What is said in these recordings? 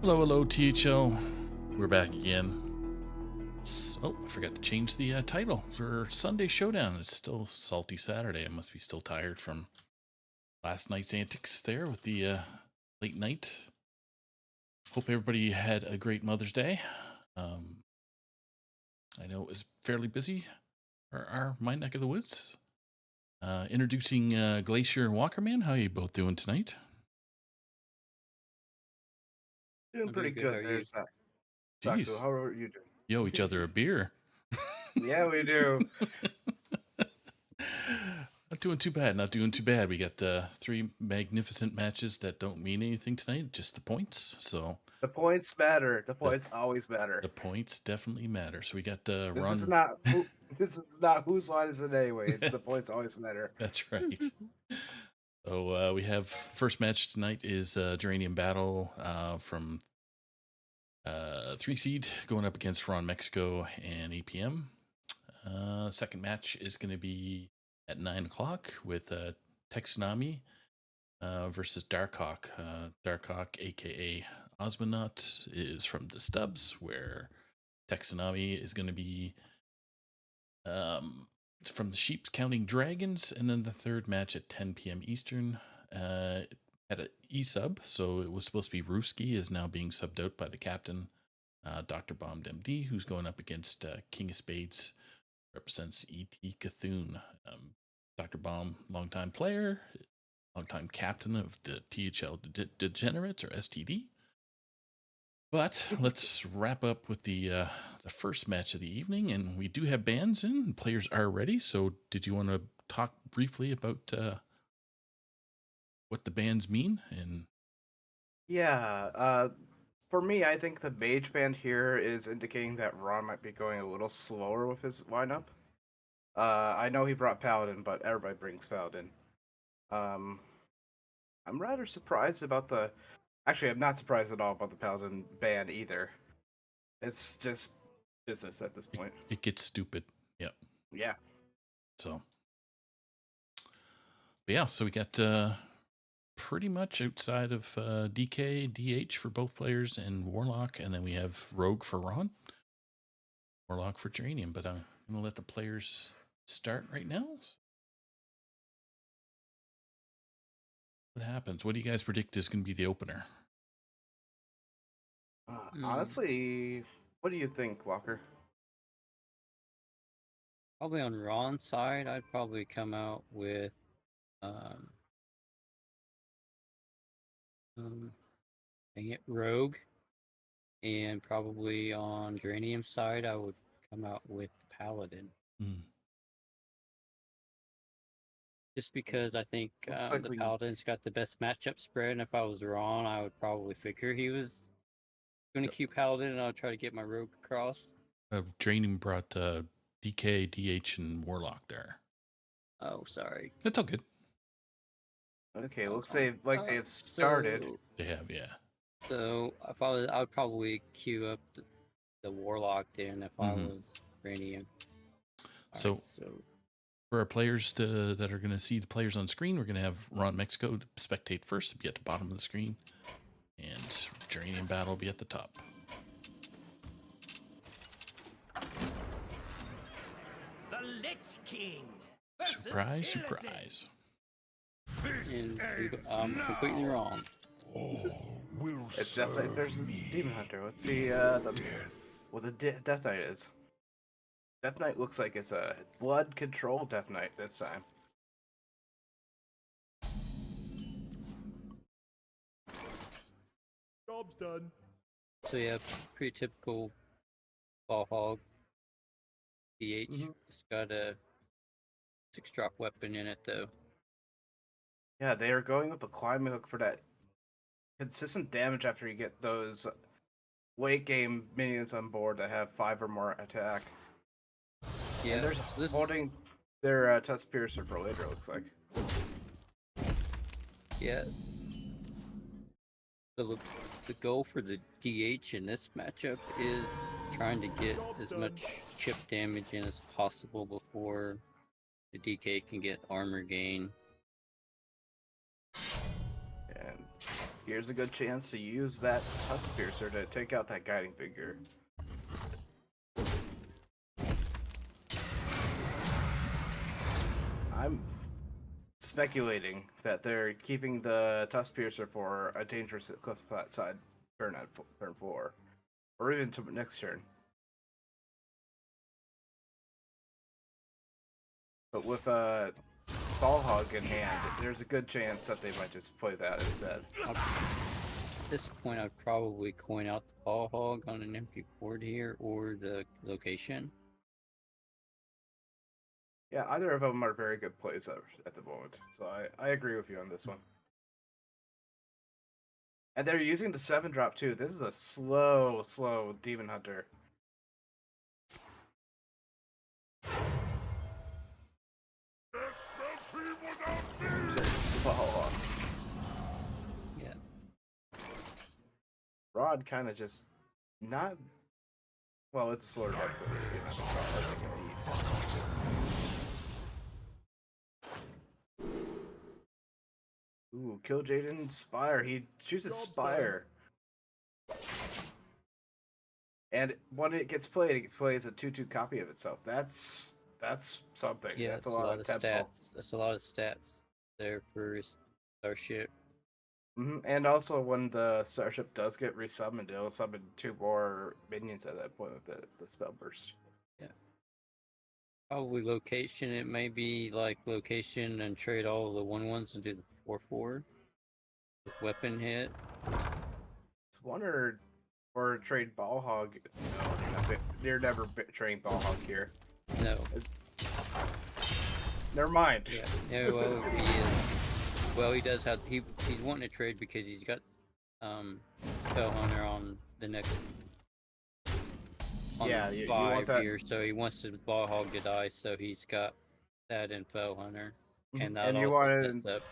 Hello, hello, THL. We're back again. Oh, I forgot to change the title for Sunday Showdown. It's still Salty Saturday. I must be still tired from last night's antics there with the late night. Hope everybody had a great Mother's Day. I know it was fairly busy for my neck of the woods. Introducing Glacier and Walkerman. How are you both doing tonight? Doing I'm pretty doing good. How good are there, you? Saku. Jeez, How are you doing? you owe each other a beer. Yeah, we do. Not doing too bad. Not doing too bad. We got three magnificent matches that don't mean anything tonight, just the points. So The points matter. The the, points always matter. the points definitely matter. So we got This is Ron. not who. This is not whose line is it anyway. It's the points always matter. That's right. So we have first match tonight is Geranium Battle from 3 seed going up against Ron Mexico and APM. Second match is going to be at 9 o'clock with Texunami versus Darkhawk. Darkhawk, aka Osmonaut, is from the Stubs, where Texunami is going to be from the Sheep's Counting Dragons. And then the third match at 10 p.m. Eastern at an E-sub. So it was supposed to be Ruski, is now being subbed out by the captain, Dr. Bombed MD, who's going up against King of Spades, represents E.T. Cthulhu. Dr. Bomb, longtime player, longtime captain of the THL Degenerates, or STD. But let's wrap up with the first match of the evening, and we do have bands in. Players are ready. So, did you want to talk briefly about what the bands mean? And Yeah. For me, I think the mage band here is indicating that Ron might be going a little slower with his lineup. I know he brought Paladin, but everybody brings Paladin. Um, I'm rather surprised about the. Actually, I'm not surprised at all about the Paladin band either. It's just business at this point. it gets stupid. Yep. Yeah. So, but yeah. So we got pretty much outside of DK, DH for both players, and Warlock, and then we have Rogue for Ron, Warlock for Geranium. But I'm gonna let the players start right now. What happens? What do you guys predict is going to be the opener? Honestly, what do you think, Walker? Probably on Ron's side, I'd probably come out with um, dang it, Rogue, and probably on Geranium's side, I would come out with Paladin. Mm. Just because I think Looks like the we- Paladin's got the best matchup spread, and if I was Ron, I would probably figure he was going to keep Paladin, and I'll try to get my Rogue across. Geranium brought DK, DH, and Warlock there. Oh, sorry. That's all good. Okay, Oh, looks fine. they have started. So, They have, yeah. So if I would probably queue up the Warlock then if I was Radiant. So for our players that are going to see the players on screen, we're going to have Ron Mexico spectate first, be at the bottom of the screen, and Geranium Battle will be at the top. The Lich King. Surprise, surprise. And I'm completely wrong. It's definitely versus Demon Hunter. Let's see what the Death Knight is. Death Knight looks like it's a blood control Death Knight this time. Job's done. So yeah, pretty typical ball hog. DH. It's got a 6-drop weapon in it though. Yeah, they are going with the climbing hook for that consistent damage after you get those late game minions on board that have 5 or more attack. Yeah, And they're this holding their Test Piercer for later, looks like. yeah. The goal for the DH in this matchup is trying to get as much chip damage in as possible before the DK can get armor gain. And Here's a good chance to use that Tusk Piercer to take out that Guiding Figure. I'm speculating that they're keeping the Tusk Piercer for a dangerous cliff side turn at turn 4, or even to next turn. But with a Ball Hog in hand, there's a good chance that they might just play that instead. At this point, I'd probably coin out the ball hog on an empty board here, or the location. Yeah, either of them are very good plays at the moment, so I agree with you on this one. And they're using the 7-drop too. This is a slow Demon Hunter. Oh, Yeah. Rod kind of just not. Well, it's a slower deck, so it's not like they can eat. Ooh, kill Jaden Spire. He chooses Spire. And when it gets played, it plays a 2/2 copy of itself. That's something. Yeah, That's it's a lot of tempo. stats. That's a lot of stats there for Starship. And also, when the Starship does get resummoned, it'll summon 2 more minions at that point with the spell burst. Yeah. Probably location. It may be like location and trade all the 1/1s and do the 4/4 with weapon hit. It's one or trade Ball Hog. No, they're never trading Ball Hog here. No. Never mind. Yeah. Yeah. Well, he is. Well, he does have. He's wanting to trade because he's got Spell Hunter on the next. On Yeah, the you 5 want that. here, so he wants to ball hog to die, so he's got that in Spell Hunter, and that And you also want sets up.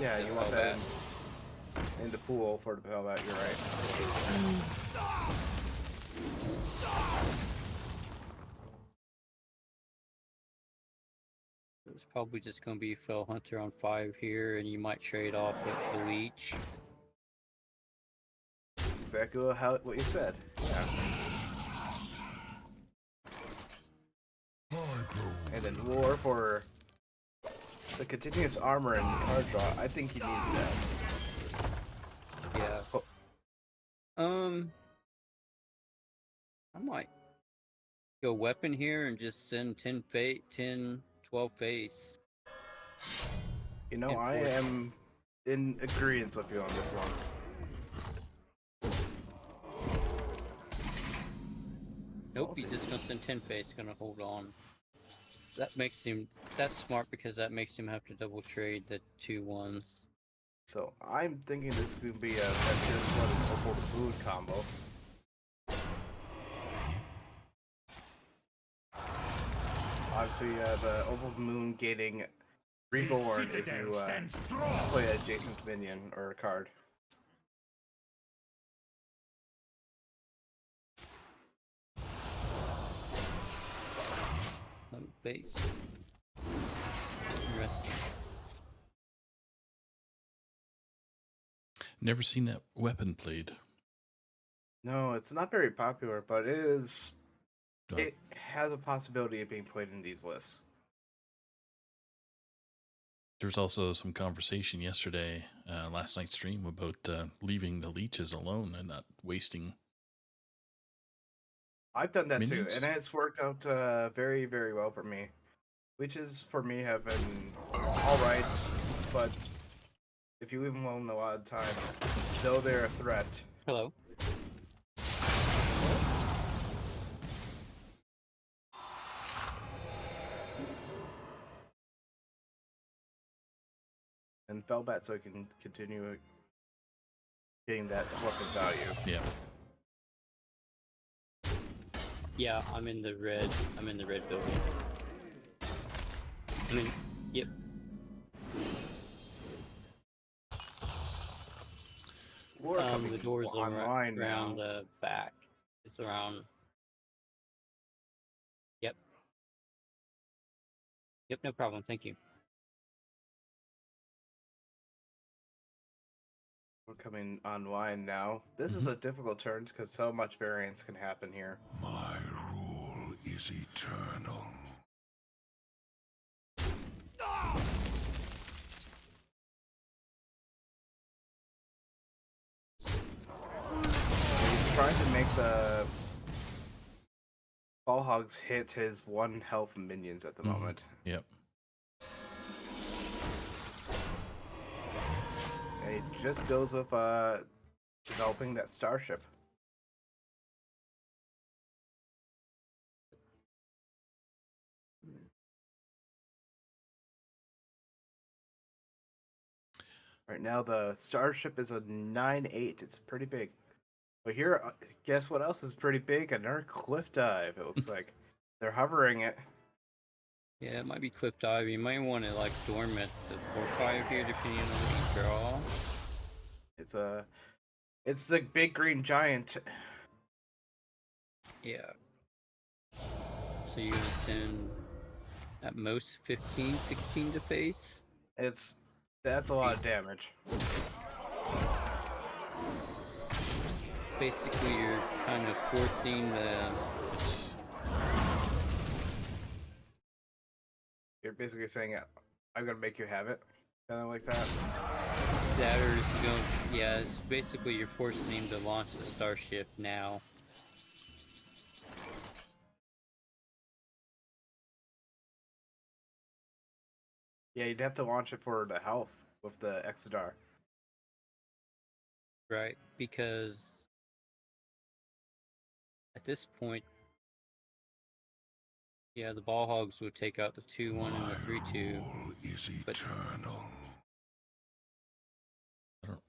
Yeah, the you want Pelbat. that in the pool for the Pelbat. You're right. It's probably just going to be Fell Hunter on 5 here, and you might trade off with the Leech. Exactly what you said. Yeah. And then War for the continuous armor and card draw. I think he needed that. Yeah. Oh. I might go weapon here and just send 10 fate, 10, 12 face. You know, And I force. am in agreement with you on this one. Nope, he's just gonna send 10 face, gonna hold on. That makes him. That's smart because that makes him have to double trade the 2 1s. So I'm thinking this could be a Vestir Flood and Opal to Moon combo. Obviously, the Opal Moon gaining Reborn if you play an adjacent minion or a card. Face. Interesting. Never seen that weapon played. No, it's not very popular, but it is. Oh. It has a possibility of being played in these lists. There's also some conversation yesterday, last night's stream, about leaving the leeches alone and not wasting. I've done that minions? too, and it's worked out very, very well for me. Leeches for me have been all right, but if you leave them alone a lot of times, though they're a threat. Hello. And Fellbat so I can continue getting that weapon value. Yeah. Yeah, I'm in the red. I'm in the red building. I mean, yep. Or coming The door's online around now. the back. It's around. Yep. Yep, no problem. Thank you. We're coming online now. This is a difficult turn because so much variance can happen here. My rule is eternal. He's trying to make the ball hogs hit his 1 health minions at the moment. Yep. And he just goes with developing that starship. Right now, the starship is a 9-8. It's pretty big. But here, guess what else is pretty big? Another cliff dive, it looks like. They're hovering it. Yeah, it might be clip dive. You might want to like dormant the 4/5 here, depending on what you draw. It's the big green giant. Yeah. So you're gonna send at most 15, 16 to face. That's a lot of damage. Basically, you're kind of forcing the. It's You're basically saying, I'm gonna make you have it. Kind of like that. That or if you don't, yeah, it's basically you're forcing him to launch the starship now. Yeah, you'd have to launch it for the health with the Exodar. Right, because at this point, yeah, the ball hogs would take out the 2/1 and the 3/2. Rule is But- eternal. I don't.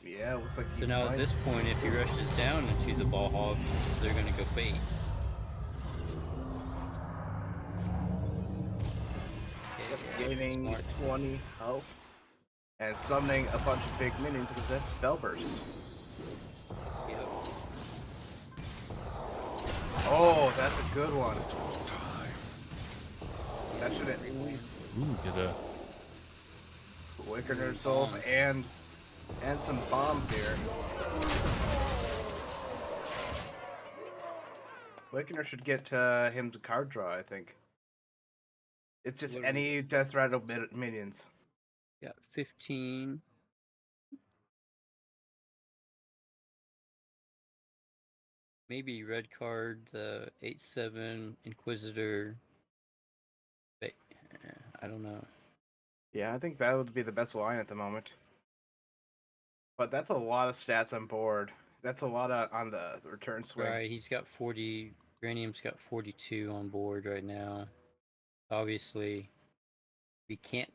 Yeah, it looks like So he now at might- this point, if he rushes down into the ball hogs, they're gonna go face. gaining Smart. 20 health and summoning a bunch of big minions because that's spell burst. Yep. Oh, that's a good one. That should at least Ooh, get a. Wicked Nerd Souls and some bombs here. Wickener should get him to card draw, I think. It's just What are any Death Rattle minions. Got 15. Maybe red card, the 8/7 Inquisitor. But I don't know. Yeah, I think that would be the best line at the moment. But that's a lot of stats on board. That's a lot on the return swing. Right, he's got 40. Granium's got 42 on board right now. Obviously, we can't.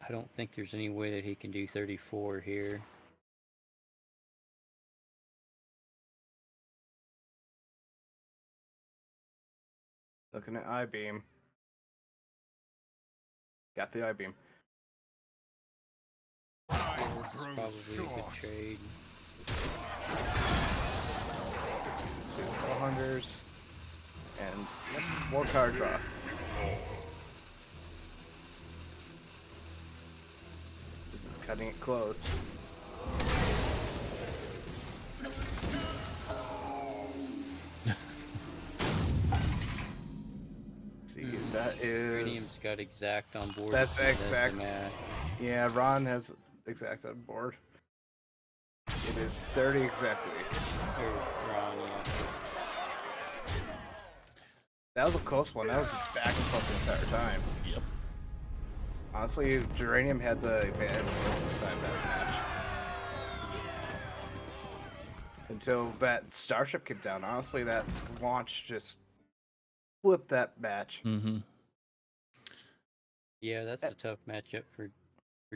I don't think there's any way that he can do 34 here. Looking at I-Beam. Got the I-Beam. Yeah, this is probably a good trade. 2 400s. And more card draw. This is cutting it close. See, that is... Granium's got exact on board. That's so the exact. match. Yeah, Ron has exact on board. It is 30 exactly. Or Ron, yeah. That was a close one. That was just back and forth the entire time. Yep. Honestly, Geranium had the advantage most of the time that match. Until that starship came down. Honestly, that launch just flipped that match. Mm-hmm. Yeah, that's a tough matchup for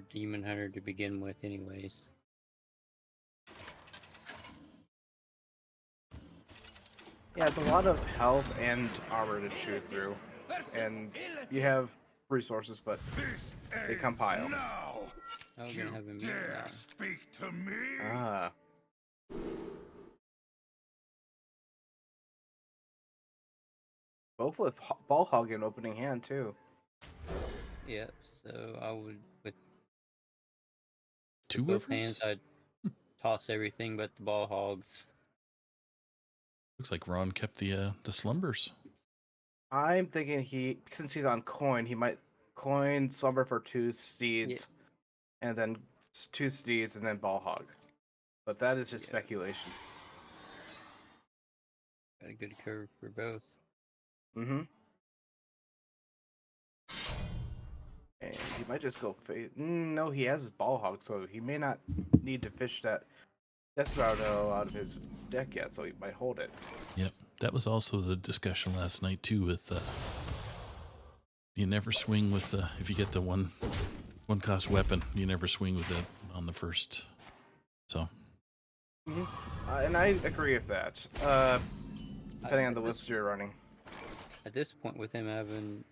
Demon Hunter to begin with, anyways. Yeah, it's a lot of health and armor to chew through. And you have resources, but they compile. Now, Oh, we're you gonna have a minute dare now. speak to me? Ah. Both with ball hog in opening hand, too. Yep. So I would, with Two both hands, rivers? I'd toss everything but the ball hogs. Looks like Ron kept the slumbers. I'm thinking since he's on coin, he might coin Slumber for two steeds, and then two steeds, and then Ball Hog. But that is just Yeah. speculation. Got a good curve for both. Mm-hmm. And he might just go face. No, he has his Ball Hog, so he may not need to fish that Death Rattle out of his deck yet, so he might hold it. Yep. That was also the discussion last night too. With you never swing with if you get the one cost weapon, you never swing with it on the first. So. And I agree with that. Depending on the list you're running. At this point, with him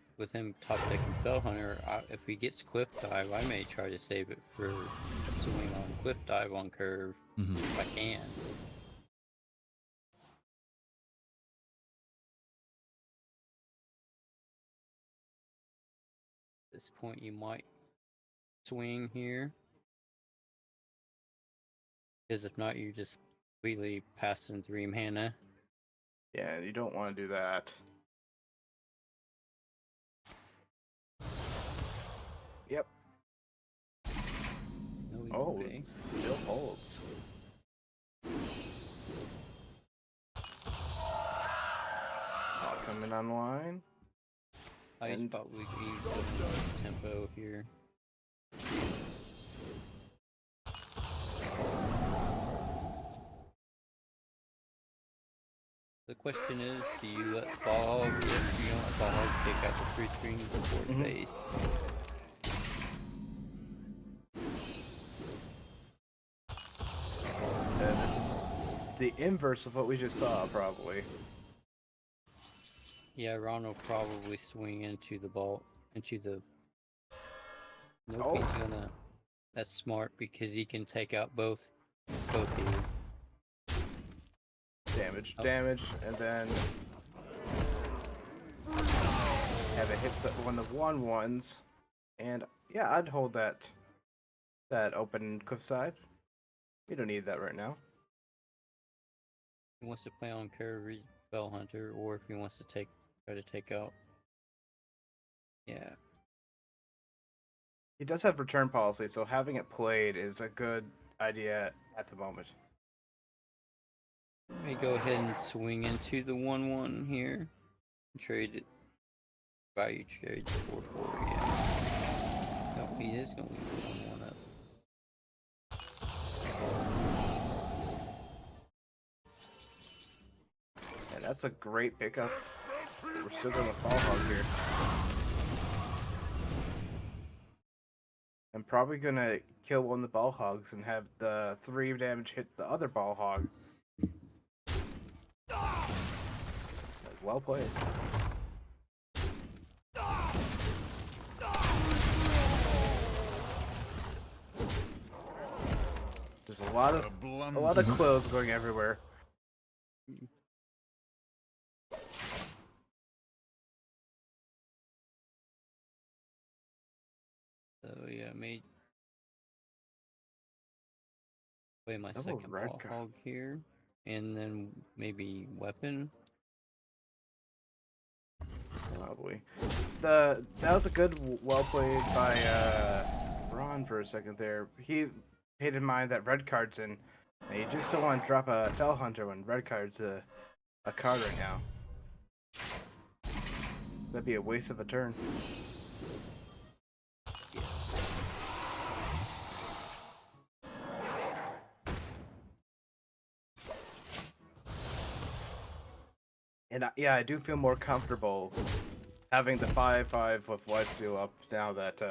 top decking Fell Hunter, if he gets Cliff Dive, I may try to save it for a swing on Cliff Dive on curve if I can. At this point, you might swing here, because if not, you're just completely passing 3 mana. Yeah, you don't want to do that. Yep. No, Oh, okay. still holds. Coming online. I And- probably use tempo here. The question is, do you let Ball, if you don't let Ball take out the 3 screen before face? This is the inverse of what we just saw, probably. Yeah, Ron will probably swing into the ball, into the... Nope, Oh. he's gonna... That's smart, because he can take out both here. Damage, Oh. damage, and then have it hit one of the 1/1s. And yeah, I'd hold that open cliffside. We don't need that right now. He wants to play on curve Fell Hunter, or if he wants to try to take out... Yeah. He does have return policy, so having it played is a good idea at the moment. Let me go ahead and swing into the 1/1 here. Trade it. Value trade 4/4, yeah. No, he is going to leave 1/1 up. Yeah, that's a great pickup. We're still going with Ball Hog here. I'm probably going to kill one of the Ball Hogs and have the 3 damage hit the other Ball Hog. Well played. There's a lot of quills going everywhere. So yeah, made play my Double second red Ball card. Hog here, and then maybe weapon. Probably. That was a good, well played by Ron for a second there. He had in mind that red card's in, and you just don't want to drop a Fell Hunter when red card's a card right now. That'd be a waste of a turn. And yeah, I do feel more comfortable having the 5/5 with Lifesteal up now that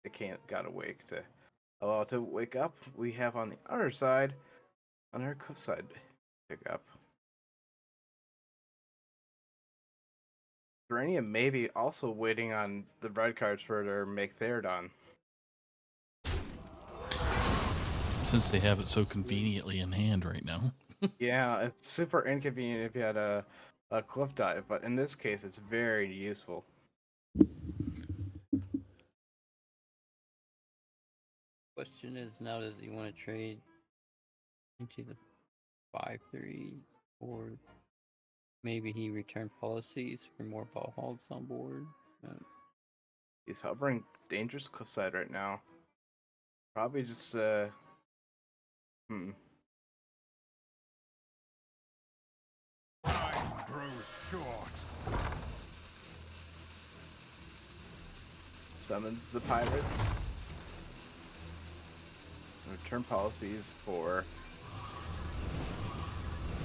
it can't got awake to allow it to wake up. We have on the other side, on our cliffside pickup. Uranium maybe also waiting on the red cards for to make Therodon. Since they have it so conveniently in hand right now. Yeah, it's super inconvenient if you had a cliff dive, but in this case, it's very useful. Question is now, does he want to trade into the 5/3, or maybe he return policies for more ball hogs on board? He's hovering dangerous cliffside right now. Probably just Time grows short. summons the pirates. Return policies for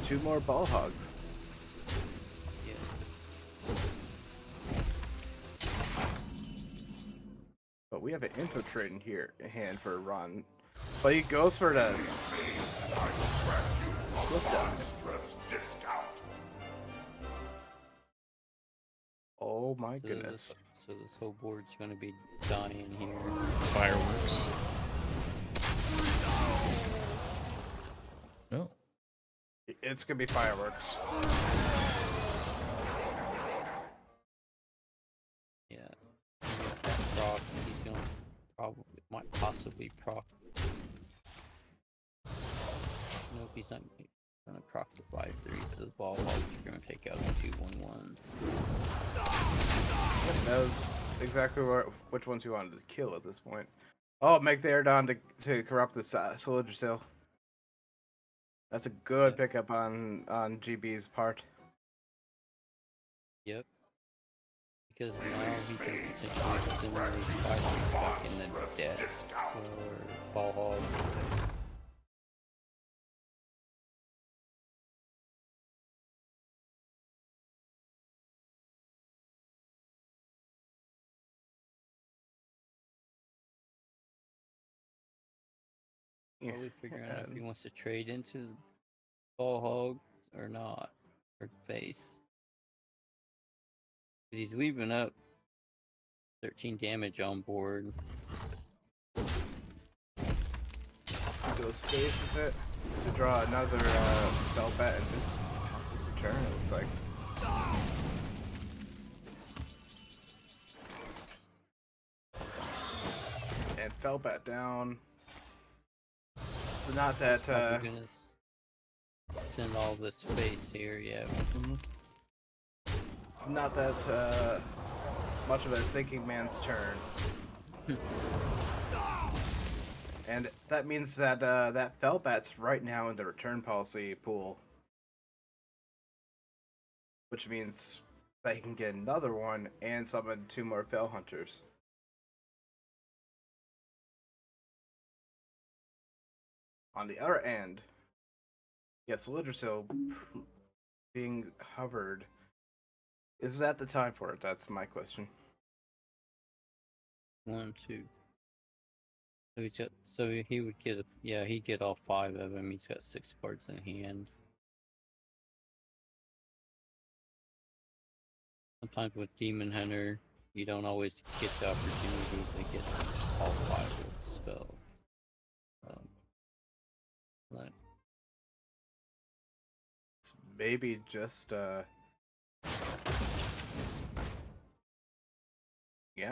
2 more ball hogs. Yeah. But we have an info trade in here in hand for a run. But he goes for the lift up. Oh my goodness. So this whole board's going to be dying here. Fireworks. Oh. It's gonna be fireworks. Yeah. That proc, he's going to might possibly proc. Nope, he's not going to proc the 5/3, so the ball hogs are going to take out the 2 1/1s. That was exactly which ones you wanted to kill at this point. Oh, make the Aerodon to corrupt the Soldier Sail. That's a good pickup on GB's part. Yep. Because now he can potentially stimulate 5 back in the deck or ball hog. Probably figuring out if he wants to trade into the ball hog or not, or face. He's leaving up 13 damage on board. He goes face with it to draw another Velvet and just passes the turn, it looks like. And Velvet down. So not that Probably gonna send all this face here, yeah. it's not that much of a thinking man's turn. And that means that that Felbat's right now in the return policy pool. Which means that he can get another one and summon 2 more Fel Hunters. On the other end, yes, Lidrasil being hovered. Is that the time for it? That's my question. 1, 2. So he's got, so he would get he'd get all 5 of them. He's got 6 cards in hand. Sometimes with Demon Hunter, you don't always get the opportunity to get all 5 of the spell. But It's maybe just yeah.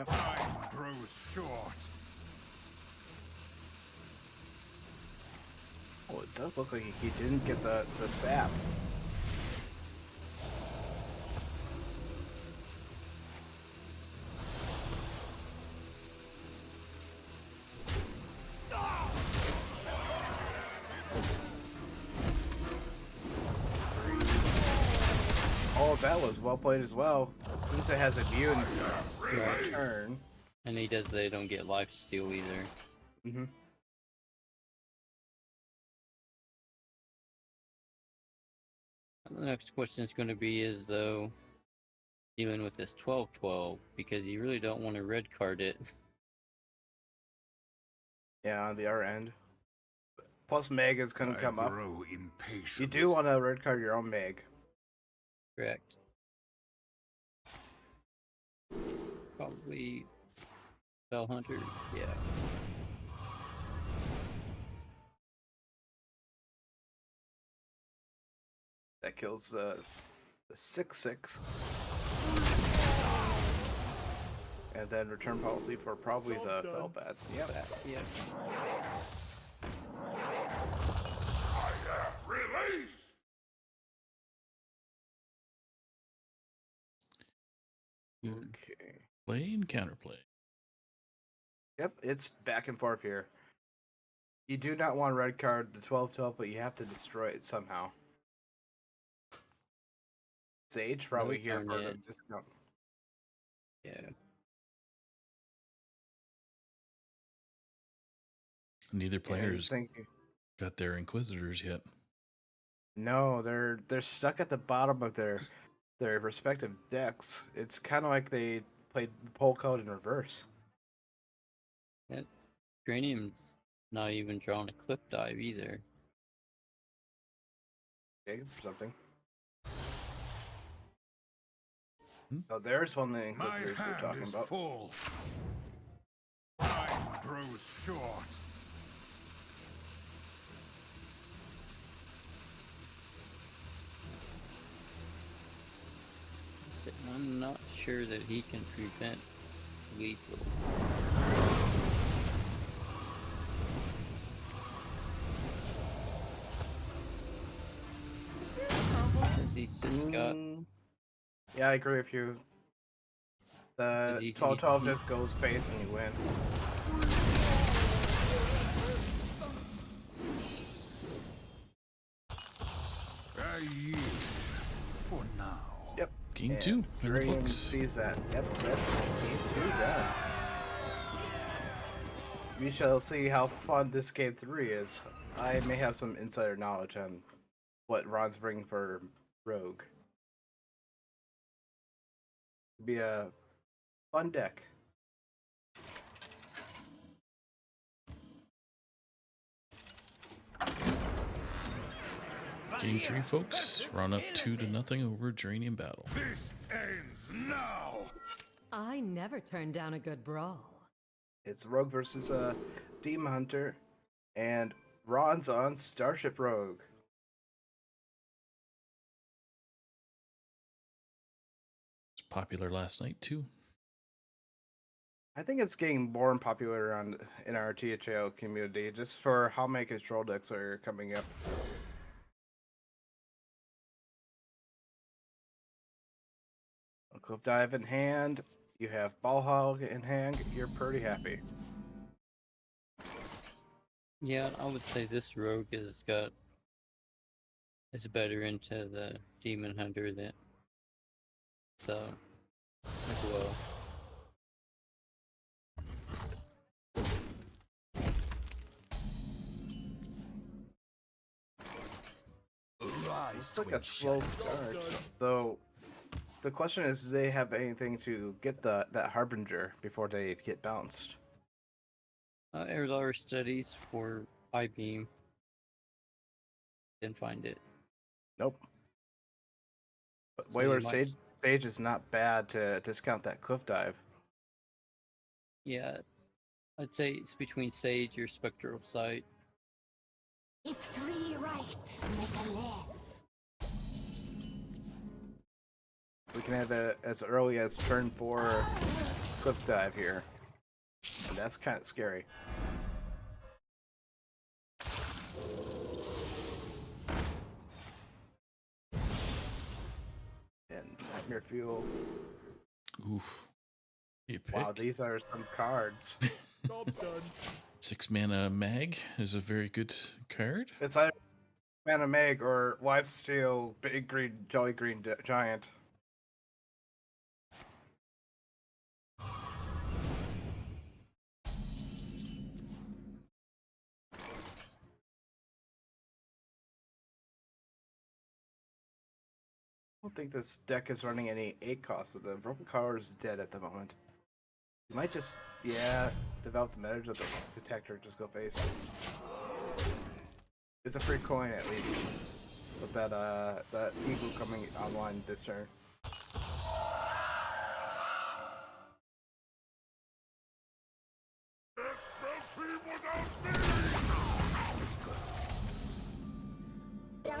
Time grows short. Oh, it does look like he didn't get the sap. Oh, that was well played as well. Since it has immune to turn. and they don't get life steal either. Mm-hmm. The next question is going to be is though dealing with this 12/12 because you really don't want to red card it. Yeah, on the other end. Plus Meg is gonna come up. Grow impatient. You do want to red card your own Meg. Correct. Probably Spell Hunter, yeah. That kills the 6/6. And then return policy for probably the Well done. Felbat. Yep. Yeah. Release! Okay. Play and counterplay. Yep, it's back and forth here. You do not want red card the 12-12, but you have to destroy it somehow. Sage probably here darn for the it. discount. Yeah. Neither Yeah, player's think, got their Inquisitors yet. no, they're stuck at the bottom of their respective decks. It's kind of like they played the poll code in reverse. That Dranium's not even drawing a clip dive either. Okay, for something. Hmm? Oh, there's one of the My Inquisitors we were hand talking is about. full. Time grows short. I'm not sure that he can prevent lethal. Because he's just got. Yeah, I agree with you. The He's- 12-12 just goes face and you win. I yield for now. Yep. Game And 2 in the Dream books. sees that. Yep, that's game 2 done. We shall see how fun this game 3 is. I may have some insider knowledge on what Ron's bringing for Rogue. Be a fun deck. Game 3, folks. We're on up 2-0 over Dranium Battle. This ends now. I never turn down a good brawl. It's Rogue versus Demon Hunter, and Ron's on Starship Rogue. It's popular last night, too. I think it's getting more unpopular in our THL community just for how many control decks are coming up. A Cliff Dive in hand, you have Ball Hog in hand, you're pretty happy. Yeah, I would say this rogue is better into the Demon Hunter than so as well. It's like a slow start, though. The question is, do they have anything to get that Harbinger before they get bounced? Air studies for I-beam. Didn't find it. Nope. But So you Wayward might- Sage is not bad to discount that Cliff Dive. Yeah, I'd say it's between Sage or Spectral Sight. If 3 rights make a left. We can have it as early as turn 4 Cliff Dive here. And that's kind of scary. And Nightmare Fuel. Oof. You pick. Wow, these are some cards. Job's done. 6 mana Mag is a very good card. It's either Mana Meg or Wife Steel, Big Green, Jolly Green Giant. I don't think this deck is running any 8 costs, so the Rope Car is dead at the moment. You might just, yeah, develop the message of the detector, just go face. It's a free coin at least. With that Eagle coming online this turn.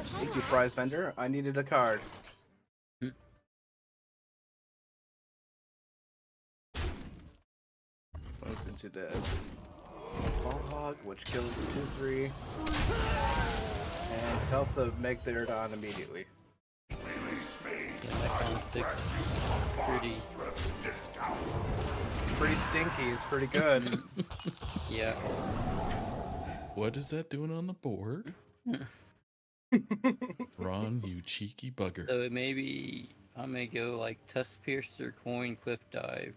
Thank you, prize vendor. I needed a card. into the ball hog, which kills 2-3, and help the Megalodon immediately. Yeah, Necron 6. Pretty. It's pretty stinky. It's pretty good. Yeah. What is that doing on the board? Ron, you cheeky bugger. So maybe I may go like Tusk Piercer, Coin, Cliff Dive.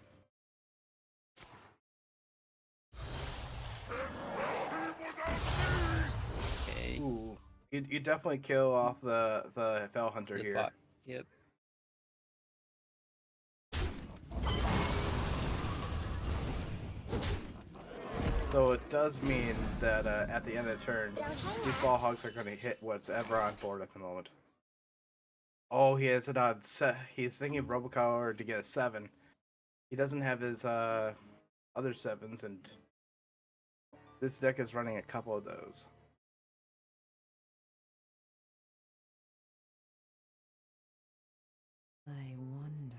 Okay. Ooh, you definitely kill off the Fell Hunter The here. pot. Yep. So it does mean that at the end of the turn, these ball hogs are going to hit whatever on board at the moment. Oh, he has it on set. He's thinking of Robocolor to get a 7. He doesn't have his other 7s, and this deck is running a couple of those. I wonder.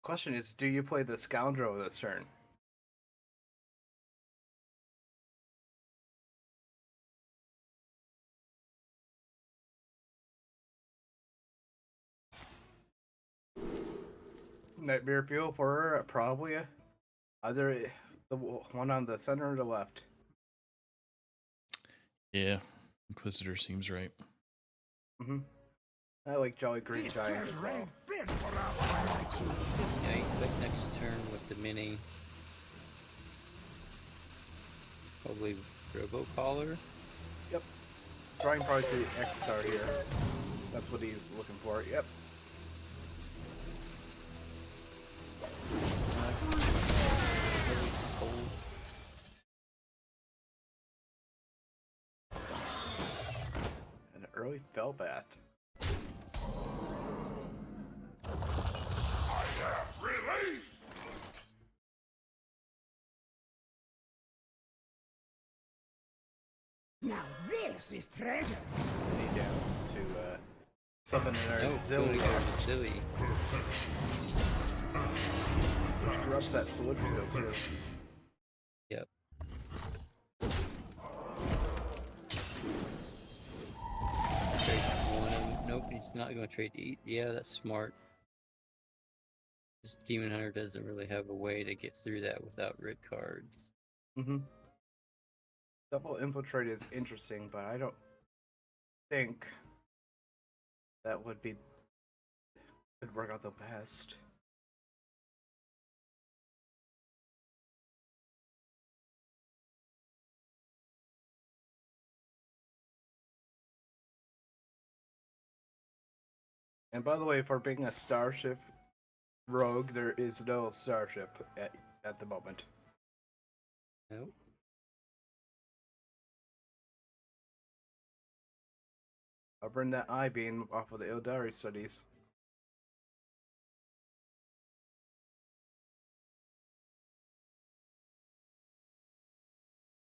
Question is, do you play the Scoundrel this turn? Nightmare Fuel for probably either the one on the center or the left. Yeah, Inquisitor seems right. I like Jolly Green Giant as well. Rain fit for our Yeah, you click next turn with the mini. Probably Robocollar. Yep. Trying probably see the X card here. That's what he's looking for. Yep. An early Fellbat. relief. Now this is treasure. Need down to summon an Oh, auxiliary, really good silly. which corrupts that Soldier Seal too. Yep. Trade one of them. Nope, he's not going to trade to eat. Yeah, that's smart. This Demon Hunter doesn't really have a way to get through that without red cards. Double Infiltrate is interesting, but I don't think that would work out the best. And by the way, for being a starship rogue, there is no starship at the moment. Nope. I'll bring that I-beam off of the Ildari studies.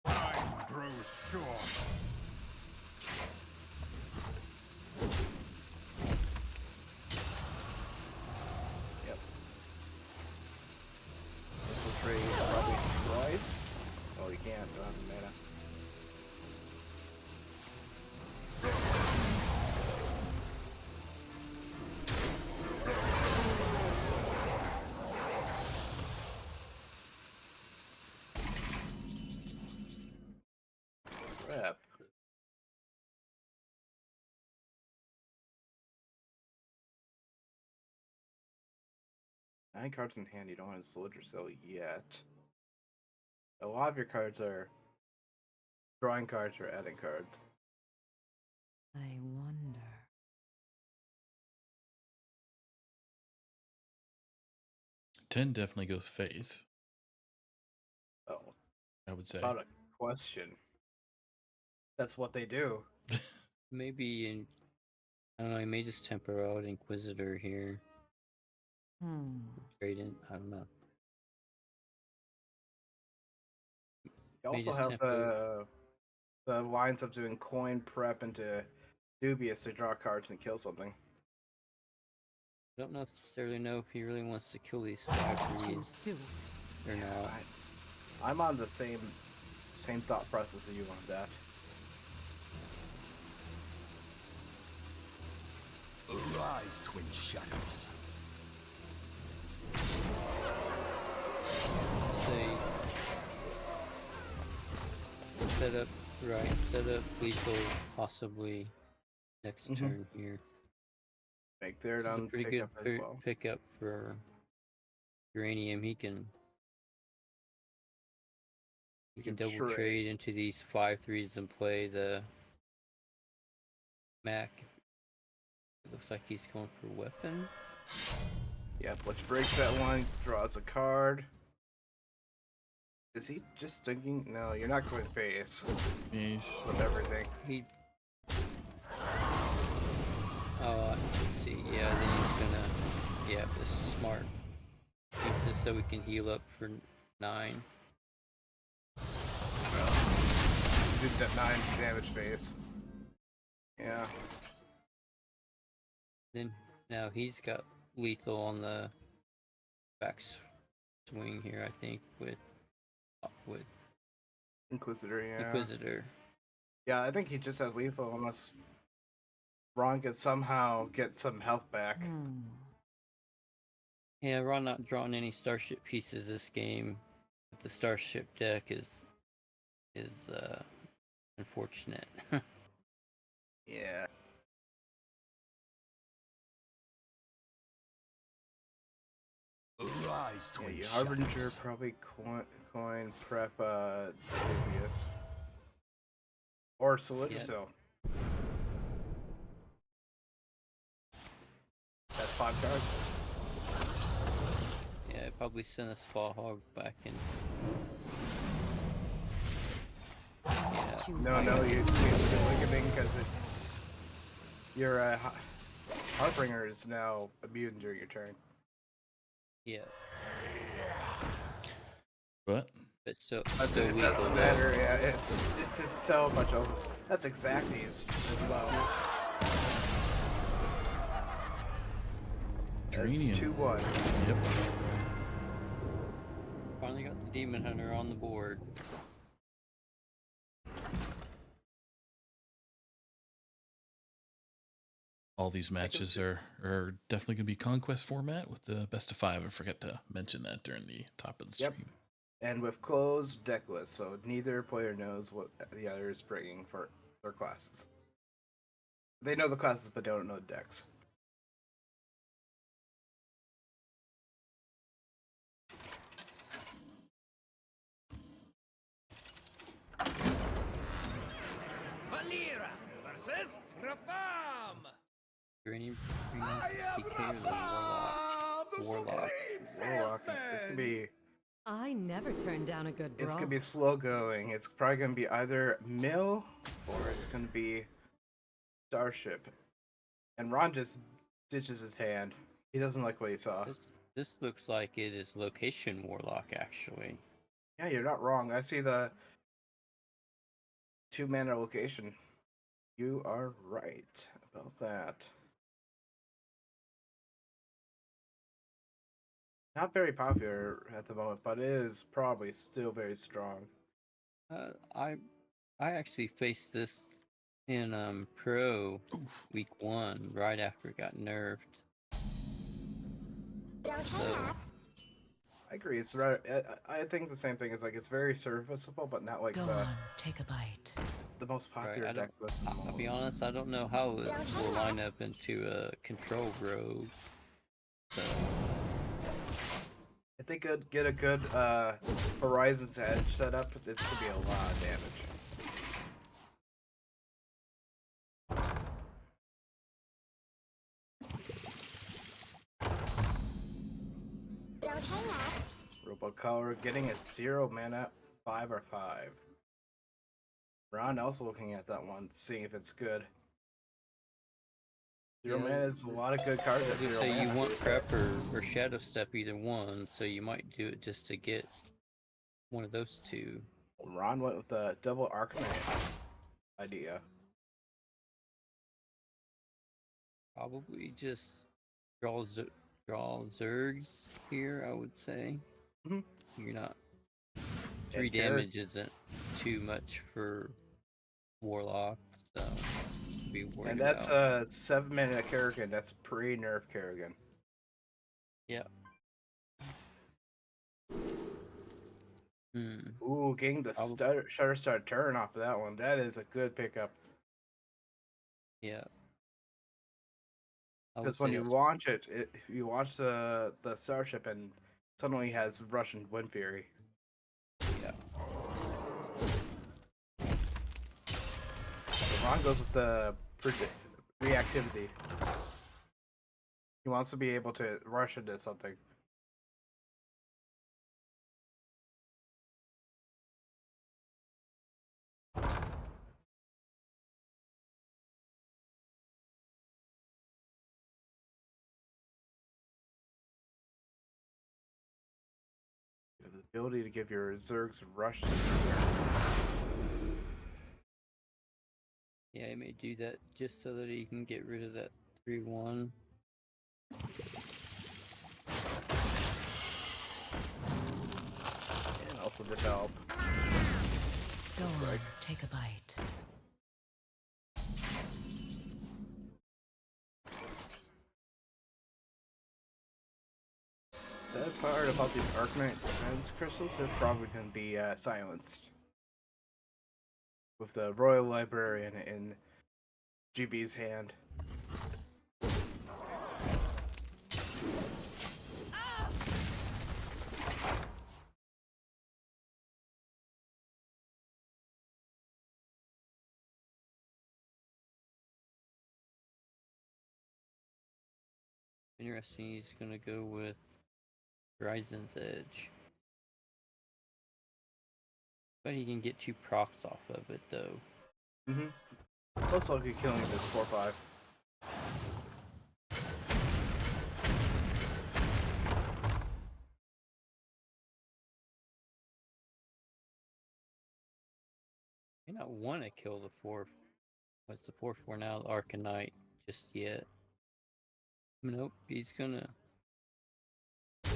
Time grows short. Yep. Infiltrate probably twice. Oh, you can't. Don't have the mana. Crap. Nine cards in hand. You don't have a Soldier Cell yet. A lot of your cards are drawing cards or adding cards. I wonder. 10 definitely goes face, Oh, I would say. without a question. That's what they do. Maybe in. I don't know, he may just temper out Inquisitor here. Trade in. I don't know. You May also just have temper. the lines of doing coin prep into dubious to draw cards and kill something. don't necessarily know if he really wants to kill these 5-3s Too soon. or not. I'm on the same thought process as you on that. Arise, twin shadows. Say set up lethal possibly next Mhm. turn here. Make their This is a down pretty pick good up as well. pickup for Uranium. He can double trade into these 5-3s and play the Mac. It looks like he's going for weapon. Yep, which breaks that one, draws a card. Is he just thinking? No, you're not going face Yes. with everything. He. Oh, let's see. Yeah, then he's gonna. Yeah, this is smart. Keeps this so we can heal up for 9. Did that 9 damage face. Yeah. Then now he's got lethal on the back swing here. I think with Inquisitor, yeah. Inquisitor. Yeah, I think he just has lethal unless Ron could somehow get some health back. Yeah, Ron not drawing any starship pieces this game. The starship deck is unfortunate. Yeah. Arise, Yeah, twin you Harbinger shadows. probably coin prep Dubious. Or Solidisil. That's 5 cards. Yeah, probably send a Spa Hog back in. Yeah. No, you can't do Awakening because it's your Harbinger is now immune during your turn. Yeah. But But so But so it we doesn't matter. Yeah, it's just so much over. That's exacties as well. That's Uranium. 2-1. Yep. finally got the Demon Hunter on the board. All these matches are definitely going to be Conquest format with the best of 5. I forgot to mention that during the top of the Yep. stream. And with closed deck lists, so neither player knows what the other is bringing for their classes. They know the classes, but don't know the decks. Valera versus Rafam. Uranium I am PK Rafa, the Warlock. Supreme Warlock. It's gonna Salesman. be I never turn down a good it's gonna brawl. be slow going. It's probably gonna be either mill or it's gonna be starship. And Ron just ditches his hand. He doesn't like what he saw. This looks like it is Location Warlock actually. Yeah, you're not wrong. I see the 2-mana location. You are right about that. Not very popular at the moment, but it is probably still very strong. I actually faced this in Pro week 1 right after it got nerfed. Don't So hang up. I agree. It's right. I think the same thing. Is like it's very serviceable, but not like Go on, take a bite. the most right, popular I deck don't. list. I'll be honest. I don't know how it will line up into a control rogue. So If they could get a good Horizon's Edge setup, it's gonna be a lot of damage. Don't hang up. Robocolor getting a 0-mana 5 or 5. Ron also looking at that one, seeing if it's good. 0 Yeah, mana is a lot of good cards at 0 so you mana. want prep or shadow step either one. So you might do it just to get one of those two. Ron went with the double Arcanite idea. Probably just draw Zergs here, I would say. Mhm. You're not. And 3 Kerr- damage isn't too much for Warlock, so be worried And that's about. a 7-mana Kerrigan. That's pre-nerf Kerrigan. Yeah. Hmm. Ooh, getting the I'll- Shutterstar turn off of that one. That is a good pickup. Yeah. I would Because when say you that's launch it, you launch the starship and suddenly has Russian Wind Fury. yeah. Ron goes with the reactivity. He wants to be able to rush into something. You have the ability to give your Zergs rush. Yeah, he may do that just so that he can get rid of that 3-1. And also develop. Go Looks on, like. take a bite. Sad part about these Arcanite Silence Crystals, they're probably going to be silenced. With the Royal Librarian in GB's hand. Interesting, he's gonna go with Horizon's Edge. But he can get 2 procs off of it though. Most likely killing this 4/5. May not want to kill the 4. What's the 4/4 now? The Arcanite just yet. Nope, he's gonna. It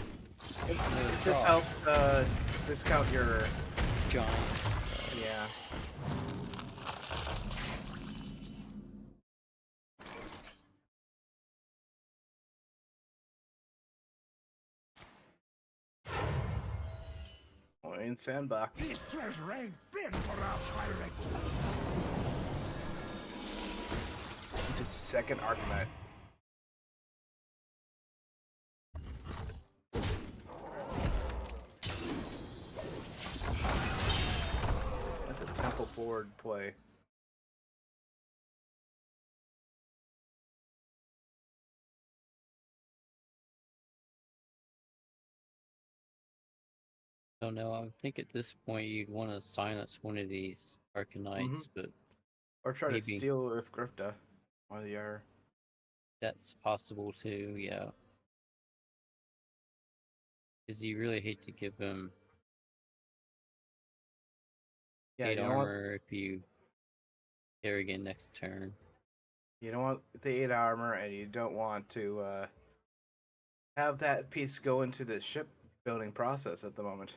Another just proc. helps discount your Giant. yeah. In sandbox. This treasure ain't fit for our pirates. Into second Arcanite. That's a temple forward play. Don't know. I think at this point you'd want to silence one of these Arcanites, but Or try to maybe steal with Grifta. One of the other. that's possible too. Yeah. Because you really hate to give him Yeah, 8 you don't want armor if you Kerrigan next turn. the 8 armor, and you don't want to have that piece go into the ship building process at the moment.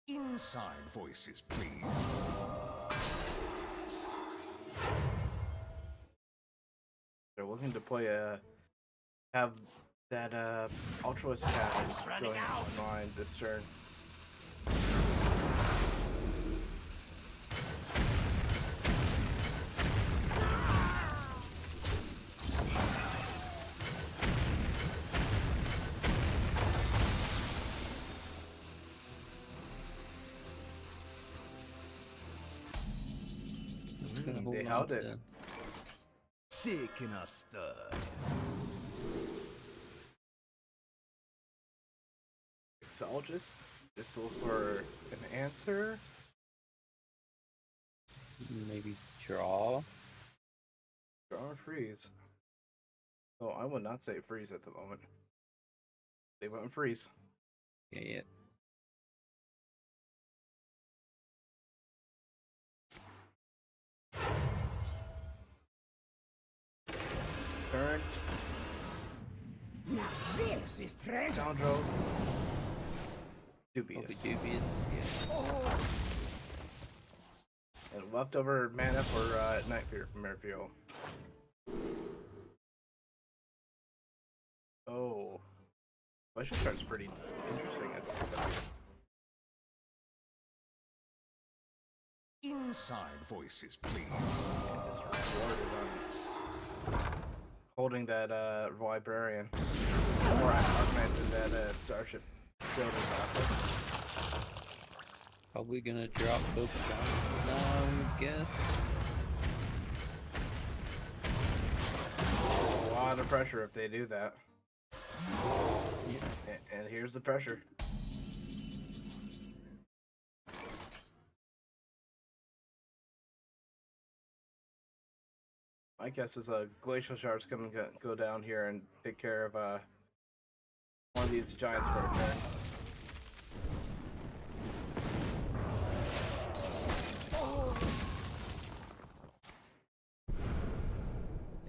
Inside voices, please. They're looking to play have that Ultralis Cat going online this turn. Just gonna hold They on held it. to. Shaking a stud. Mixologist, just look for an answer. Maybe draw. Draw or freeze. Oh, I would not say freeze at the moment. They went freeze. Yeah. Current. forces treasure. Scoundrel. Probably Dubious. dubious. Yeah. And leftover mana for Night Merfuel. Oh. Glacial Shard's pretty interesting as a pickup. Inside voices, please. It's rewarded on holding that Librarian. More Archknights in that Starship building process. Probably gonna drop both giants now, I would guess. There's a lot of pressure if they do that. Yeah. And here's the pressure. My guess is Glacial Shard's gonna go down here and take care of one of these giants for a turn.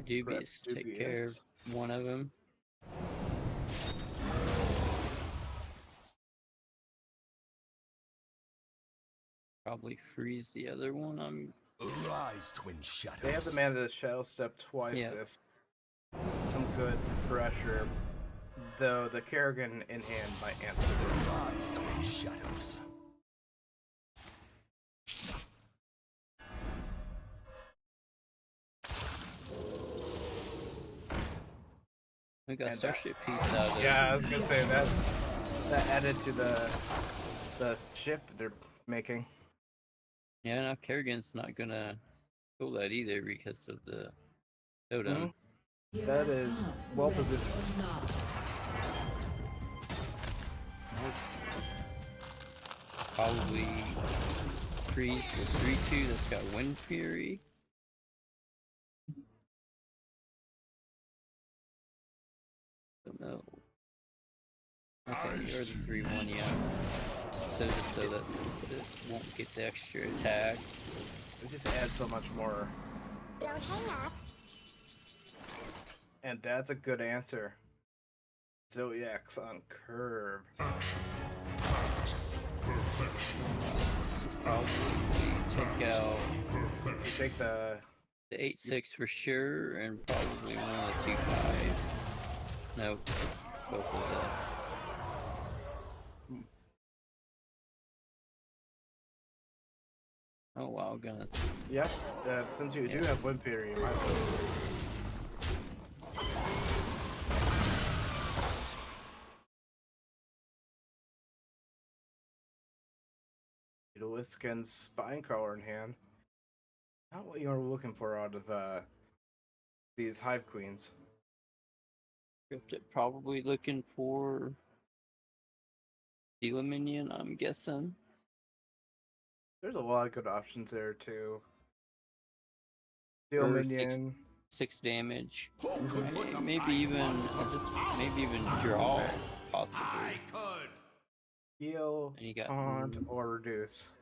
Dubious, take care of one of them. Probably freeze the other one. Arise, twin shadows. They have the mana to Shadow Step twice. Yeah. This is some good pressure. Though the Kerrigan in hand might answer this. Arise, twin shadows. We got And Starship piece out of Yeah, I was gonna say that added to the ship they're making. Yeah, now Kerrigan's not gonna pull that either because of the Showdown. That is well positioned. Probably freeze the 3/2 that's got Wind Fury. Don't know. Okay, you're the 3/1, yeah. So just so that it won't get the extra attack. It just adds so much more. Don't hang up. And that's a good answer. Zodiac's on curve. Probably take out You take the 8/6 for sure, and probably one of the 2/5s. Nope, both of them. Oh wow, goodness. Yep. Since you do Yeah. have Wind Fury, you might as well. Beetalisk and Spinecrawler in hand. Not what you're looking for out of these Hive Queens. Cryptid probably looking for Steel Minion, I'm guessing. There's a lot of good options there too. Steel Or Minion. 6 damage. Maybe Maybe even draw, possibly. I could. Heal, And you got taunt, or reduce.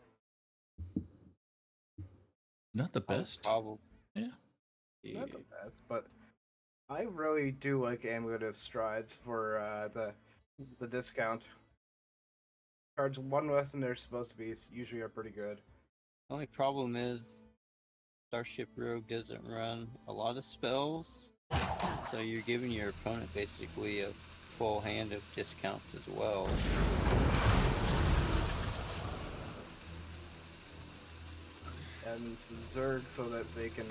Not the best. Probably. Yeah. Not the best, but I really do like Amulet of Strides for the discount. Cards one less than they're supposed to be usually are pretty good. Only problem is Starship Rogue doesn't run a lot of spells, so you're giving your opponent basically a full hand of discounts as well. And some Zerg so that they can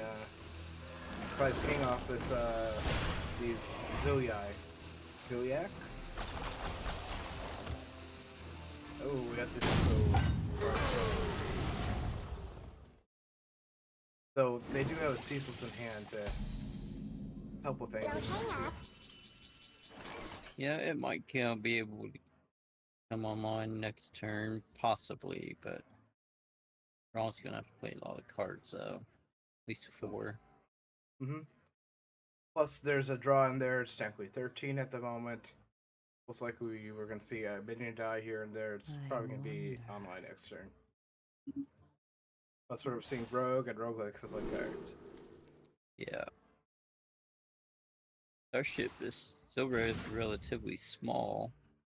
try to ping off this these Ziliai. Ziliac? Oh, we have to go. So they do have a Ceaseless in hand to help with Don't anything. hang up. Yeah, it might be able to come online next turn, possibly, but we're also gonna have to play a lot of cards, though. At least 4. Mm-hmm. Plus, there's a draw in there. It's technically 13 at the moment. Most likely, we're going to see a minion die here and there. It's I probably going to be wonder. online next turn. Plus, we're seeing Rogue and Roguelike stuff like that. Yeah. Starship is still relatively small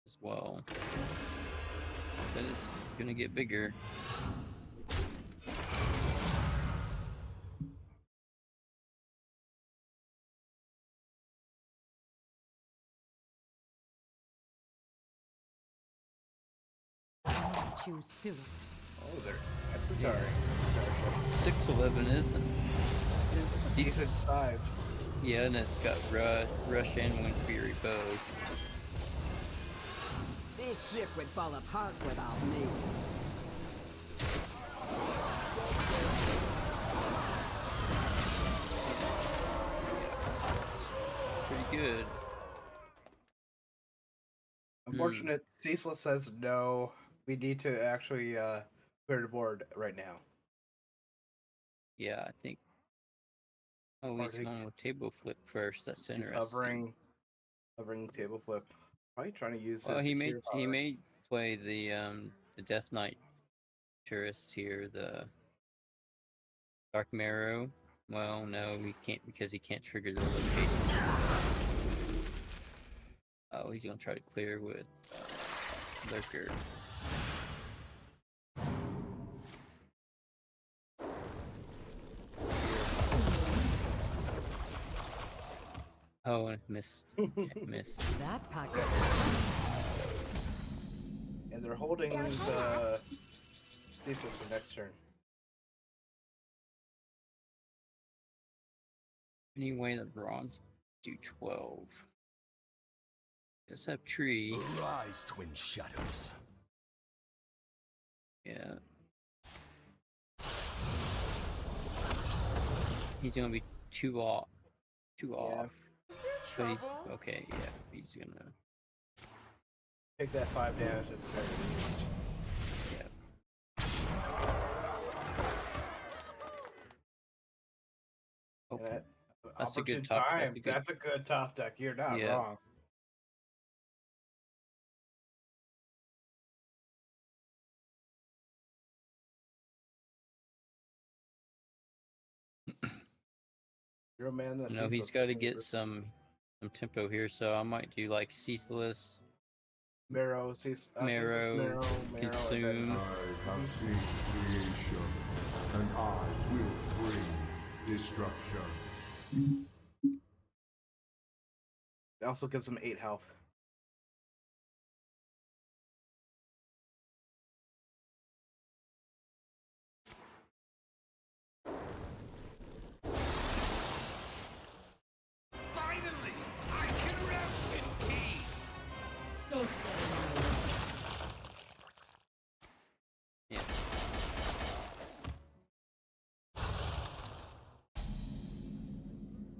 as well. But it's gonna get bigger. Choose soon. Oh, there. That's Atari. 611 isn't. It's a decent size. Yeah, and it's got Rush and Wind Fury both. This ship would fall apart without me. Pretty good. Unfortunate, Ceaseless says no. We need to actually clear the board right now. Yeah, I think. Oh, he's Arctic. going with table flip first. That's He's interesting. hovering table flip. Probably trying to use Well, his he hero power. may play the Death Knight tourist here, the Dark Marrow. Well, no, he can't because he can't trigger the location. Oh, he's gonna try to clear with Lurker. Oh, and missed. Missed. That packet. And they're holding the Ceaseless for next turn. Anyway, the bronze do 12. Let's have tree. Arise, twin shadows. Yeah. He's gonna be two off. Two off. But he's okay. Yeah, he's gonna. Take that 5 damage at the very least. Yeah. Oh, And at that's a good opportune top. time. That's a good top deck. You're not Yeah. wrong. You're a man that's No, he's got to get some tempo here, so I might do like Ceaseless, Marrow, Marrow, and Consume. then I have seen creation, and I will bring destruction. it also gives him 8 health. Finally, I can rest in peace. Yeah.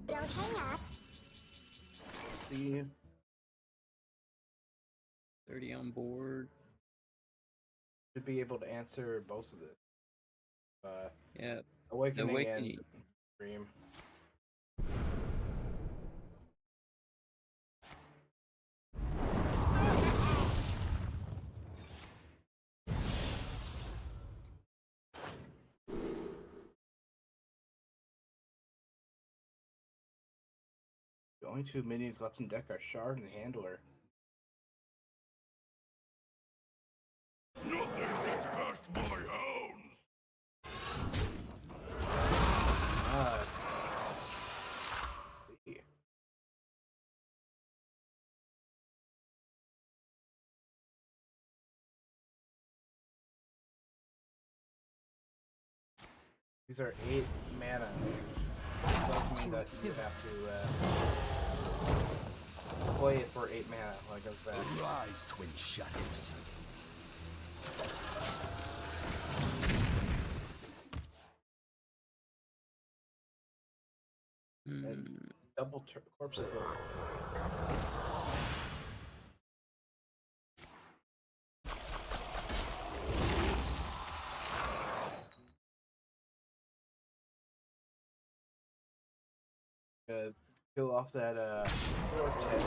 Don't hang up. See, 30 on board. should be able to answer most of this. Yeah. Awakening, Awakening. and Dream. The only 2 minions left in deck are Shard and Handler. Nothing can catch my hounds. See. These are 8 mana. It does mean that you have to play it for 8 mana when it goes back. Arise, twin shadows. Double corpses. Kill off that 410.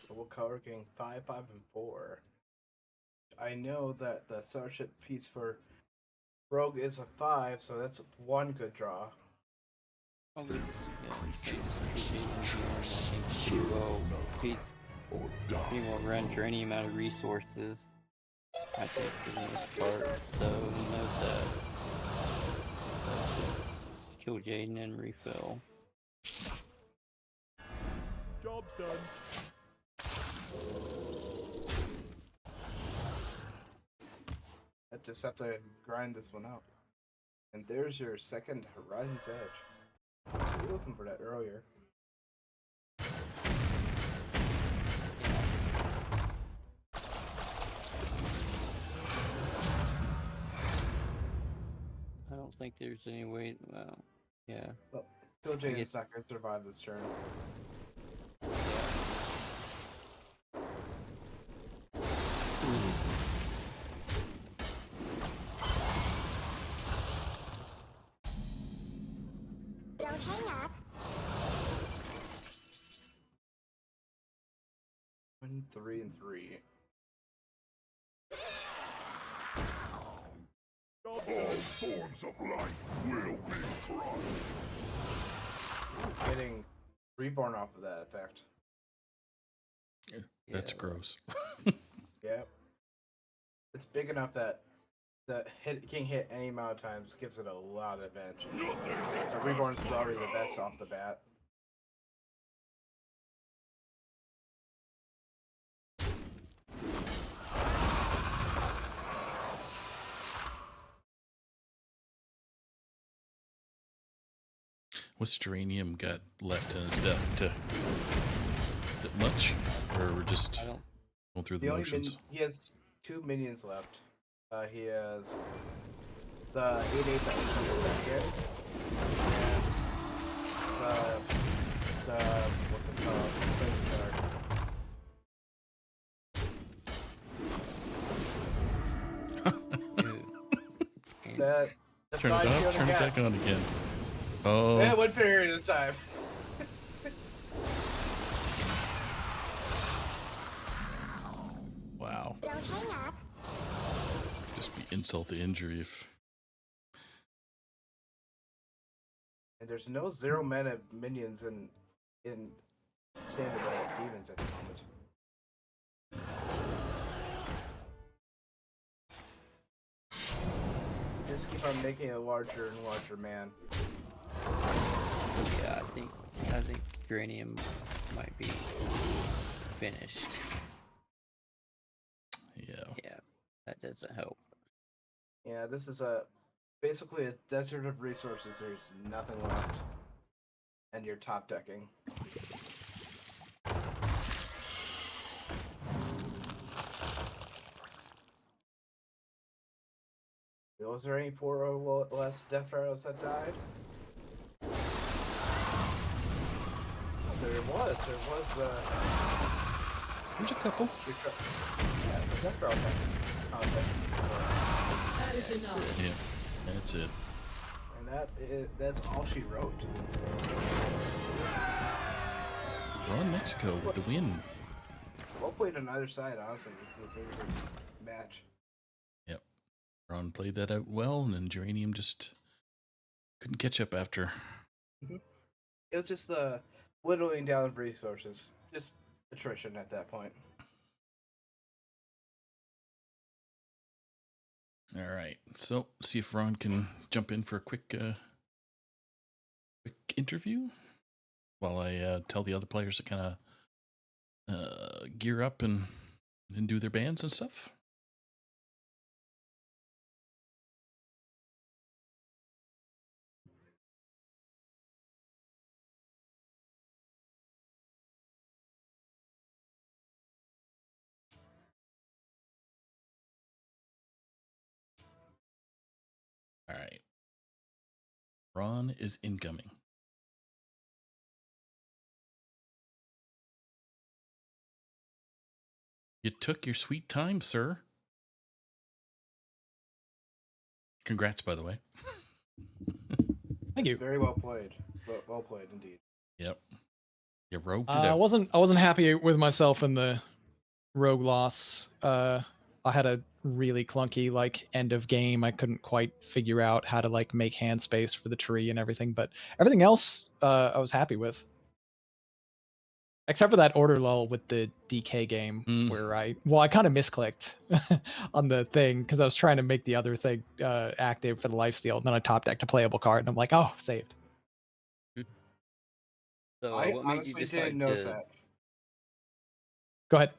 So we'll cover King 5, 5, and 4. I know that the starship piece for Rogue is a 5, so that's one good draw. Probably, yeah, I think pretty well. He will run for any amount of resources, I think, for the most part, so he knows that. So just kill Jaden and refill. Job's done. I just have to grind this one out. And there's your second Horizon's Edge. We were looking for that earlier. I don't think there's any way. Well, yeah. But Phil I J guess- is not going to survive this turn. Don't hang up. 1, 3, and 3. All forms of life will be crushed. Getting reborn off of that effect. That's Yeah. gross. Yep. It's big enough that getting hit any amount of times gives it a lot of advantage. The reborn is already the best off the bat. What's Geranium got left in his deck? That much? Or we're just I don't. going through the Only motions? he has 2 minions left. He has the 8/8 that was in the packet, and the what's it called? Treasure card. And That the Turn it 5 off, shield turn it again. back on again. Oh, Yeah, one figure this time. wow. Don't hang up. Just be insult to injury if... And there's no 0 mana minions in standard demons at the moment. Just keep on making a larger and larger man. yeah, I think Geranium might be finished. Yeah. Yeah, that doesn't help. Yeah, this is basically a desert of resources. There's nothing left, and you're top decking. Was there any 4 or less Death Arrows that died? There was. There's a couple. Yeah, the Death Arrow content. That is enough. Yeah, that's it. And that's all she wrote. We're on Mexico with the win. Well played on either side, honestly. This is a very good match. Yep. Ron played that out well, and then Geranium just couldn't catch up after. It was just the whittling down of resources. Just attrition at that point. All right. So, see if Ron can jump in for a quick interview while I tell the other players to kind of gear up and do their bands and stuff. All right. Ron is incoming. You took your sweet time, sir. Congrats, by the way. Thank you. It's very well played. Well played indeed. Yep. You rogued it I out. wasn't happy with myself in the rogue loss. I had a really clunky like end of game. I couldn't quite figure out how to like make hand space for the tree and everything, but everything else I was happy with. Except for that order lull with the DK game Mm. where I kind of misclicked on the thing because I was trying to make the other thing active for the lifesteal, and then I top decked a playable card, and I'm like, oh, saved. So, I what made you honestly decide didn't notice to? that. Go ahead.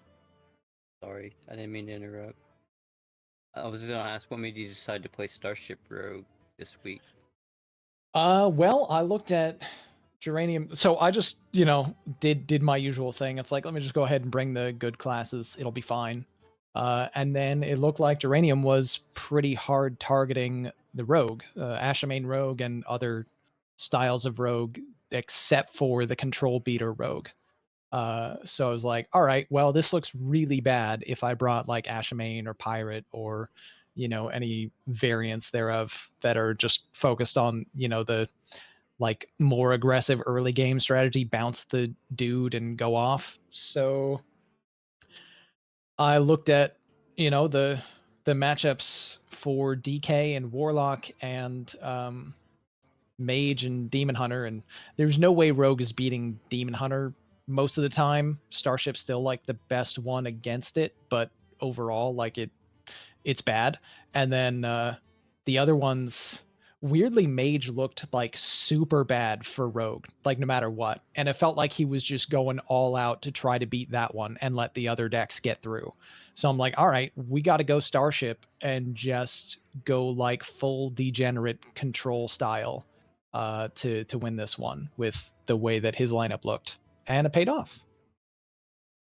Sorry, I didn't mean to interrupt. I was gonna ask, what made you decide to play Starship Rogue this week? Well, I looked at Geranium. So I just, did my usual thing. It's like, let me just go ahead and bring the good classes. It'll be fine. And then it looked like Geranium was pretty hard targeting the rogue, Ashamain rogue and other styles of rogue, except for the control beater rogue. So I was like, all right, well, this looks really bad if I brought like Ashamain or Pirate or, any variants thereof that are just focused on, the like more aggressive early game strategy, bounce the dude and go off. So I looked at, the matchups for DK and Warlock and Mage and Demon Hunter, and there's no way Rogue is beating Demon Hunter most of the time. Starship's still like the best one against it, but overall, like it's bad. And then the other ones, weirdly, Mage looked like super bad for Rogue, like no matter what. And it felt like he was just going all out to try to beat that one and let the other decks get through. So I'm like, all right, we got to go Starship and just go like full degenerate control style to win this one with the way that his lineup looked. And it paid off.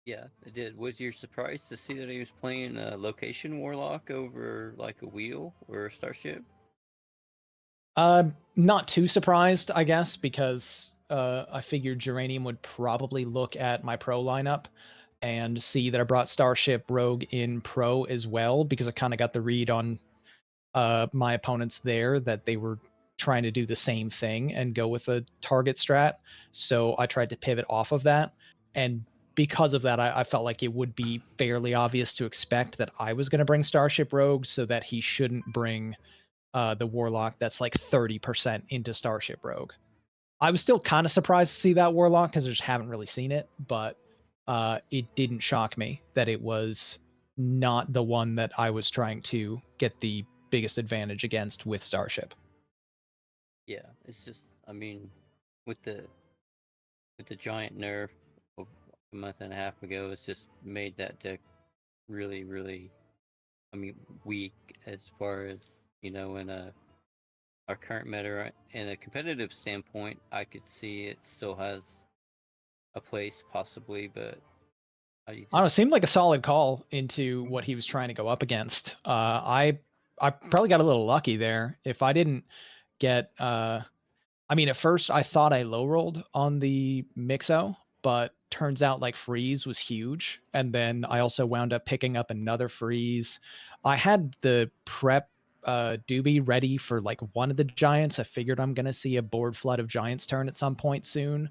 Yeah, it did. Was you surprised to see that he was playing a Location Warlock over like a Wheel or a Starship? Not too surprised, I guess, because I figured Geranium would probably look at my pro lineup and see that I brought Starship Rogue in pro as well, because I kind of got the read on my opponents there that they were trying to do the same thing and go with a target strat. So I tried to pivot off of that. And because of that, I felt like it would be fairly obvious to expect that I was going to bring Starship Rogue so that he shouldn't bring the Warlock that's like 30% into Starship Rogue. I was still kind of surprised to see that Warlock because I just haven't really seen it, but it didn't shock me that it was not the one that I was trying to get the biggest advantage against with Starship. Yeah, it's just, I mean, with the giant nerf of a month and a half ago, it's just made that deck really, really, I mean, weak as far as in our current meta. Right? In a competitive standpoint, I could see it still has a place possibly, but I don't know, it seemed like a solid call into Mm-hmm. what he was trying to go up against. I probably got a little lucky there. If I didn't get I mean, at first I thought I low rolled on the Mixo, but turns out like freeze was huge. And then I also wound up picking up another freeze. I had the prep doobie ready for like one of the giants. I figured I'm gonna see a board flood of giants turn at some point soon,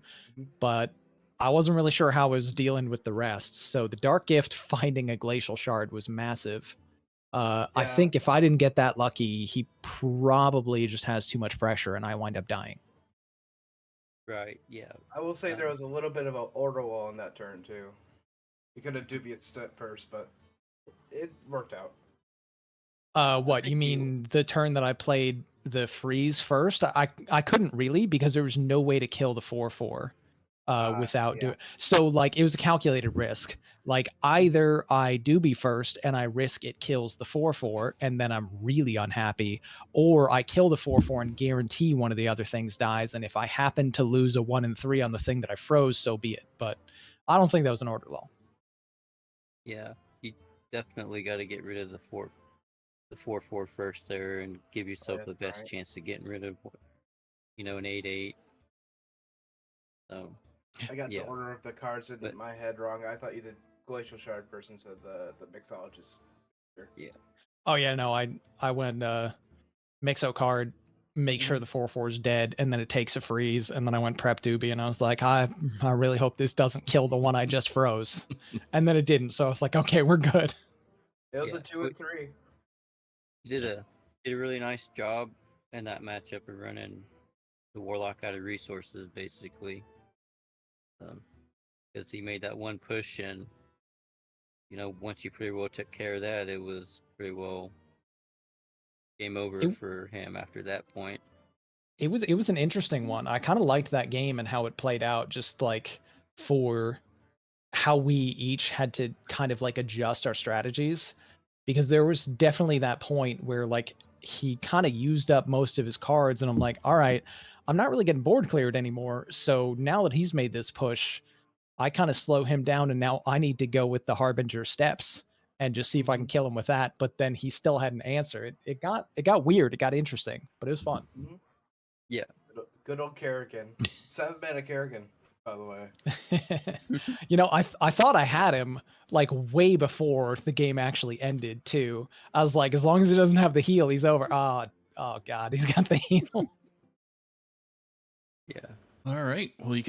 but I wasn't really sure how I was dealing with the rest. So the Dark Gift finding a glacial shard was massive. I Yeah, think if I didn't get that lucky, he probably just has too much pressure and I wind up dying. right, yeah. I will say there was a little bit of an order wall in that turn too. You could have dubious at first, but it worked out. What think you mean the turn that I played the freeze first? I couldn't really because there was no way to kill the 4/4 without Yeah. doing so. Like it was a calculated risk. Like either I doobie first and I risk it kills the 4/4 and then I'm really unhappy, or I kill the 4/4 and guarantee one of the other things dies. And if I happen to lose a 1 and 3 on the thing that I froze, so be it. But I don't think that was an order lull. Yeah, you definitely got to get rid of the 4/4 first there and give yourself the That's best right. chance of getting rid of an 8/8. So I got yeah, the order of the cards in but my head wrong. I thought you did Glacial Shard first instead of the Mixologist. yeah, Oh yeah, no, I went Mixo card make sure the 4/4 is dead, and then it takes a freeze, and then I went prep doobie, and I was like, I really hope this doesn't kill the one I just froze, and then it didn't. So I was like, okay, we're good. It was Yeah, a 2 and 3. He did a really nice job in that matchup of running the Warlock out of resources, basically. Because he made that one push, and once you pretty well took care of that, it was pretty well game over for him after that point. It was an interesting one. I kind of liked that game and how it played out, just like for how we each had to kind of like adjust our strategies, because there was definitely that point where like he kind of used up most of his cards, and I'm like, all right, I'm not really getting board cleared anymore. So now that he's made this push, I kind of slow him down, and now I need to go with the Harbinger steps and just see if I can kill him with that. But then he still had an answer. It got weird. It got interesting, but it was fun. Yeah. Good old Kerrigan. 7-mana Kerrigan, by the way. I thought I had him like way before the game actually ended too. I was like, as long as he doesn't have the heal, he's over. Oh God, he's got the heal. Yeah. All right. Well, you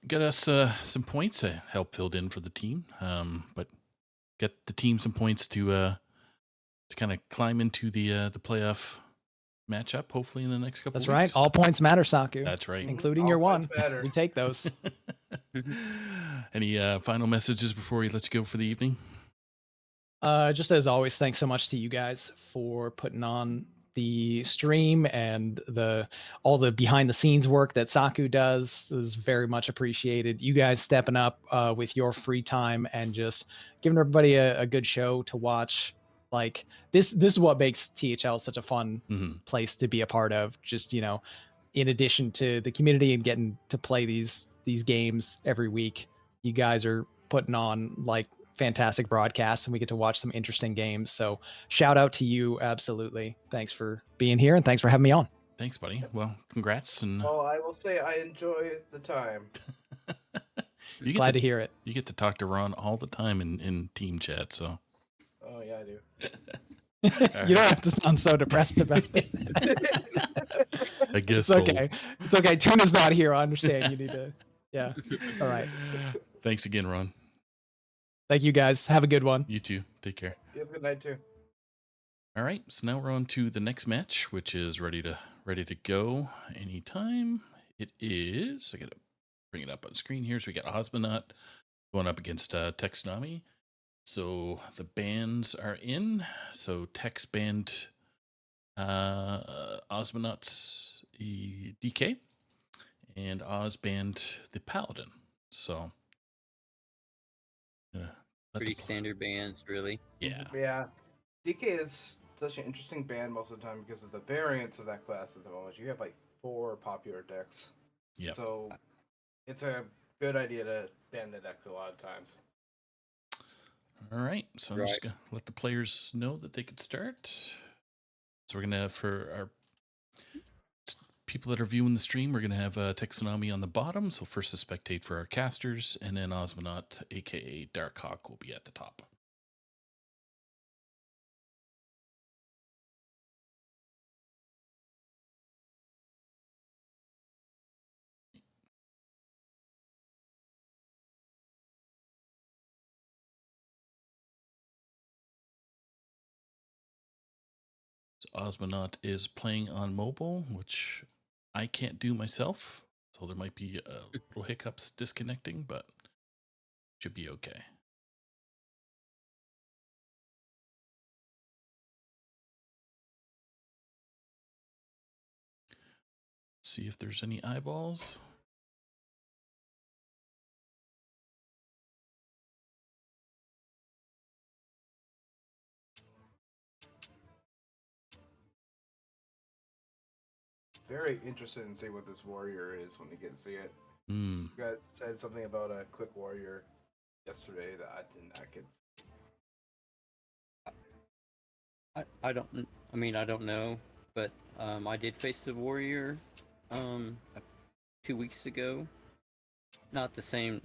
get us some points to help filled in for the team, but get the team some points to kind of climb into the playoff matchup. Hopefully in the next couple. That's weeks. right. All points matter, Saku. That's right, including All your points one. matter. We take those. Any final messages before we let you go for the evening? Just as always, thanks so much to you guys for putting on the stream and all the behind the scenes work that Saku does is very much appreciated. You guys stepping up with your free time and just giving everybody a good show to watch. Like this is what makes THL such a fun place to be a part of. Just in addition to the community and getting to play these games every week, you guys are putting on like fantastic broadcasts, and we get to watch some interesting games. So shout out to you. Absolutely. Thanks for being here, and thanks for having me on. Thanks, buddy. Well, congrats. And well, I will say I enjoy the time. Glad to hear it. You get to talk to Ron all the time in team chat. So oh yeah, I do. You don't have to sound so depressed about it. I guess it's okay. It's okay. Tuna's not here. I understand. You need to. Yeah. All right. Thanks again, Ron. Thank you, guys. Have a good one. You too. Take care. You have a good night too. All right. So now we're on to the next match, which is ready to go anytime. It is. I gotta bring it up on screen here. So we got Osmonaut going up against Texnami. So the bands are in. So Tex banned Osmonaut's DK, and Oz banned the Paladin. So pretty standard bands, really. Yeah. Yeah. DK is such an interesting band most of the time because of the variants of that class at the moment. You have like 4 popular decks. Yeah. So it's a good idea to ban the deck a lot of times. All right. So I'm just going to let the players know that they could start. So we're going to have, for our people that are viewing the stream, we're going to have Texonami on the bottom. So first to spectate for our casters, and then Osmonaut, a.k.a. Darkhawk, will be at the top. So Osmonaut is playing on mobile, which I can't do myself. So there might be little hiccups disconnecting, but should be okay. See if there's any eyeballs. Very interested in seeing what this warrior is when we get to see it. You guys said something about a quick warrior yesterday that I did not get. I don't know, but I did face the warrior 2 weeks ago. Not the same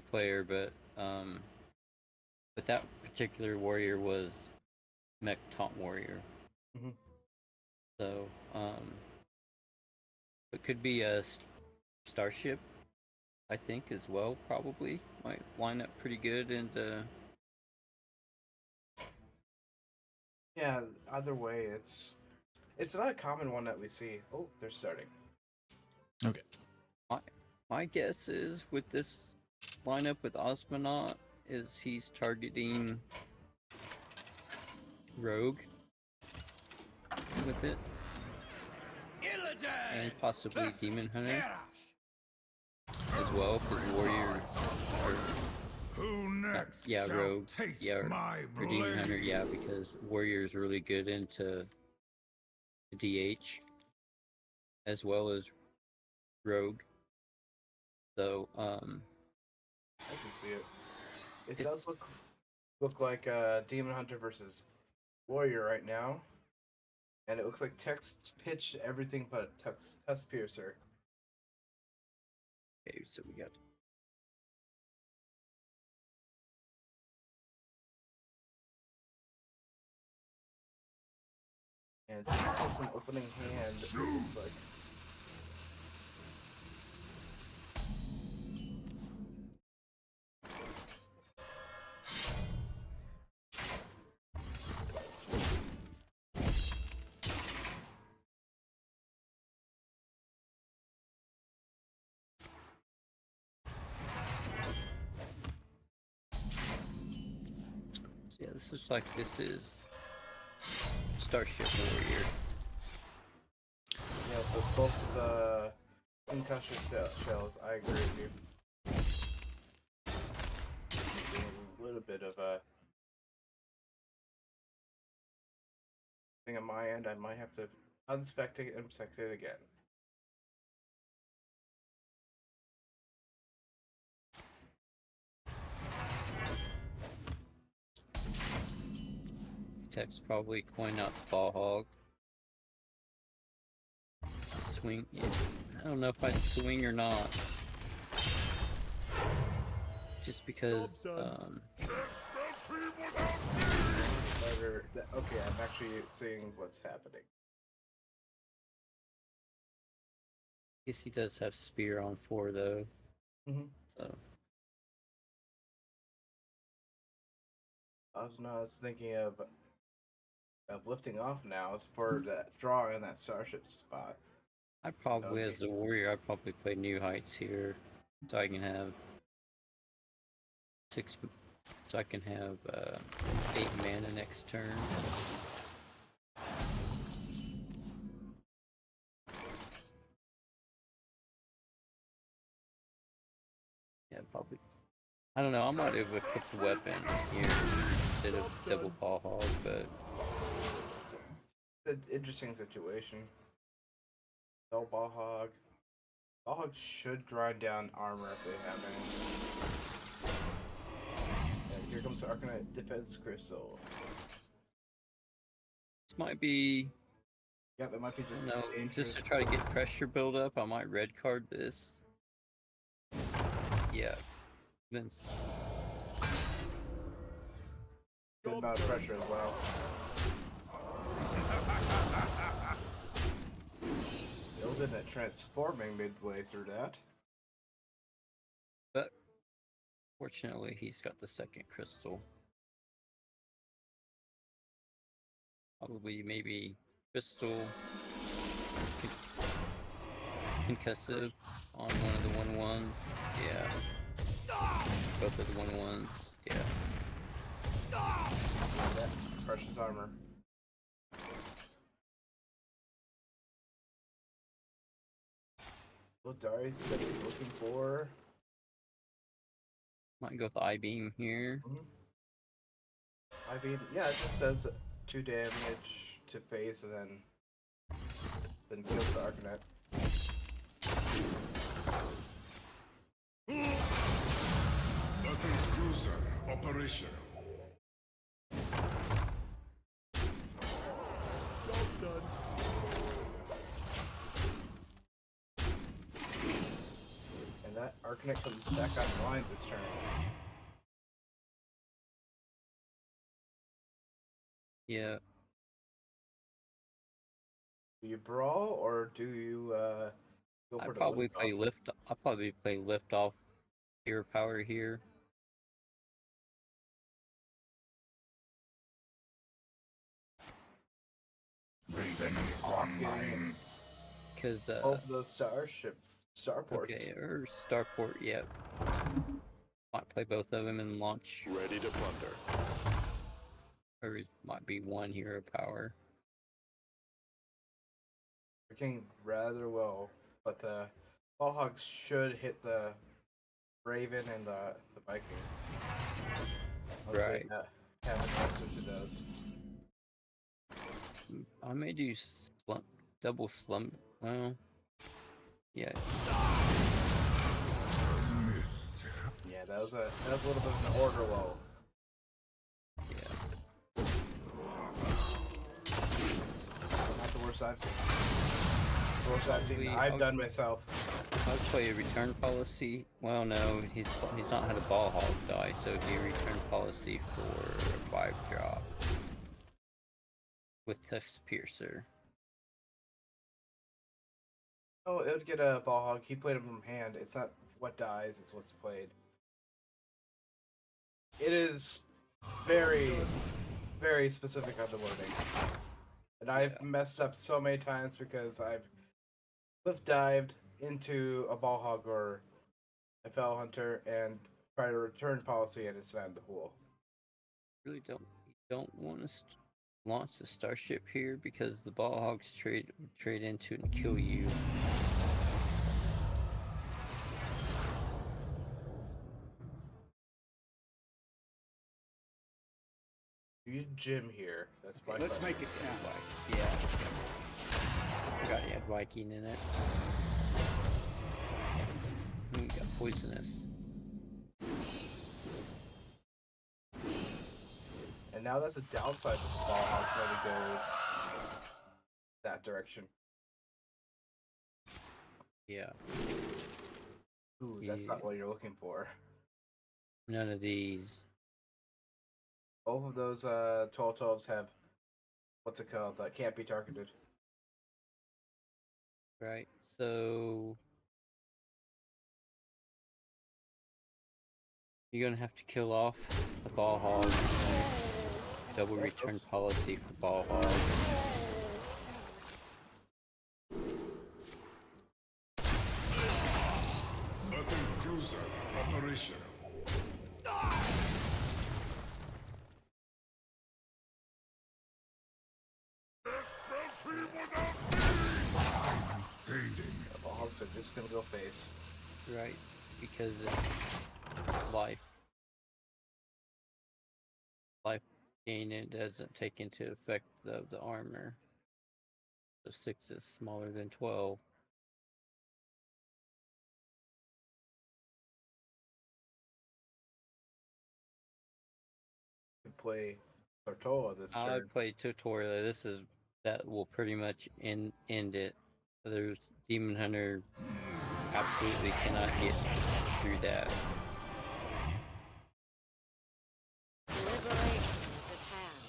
player, but that particular warrior was Mech Taunt Warrior. Mm-hmm. So It could be a starship, I think, as well. Probably might line up pretty good. And Yeah, either way, it's not a common one that we see. Oh, they're starting. Okay. my guess is with this lineup with Osmonaut is he's targeting Rogue with it, Illidan! and possibly Demon Hunter Kerash! as well, because Warrior or Who next yeah, shall Rogue, taste yeah, my or Demon Hunter, blade? yeah, because Warrior is really good into DH as well as Rogue. So I can see it. It It's- does look like Demon Hunter versus Warrior right now, and it looks like Text pitched everything but a Tusk Piercer. okay, so we got And it's just an opening hand, it looks like. yeah, this is Starship Warrior. Yeah, so both of the concussion shells, I agree with you. A little bit of a thing on my end. I might have to unspect it and inspect it again. Tech's probably coin out the Ball Hog. Swing, yeah. I don't know if I'd swing or not. Just because, Okay, I'm actually seeing what's happening. guess he does have Spear on 4 though. Mm-hmm. So I was thinking of lifting off now for that draw in that starship spot. I probably, Okay. as a warrior, I'd probably play New Heights here, so I can have 6. So I can have 8 mana next turn. Yeah, probably. I don't know. I might have equipped the weapon here instead of double Ball Hog, but It's an interesting situation. No Ball Hog. Ball Hog should grind down armor if they have any. And here comes the Arcanite Defense Crystal. this might be. Yep, it might be just No, dangerous. just to try to get pressure build up, I might red card this. Yeah. Then Good amount of pressure as well. Building it transforming midway through that. but fortunately, he's got the second crystal. Probably maybe crystal concussive on one of the 1/1s. Yeah. Both of the 1/1s. Yeah. That precious armor. What Darius said he's looking for. Might go with I-beam here. I mean, yeah, it just does 2 damage to face and then kills the Arcanet. Battle cruiser operational. And that Arcanet comes back online this turn. Yeah. Do you brawl or do you Go for I'd the probably lift play off. lift. I'll probably play lift off hero power here. Raven online. Because Both of those starports. okay, or starport. Yep. Might play both of them and launch. Ready to plunder. Or it might be one hero power. Working rather well, but the ball hogs should hit the Raven and the Viking. Right. Have it, which it does. I may do double slump. Well, yeah. Missed. Yeah, that was a little bit of an order low. Yeah. Not the worst I've seen. The worst I've seen. I've done myself. I'll play a return policy. Well, no, he's not had a ball hog die, so it'd be a return policy for a 5-drop with Tusk Piercer. Oh, it would get a ball hog. He played him from hand. It's not what dies; it's what's played. It is very, very specific on the wording, and I've messed up so many times because I've cliff dived into a ball hog or a fell hunter and tried a return policy, and it's not in the pool. Really don't want to launch the starship here because the ball hogs trade into it and kill you. Use Jim here. That's my. Let's make it count. Yeah. Forgot he had Viking in it. We got poisonous. And now that's a downside to the ball hogs let me go that direction. Yeah. Ooh, that's not what you're looking for. None of these. Both of those 12-12s have what's it called that can't be targeted. Right. So you're gonna have to kill off the ball hog. Double return policy for ball hog. Battle cruiser operational. The ball hogs are just gonna go face. Right. Because it's life. Life gain it doesn't take into effect the armor. So 6 is smaller than 12. Play Tortola this I turn. would play tutorial. That will pretty much end it. There's Demon Hunter absolutely cannot get through that. Liberation is at hand.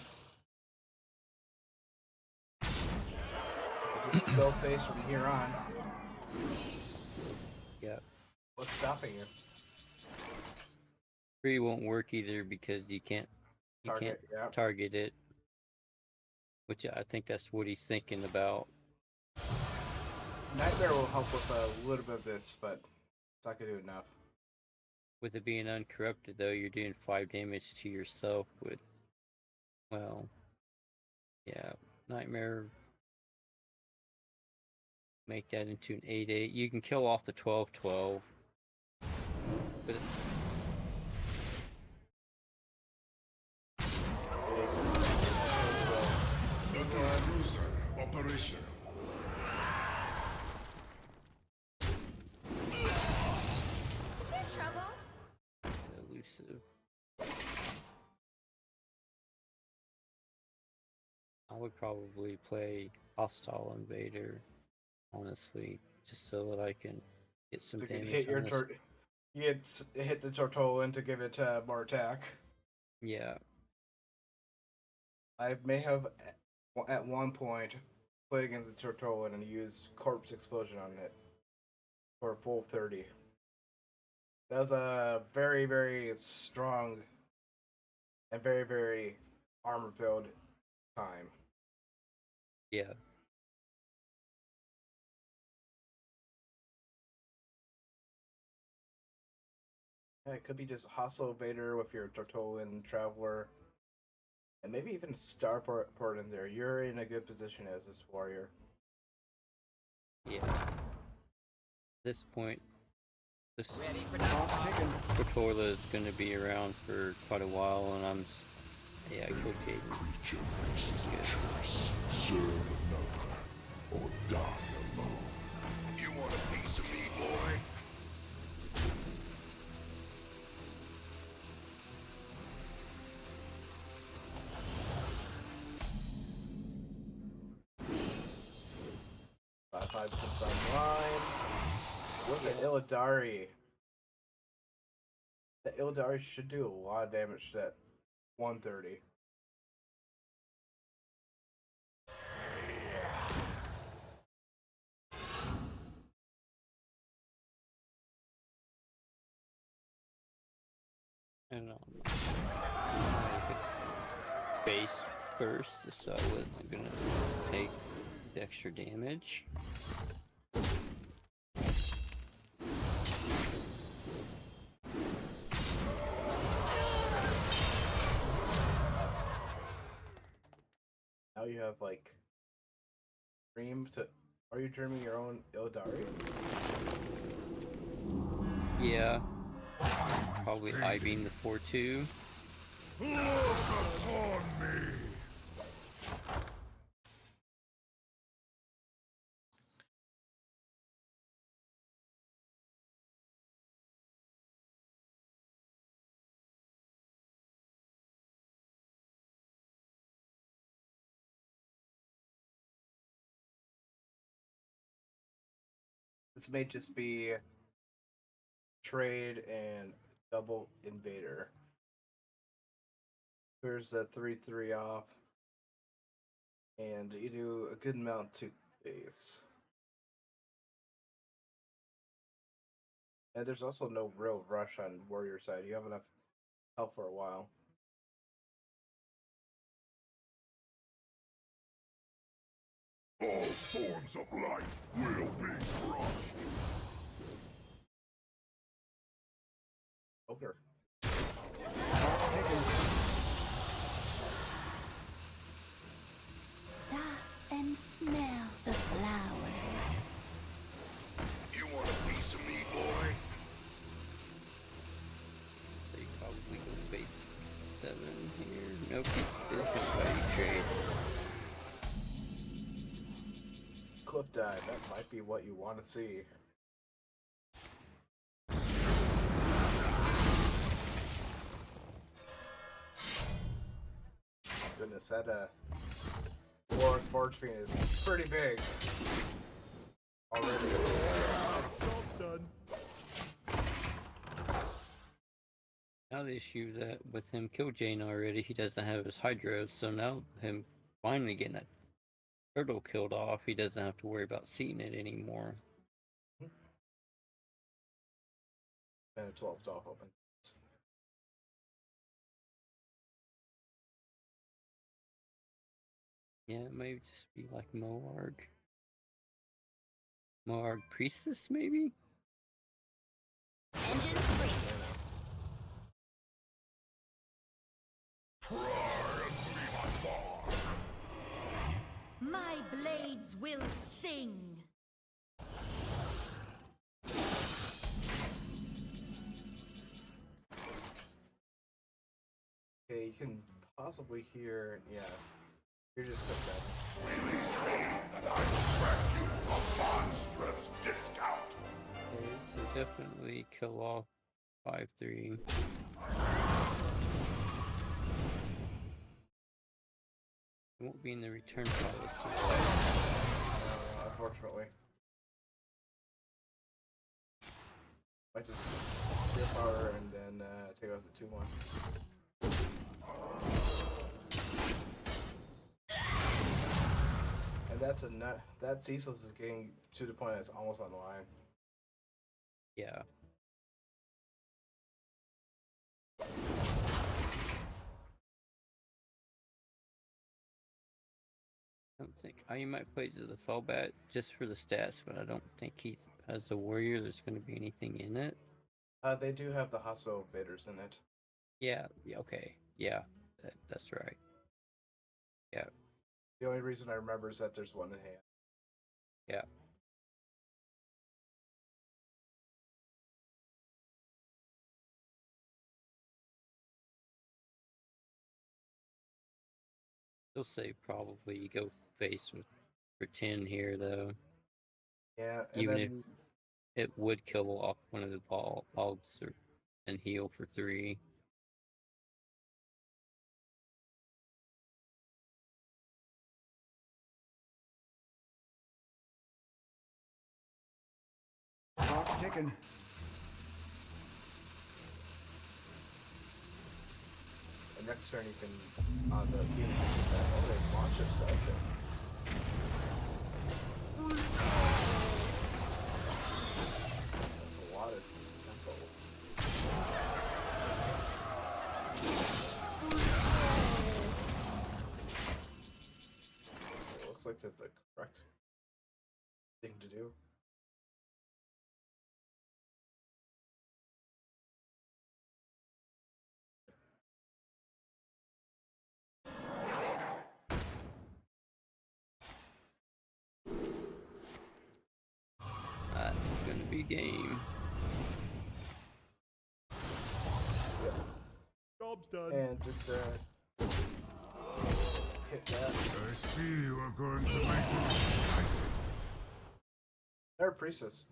Just go face from here on. Yep. What's stopping you? 3 won't work either because you can't target it. Which I think that's what he's thinking about. Nightmare will help with a little bit of this, but it's not gonna do enough. With it being uncorrupted though, you're doing 5 damage to yourself with, well, yeah, Nightmare. Make that into an 8/8. You can kill off the 12/12. But Battle cruiser operational. Is there trouble? elusive. I would probably play Hostile Invader, honestly, just so that I can get some So you can damage hit your on this. hit the Tortola to give it more attack. Yeah, I may have at one point played against the Tortola and used Corpse Explosion on it. for a full 30. That was a very, very strong and very, very armor-filled time. Yeah. Yeah, it could be just Hostile Vader with your Tortolan Traveler, and maybe even Starport in there. You're in a good position as this warrior. Yeah. At this point, this Tortola is going to be around for quite a while, and I'm. Yeah, I killed Jaden. Creature faces a choice. Serve another or die alone. You want a piece of me, boy? Five comes online. With the Illidari. The Illidari should do a lot of damage to that 130. And base first, so I wasn't gonna take the extra damage. Now you have like dream to. Are you dreaming your own Illidari? Yeah. Probably I-beam the 4-2. Look upon me! This may just be trade and double invader. Here's the 3/3 off. And you do a good amount to base. And there's also no real rush on warrior side. You have enough health for a while. All forms of life will be crushed. Ogre. Stop and smell the flowers. You want a piece of me, boy? So you probably go base 7 here. Nope, he's just gonna trade. Cliff dive. That might be what you want to see. Goodness, that Warwick Forge Fiend is pretty big. Already. Done. Now the issue that with him kill Jane already, he doesn't have his Hydro, so now him finally getting that turtle killed off, he doesn't have to worry about seeing it anymore. And a 12th off open. Yeah, it may just be like Moarg. Moarg Priestess, maybe? Engine free. My blades will sing. Okay, you can possibly hear. Yeah. You're just good Okay, so definitely kill off 5-3. It won't be in the return policy. Unfortunately. I just zero power and then take out the 2-1. And that's a nut. That ceaseless is getting to the point that's almost on the line. Yeah. I don't think I might play to the fallback just for the stats, but I don't think he as a warrior there's going to be anything in it. They do have the hostile invaders in it. Yeah. Okay. Yeah. That's right. Yeah. The only reason I remember is that there's one in hand. Yeah. They'll say probably you go face with for 10 here though. Yeah, and Even then if it would kill off one of the bogs and heal for 3. Clock's ticking. the next turn you can on the game launch it. That's a lot of tempo. It looks like it's the correct thing to do. That's gonna be game. Yep. Job's done. And just hit that. I see you are going to make it. They're a priestess.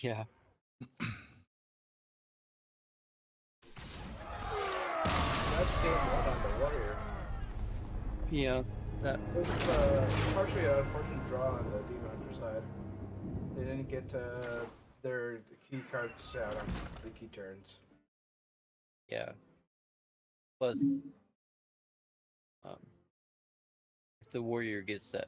Yeah. That's game one on the warrior. Yeah. That. This is partially an unfortunate draw on the demon hunter side. They didn't get their key cards out on the key turns. Yeah. Plus, if the warrior gets that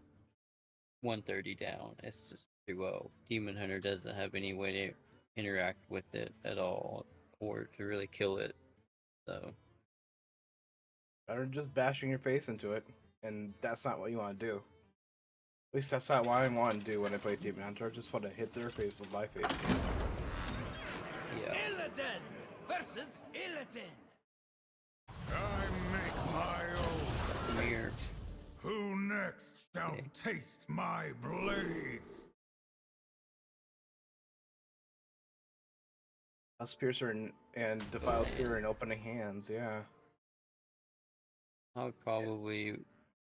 130 down, it's just pretty well. Demon hunter doesn't have any way to interact with it at all, or to really kill it. So. Or just bashing your face into it, and that's not what you want to do. At least that's not what I want to do when I play Demon Hunter. I just want to hit their face with my face. Yeah. Illidan versus Illidan. I make my own. Come here. Who next shall Okay. taste my blades? Us Piercer and Defile Spear in opening hands, yeah. I would probably,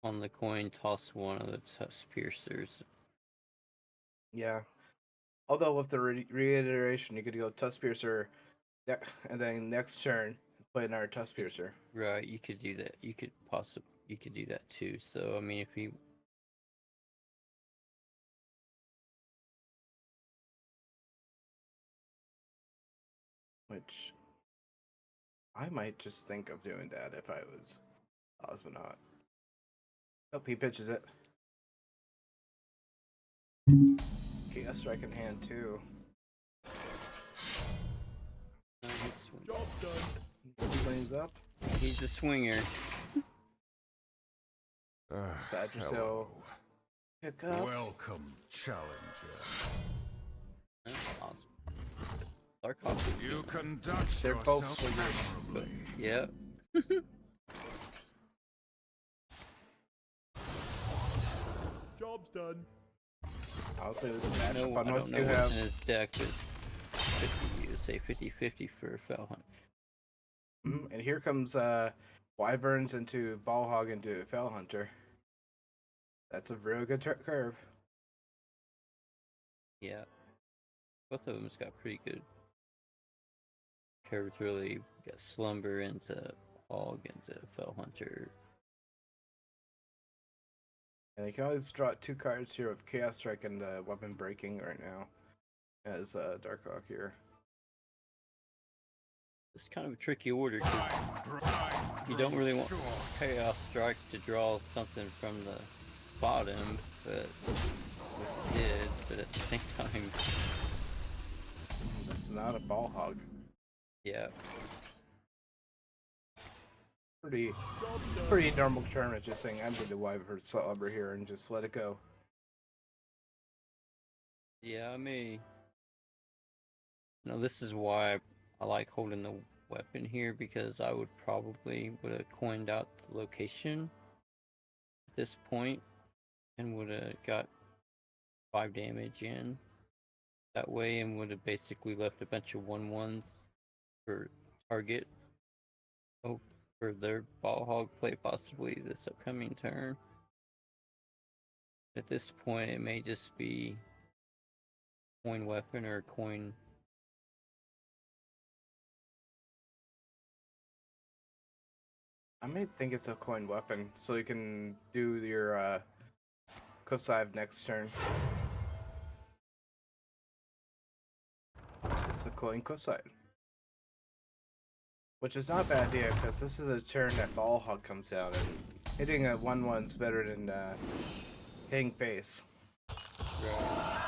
on the coin, toss one of the tusk piercers. Yeah. Although with the reiteration, you could go Tusk Piercer, and then next turn play another Tusk Piercer. Right, you could do that. You could do that too. So I mean, if he Which I might just think of doing that if I was Osmonaut. Oh, he pitches it. Chaos Strike in hand too. Job's done. Swings up. he's a swinger. Sagisil. Pick up. Welcome, challenger. Awesome. Tarkov. You conduct They're both yourself swingers. admirably. Yep. Job's done. I'll say this is I matchup. don't know Unless what's you have in his deck, but 50, you say 50-50 for Fell Hunt. And here comes Wyverns into Ballhog into Fell Hunter. That's a real good curve. Yeah. Both of them's got pretty good curves. Really got Slumber into Hog into Fell Hunter. And you can always draw 2 cards here of Chaos Strike and the Weapon Breaking right now as Darkhawk here. It's kind of a tricky order because you don't really want Chaos Strike to draw something from the bottom, but which it did, but at the same time It's not a ball hog. Yeah. Pretty normal tournament. Just saying, empty the wyvern over here and just let it go. Yeah, I mean, this is why I like holding the weapon here, because I would have coined out the location at this point and would have got 5 damage in that way, and would have basically left a bunch of 1/1s for target. Oh, for their ball hog play possibly this upcoming turn. At this point, it may just be coin weapon or coin. I may think it's a coin weapon, so you can do your Kosive next turn. It's a coin Kosive. Which is not a bad idea, because this is a turn that ball hog comes out, and hitting a 1/1's better than hitting face. Right.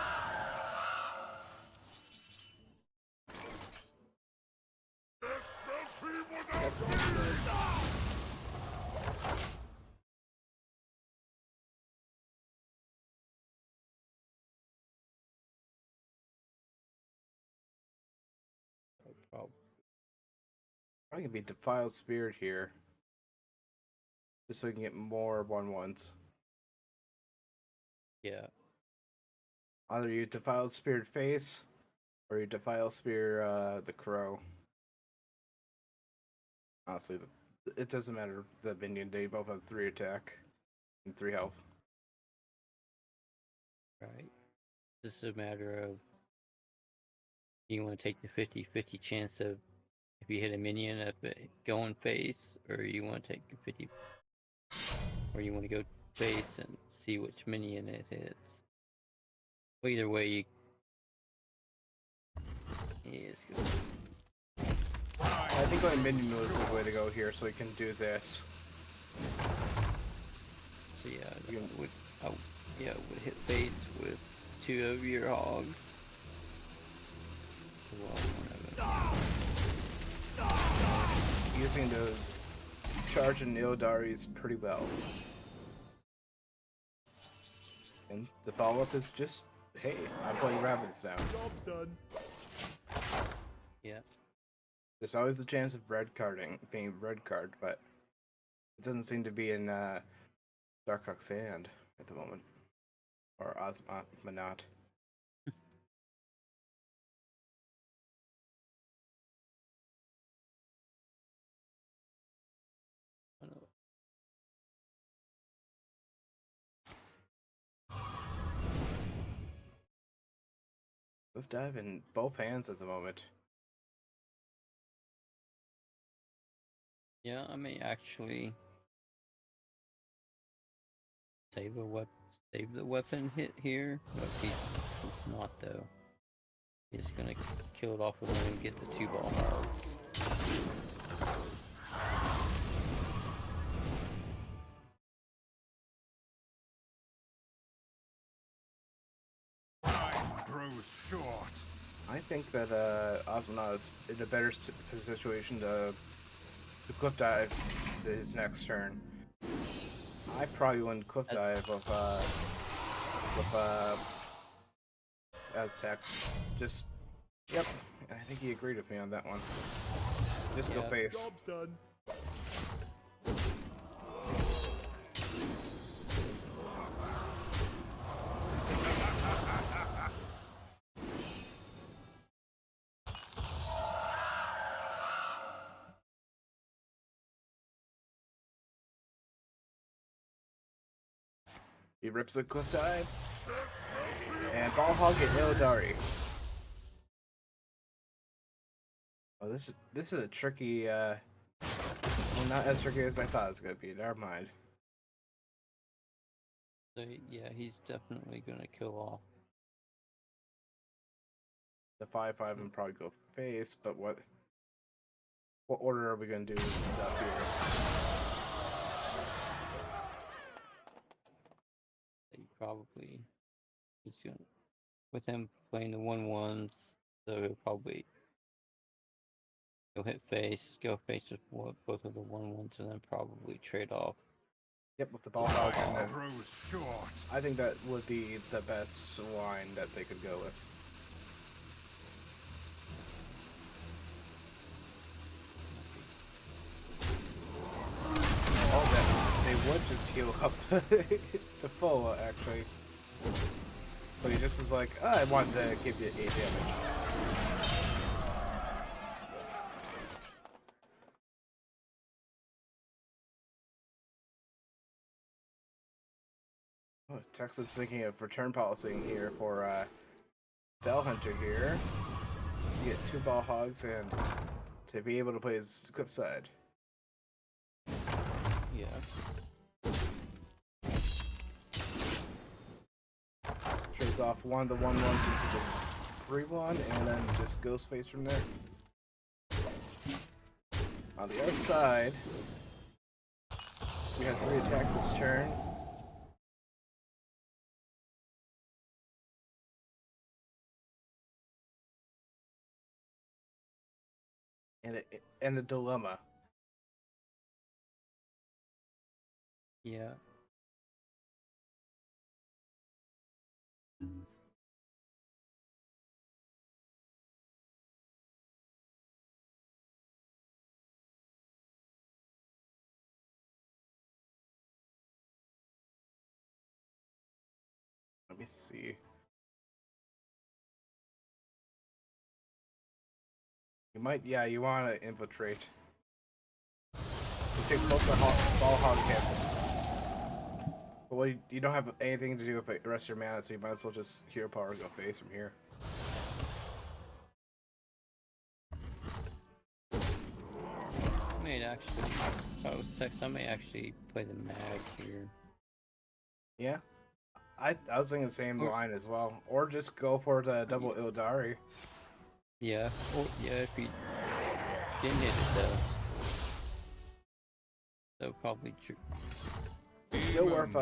Probably gonna be Defiled Spirit here. Just so we can get more 1/1s. Yeah. Either you Defiled Spirit face, or you Defiled Spirit the crow. Honestly, it doesn't matter the minion, they both have 3 attack and 3 health. Right. This is a matter of, you want to take the 50-50 chance of if you hit a minion of it going face, or you want to take the 50, or you want to go face and see which minion it hits. Well, either way, it's good. I think going minion mode is the way to go here, so we can do this. So yeah, I would hit face with 2 of your hogs. Well, one of them. Using those charge and Neodaris pretty well. And the follow-up is just, hey, I'm playing rabbits now. Job's done. Yeah. There's always a chance of being red card, but it doesn't seem to be in Darkhawk's hand at the moment. Or Manat. Cliff dive in both hands at the moment. Yeah, I may actually save the weapon hit here. But he's not though. He's gonna kill it off with one and get the 2 ball hogs. Time grows short. I think that Osmana is in a better situation to cliff dive his next turn. I probably wouldn't cliff dive with Aztecs. Just, yep. I think he agreed with me on that one. Just go face. Job's done. He rips a cliff dive. And ball hog at Neodari. Oh, this is a tricky well, not as tricky as I thought it was gonna be, never mind. So yeah, he's definitely gonna kill off. The 5/5 and probably go face, but what order are we gonna do this stuff here? He's gonna, with him playing the 1/1s, So he'll probably go face with both of the 1/1s, and then probably trade off. Yep, with the ball hog, and then Grows short. I think that would be the best line that they could go with. Oh, that they would just heal up to full, actually. So he just is like, I wanted to give you 8 damage. Oh, Texas thinking of return policy here for Fell Hunter here. You get 2 ball hogs and to be able to play his cliffside. Yeah. Trades off one of the 1/1s into the 3/1 and then just ghost face from there. On the other side, we have 3 attack this turn. And a dilemma. Yeah. Let me see. You might, yeah, you want to infiltrate. It takes both the ball hog hits. But what you don't have anything to do with the rest of your mana, so you might as well just hero power go face from here. I may actually, if I was Tex, I may actually play the mag here. Yeah, I was thinking the same Or- line as well, or just go for the double Ildari. Yeah, or yeah, if he didn't hit it though. So probably Still worth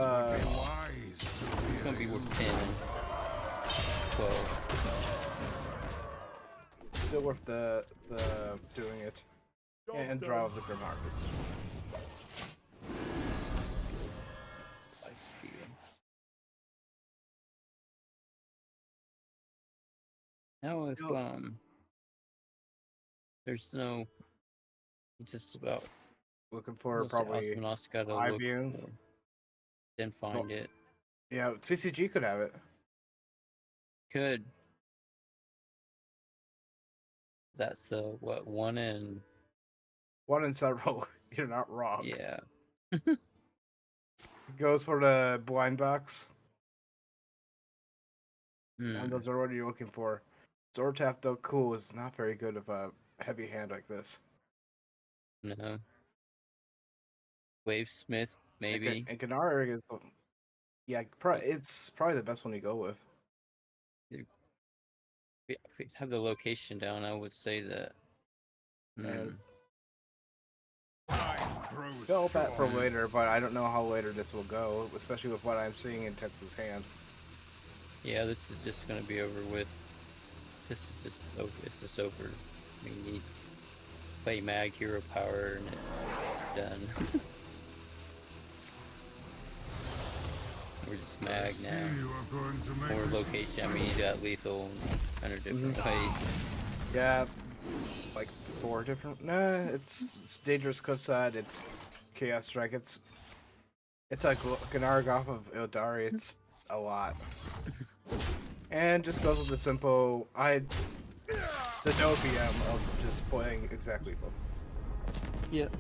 it's gonna be worth 10, 12. still worth the doing it. And draw of the Grimarcus. Now if there's no, it's just about Looking for mostly probably Osmonos gotta look Ibune. for, then find it. Yeah, CCG could have it. Could. That's what, 1 in, 1 in several. You're not wrong. yeah. Goes for the blind box. Hmm. And those are what you're looking for. Zortaf, though cool, is not very good of a heavy hand like this. No. Wavesmith, maybe. And Gennaro is, yeah, it's probably the best one you go with. If we have the location down, I would say that. And I'll bet for later, but I don't know how later this will go, especially with what I'm seeing in Texas' hand. Yeah, this is just gonna be over with. This is just over. It's just over. I mean, he's play mag hero power and it's done. We're just mag now. More location. I mean, you got lethal in 100 different ways. Yeah, like 4 different. Nah, it's dangerous cliffside. It's chaos strike. It's like Gennaro off of Ildari. It's a lot. And just goes with the simple the no PM of just playing exactly full. Yep.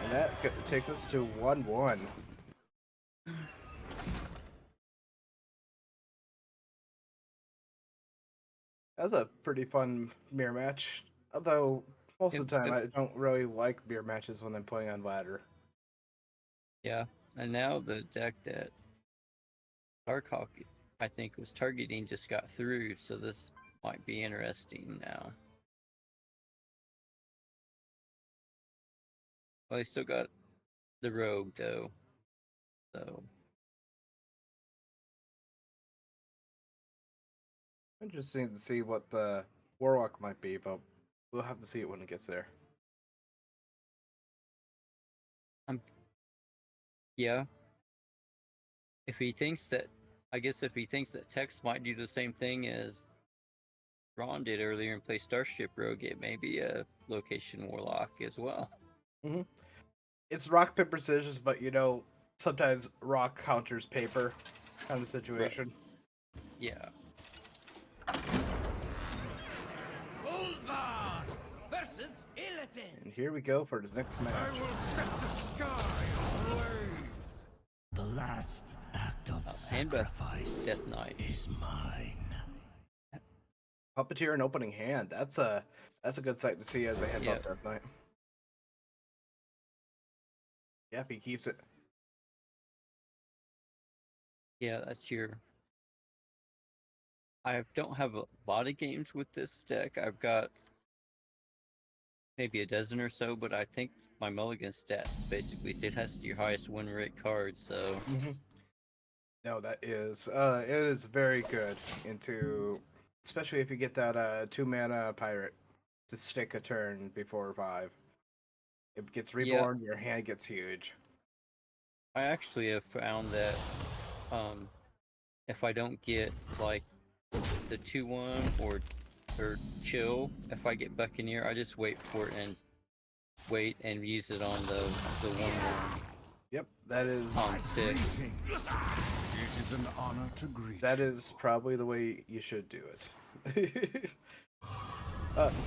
And that takes us to 1-1. That was a pretty fun mirror match. Although most of the time I don't really like mirror matches when I'm playing on ladder. Yeah, and now the deck that Darkhawk, I think, was targeting just got through, so this might be interesting now. Well, they still got the rogue though, so Interesting to see what the Warlock might be, but we'll have to see it when it gets there. Yeah. If he thinks that, I guess if he thinks that Tex might do the same thing as Ron did earlier and play Starship Rogue, it may be a location warlock as well. It's rock, paper, scissors, but sometimes rock counters paper kind of situation. Yeah. Ulvar versus Illidan. And here we go for this next match. I will set the sky ablaze. The last act of Handbuff sacrifice Death Knight. is mine. Puppeteer and opening hand. That's a good sight to see as they head Yeah. up Death Knight. Yep, he keeps it. Yeah, that's your. I don't have a lot of games with this deck. I've got maybe a dozen or so, but I think my mulligan stats basically say that's your highest win rate card. So No, that is it is very good into, especially if you get that 2-mana pirate to stick a turn before 5. It gets reborn, your hand gets huge. I actually have found that if I don't get like the 2-1 or chill, if I get Buccaneer, I just wait for it and use it on the 1-1 Yep, that is on 6. It is an honor to greet that is probably the way you should do it.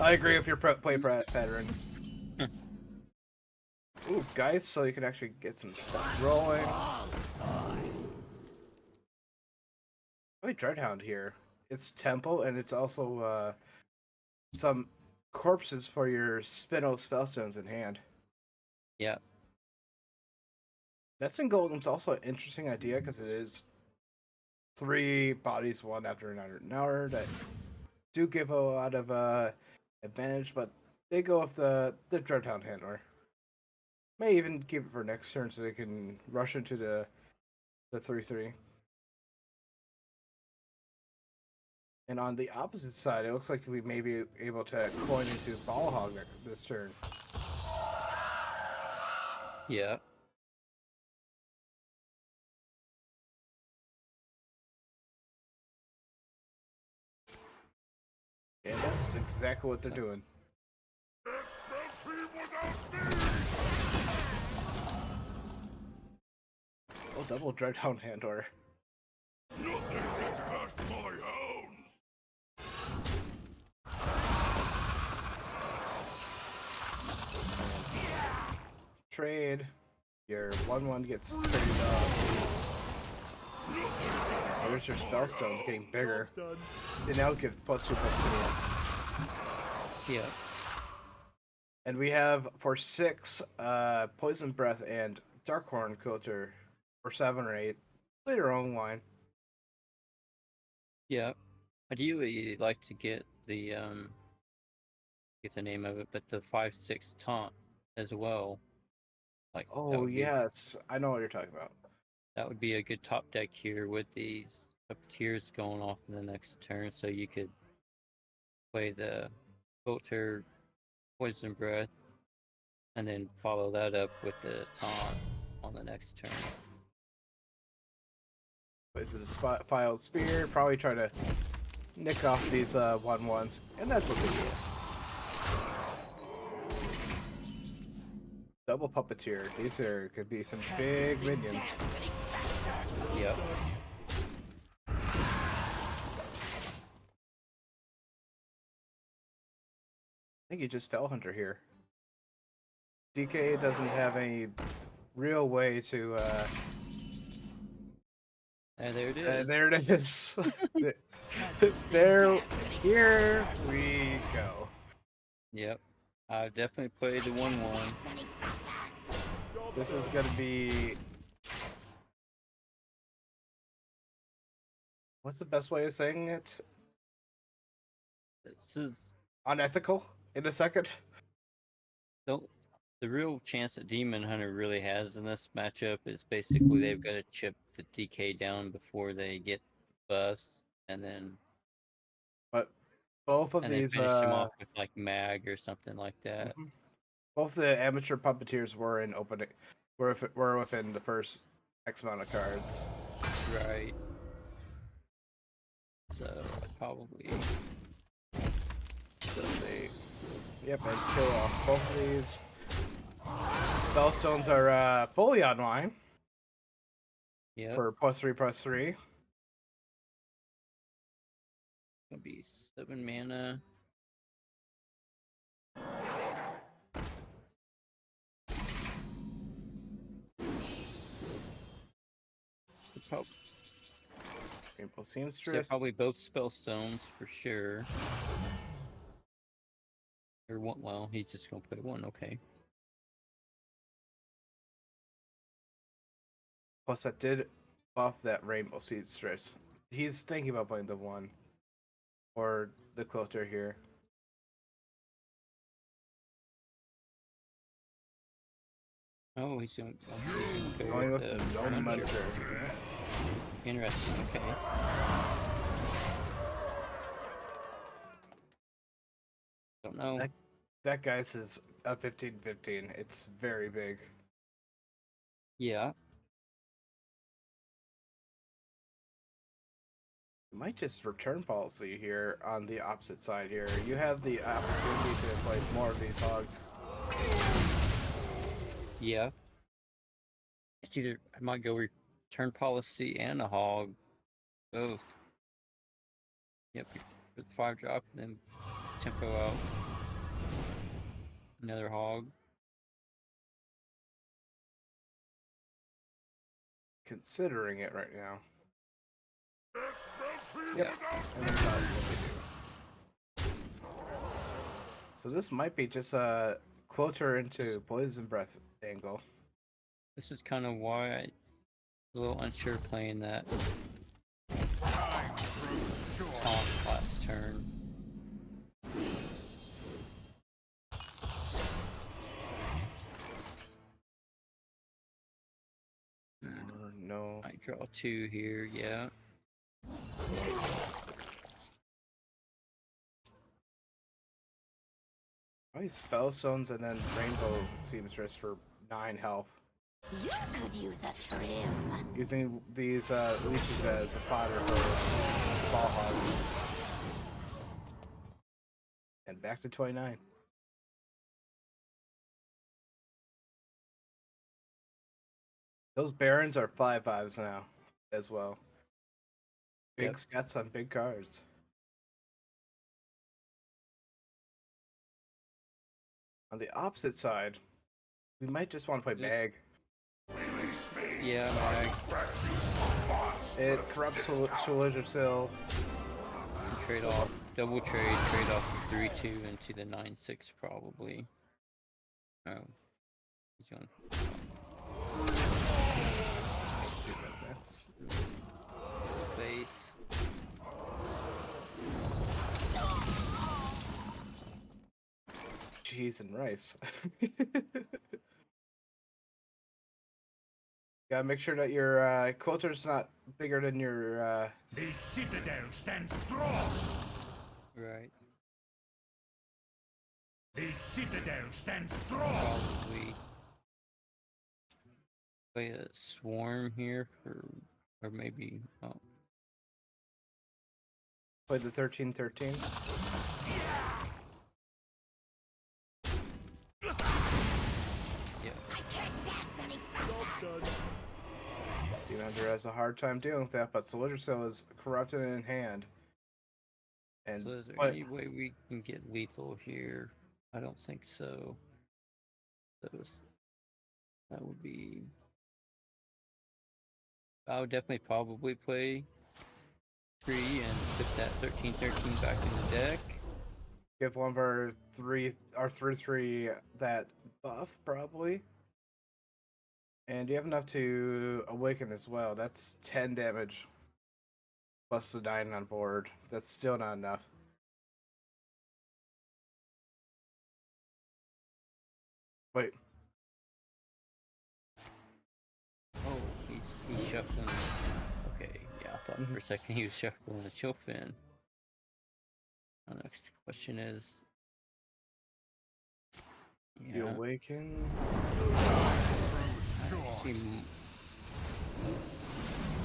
I agree with your play pattern. Ooh, guys, so you can actually get some stuff rolling. Wait, Dreadhound here. It's Temple, and it's also some corpses for your Spinel Spellstones in hand. Yeah. Nesting Golem's also an interesting idea because it is 3 bodies, 1 after an hour that do give a lot of advantage, but they go with the Dreadhound handler. May even keep it for next turn so they can rush into the 3/3. And on the opposite side, it looks like we may be able to coin into Ballhog this turn. Yeah. And that's exactly what they're doing. Oh, double Dreadhound handler. Nothing gets past my hounds. Trade. Your 1/1 gets traded off. There's your Spellstones getting bigger. Job's done. They now give +2/+2. Yeah. And we have for 6 Poison Breath and Darkhorn Quilter for 7 or 8. Play your own line. Yeah. Ideally, you'd like to get the get the name of it, but the 5/6 taunt as well. Like that Oh would be yes, I know what you're talking about. that would be a good top deck here with these puppeteers going off in the next turn, so you could play the filter poison breath and then follow that up with the taunt on the next turn. Is it a spot filed spear? Probably try to nick off these 1/1s, and that's what they do. Double Puppeteer. These could be some big minions. Yep. I think you just Fell Hunter here. DK doesn't have any real way to. And there it is. There it is. There. Here we go. Yep. I definitely played the 1/1. This is gonna be. What's the best way of saying it? This is Unethical in a second. the real chance that Demon Hunter really has in this matchup is basically they've got to chip the DK down before they get buffs, and then But both of And then these, finish him off with like mag or something like that. both the amateur puppeteers were in opening, were within the first X amount of cards. Right. So probably. So they, yep, and kill off both of these. Spellstones are fully online Yep. for +3/+3. Gonna be 7 mana. Probably, Rainbow so Seamstress. probably both spellstones for sure. Or one. Well, he's just gonna play one. Okay. Plus, that did buff that Rainbow Seamstress. He's thinking about playing the one or the quilter here. Oh, he's going to go Going with with the the no Muncher. muncher. Interesting. Okay. Don't know. That guy's is a 15/15. It's very big. Yeah. Might just return policy here on the opposite side here. You have the opportunity to play more of these hogs. Yeah. It's either I might go return policy and a hog. Both. Yep. For the 5-drop, then tempo out. Another hog. Considering it right now. Yeah. And then that's what we do. So this might be just a quilter into Poison Breath angle. This is kind of why I was a little unsure playing that taunt last turn. Or no. I draw 2 here, yeah. Probably Spellstones and then Rainbow Seamstress for 9 health. You could use a trim. Using these leeches as a fodder for ball hogs. And back to 29. Those Barons are 5/5s now as well. Big Yep. stats on big cards. On the opposite side, we might just want to play This- Mag. Yeah, mag. It corrupts Souljasil. Trade off, double trade off the 3/2 into the 9/6 probably. Oh, he's going That's face. cheese and rice. Gotta make sure that your quilter's not bigger than your. The citadel stands strong. Right. The citadel stands strong. Probably play a swarm here for, or maybe. Oh, Play the 13/13. yeah. I can't dance any faster. Demon Hunter has a hard time dealing with that, but Souljasil is corrupted in hand. And So is there but any way we can get lethal here? I don't think so. That would be. I would definitely probably play 3 and put that 13/13 back in the deck. give one of our 3/3 that buff probably. And you have enough to awaken as well. That's 10 damage. Plus the 9 on board. That's still not enough. Wait. Oh, he's shuffling. Okay, yeah, I thought for a second he was shuffling the Chillfin. The next question is. You Yeah. awaken. Actually,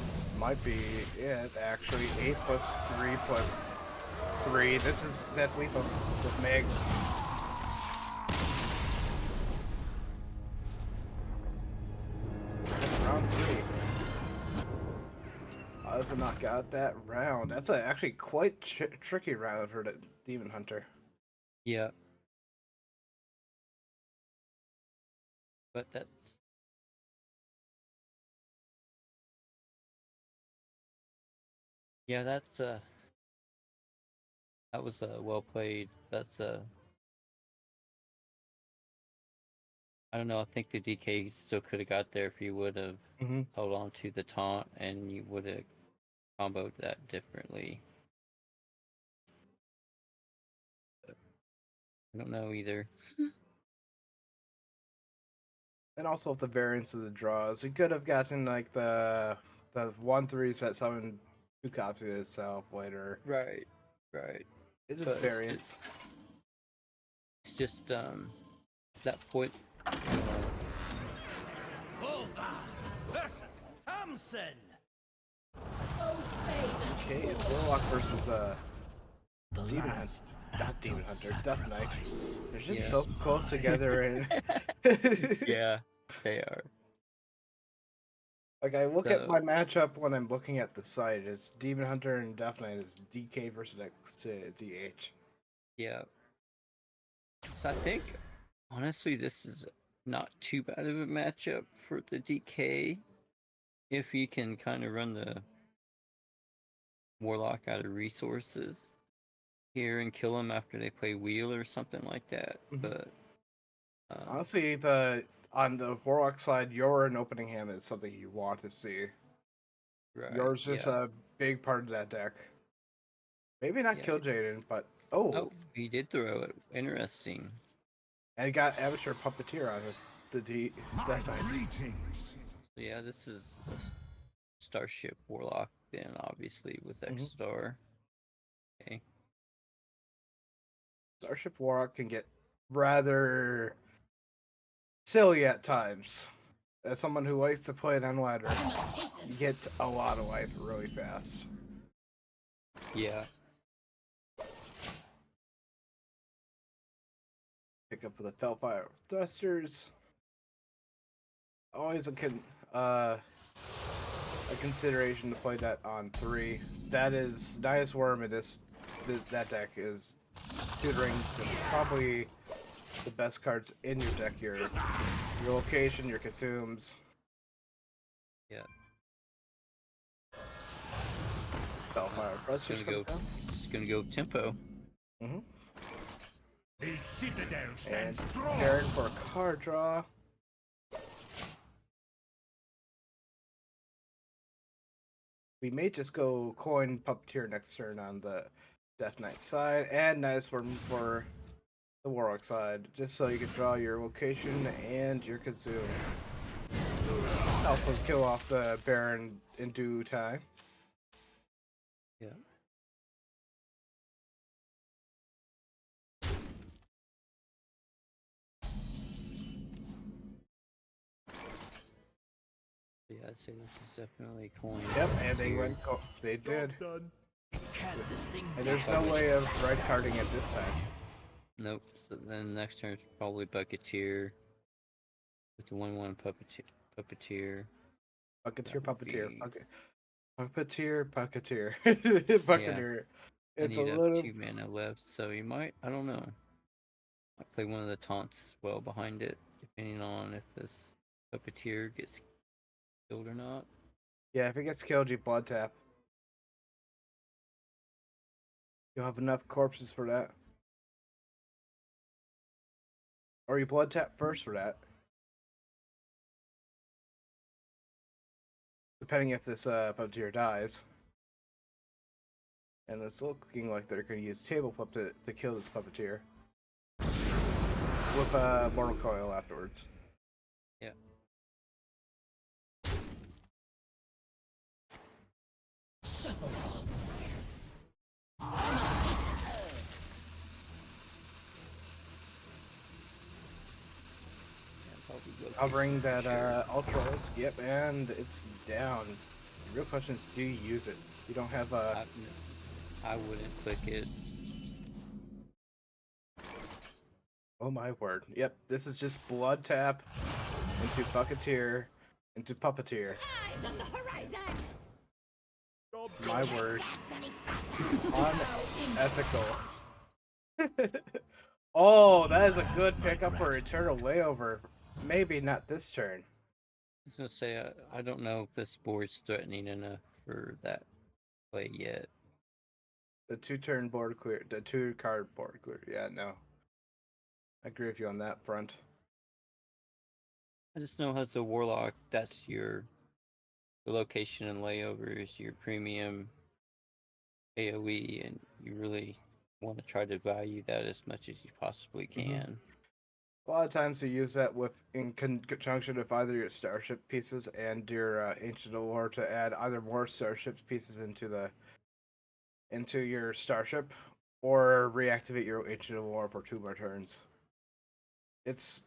This might be it, actually. 8 plus 3 plus 3. That's lethal with Meg. That's round 3. I have not got that round. That's actually quite tricky round for the Demon Hunter. yeah. But that's. Yeah, that's that was well played. That's I don't know. I think the DK still could have got there if you would have Mm-hmm. held on to the taunt and you would have comboed that differently. But I don't know either. And also with the variance of the draws, he could have gotten like the 1/3s that summon 2 copies of itself later. Right. Right. It just But variance. it's just that point. Volva versus Thompson. Okay, it's Warlock versus The Demon last not Demon act of Hunter, Death Knight. sacrifice They're just Yeah. so close together and Yeah, they are. like I look at So my matchup when I'm looking at the site, it's Demon Hunter and Death Knight is DK versus DH. yeah. So I think honestly this is not too bad of a matchup for the DK if you can kind of run the Warlock out of resources here and kill them after they play wheel or something like that. Mhm. But Honestly, on the Warlock side, your and opening hand is something you want to see. right, Yours just yeah. a big part of that deck. Maybe not Yeah. kill Jaden, but Oh, he did throw it. Interesting. and he got amateur puppeteer on it. Death Knights. Greetings. So yeah, this is a Starship Warlock then, obviously with X Mhm. Star. Okay. Starship Warlock can get rather silly at times. As someone who likes to play an unladder, you get a lot of life really fast. Yeah. Pick up the Felfire Thrusters. Always a consideration to play that on 3. That is Nice Worm in that deck is tutoring just probably the best cards in your deck. Your location, your consumes. Yeah. Felfire Thrusters Just gonna go tempo. Mm-hmm. The citadel And stands strong. preparing for a card draw. We may just go coin Puppeteer next turn on the Death Knight side, and Nice Worm for the Warlock side, just so you can draw your location and your consume. Also kill off the Baron in due time. Yeah. Yeah, I'd say this is definitely coin. Yep, and they went. They did. Done. And there's no way of right carding it this time. Nope. So then next turn is probably Bucketeer with the 1/1 Puppeteer. Puppeteer, That would Puppeteer, be- Puppeteer, Puppeteer. And It's a he'd have little. 2 mana left, so you might, I don't know. Might play one of the taunts as well behind it, depending on if this Puppeteer gets killed or not. Yeah, if it gets killed, you blood tap. You'll have enough corpses for that. Or you blood tap first for that. Depending if this puppeteer dies. And it's looking like they're going to use table pup to kill this puppeteer. With Mortal Coil afterwards. Yeah. Covering that Ultralis, yep, and it's down. The real question is, do you use it? You don't have a... I wouldn't click it. Oh my word. Yep, this is just blood tap into Bucketeer, into Puppeteer. Eyes on the horizon. My word. Unethical. Oh, that is a good pickup for Eternal Layover. Maybe not this turn. I was gonna say I don't know if this board's threatening enough for that play yet. The 2-turn board clear, the 2-card board clear. Yeah, no. I agree with you on that front. I just know as a warlock, that's the location and layover is your premium AoE, and you really want to try to value that as much as you possibly can. A lot of times you use that in conjunction with either your starship pieces and your Ancient Allure to add either more starship pieces into your starship, or reactivate your Ancient Allure for 2 more turns. It's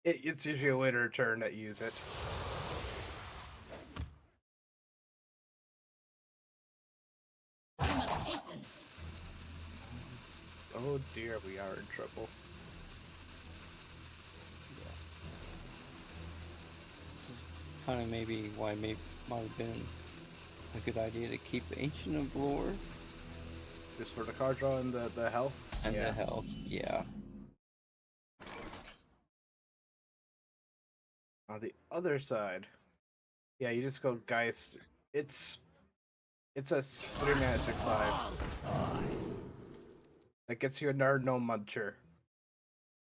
usually a later turn that you use it. Oh dear, we are in trouble. Kind of maybe why might have been a good idea to keep Ancient of Lore Just for the card draw and the health? and Yeah. the health. Yeah. On the other side, yeah, you just go Geist. It's a 3-mana 6/5. That gets you a Nerd No Muncher.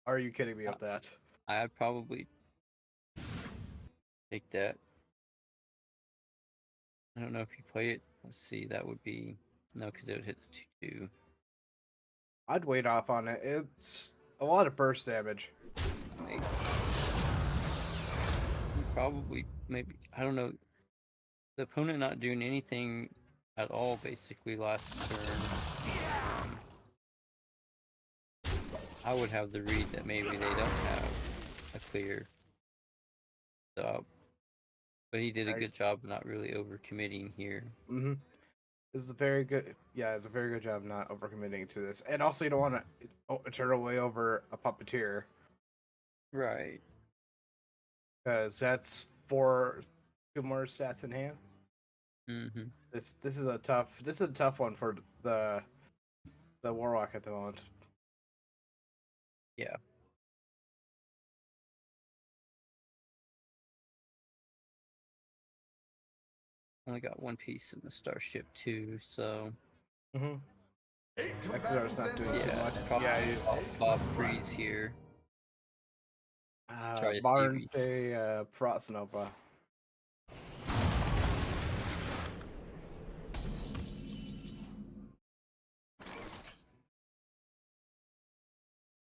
Are you kidding me of that? I'd probably take that. I don't know if you play it. Let's see, that would be no, because it would hit the 2/2. I'd wait off on it. It's a lot of burst damage. Maybe. Probably, maybe, I don't know. The opponent not doing anything at all basically last turn. I would have the read that maybe they don't have a clear job. But he did a good job of not really overcommitting here. Mm-hmm. This is a very good, yeah, it's a very good job not overcommitting to this. And also, you don't want to turn away over a Puppeteer. Right. Because that's 2 more stats in hand. Mm-hmm. This is a tough one for the Warlock at the moment. Yeah. Only got 1 piece in the starship too, so. Mm-hmm. Exeter's not doing too much. Probably Yeah, Bob Freeze here. Modern day Frost Nova.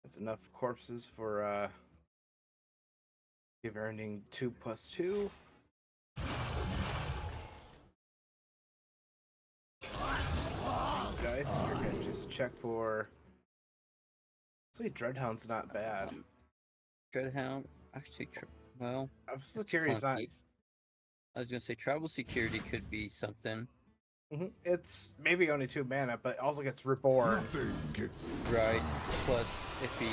That's enough corpses for give earning 2+2. Guys, you're gonna just check for. Actually, Dreadhound's not bad. Dreadhound, actually, well. Security's not. I was gonna say travel security could be something. It's maybe only 2 mana, but it also gets reborn. Right. Plus, if he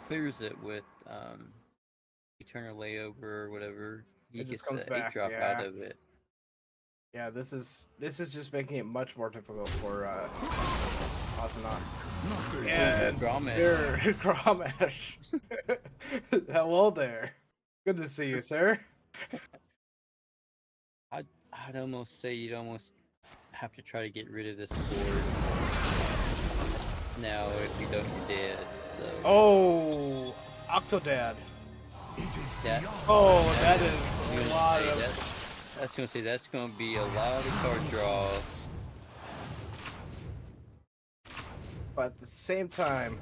clears it with Eternal Layover or whatever, he It gets just comes the back. 8-drop Yeah. out of it. Yeah, this is just making it much more difficult for Osmonaut. Yeah, Gromesh. Hello there. Good to see you, sir. I'd almost say you'd almost have to try to get rid of this board now if you don't dead. So. Oh, Octodad. That is a lot of. I was gonna say that's gonna be a lot of card draw. But at the same time,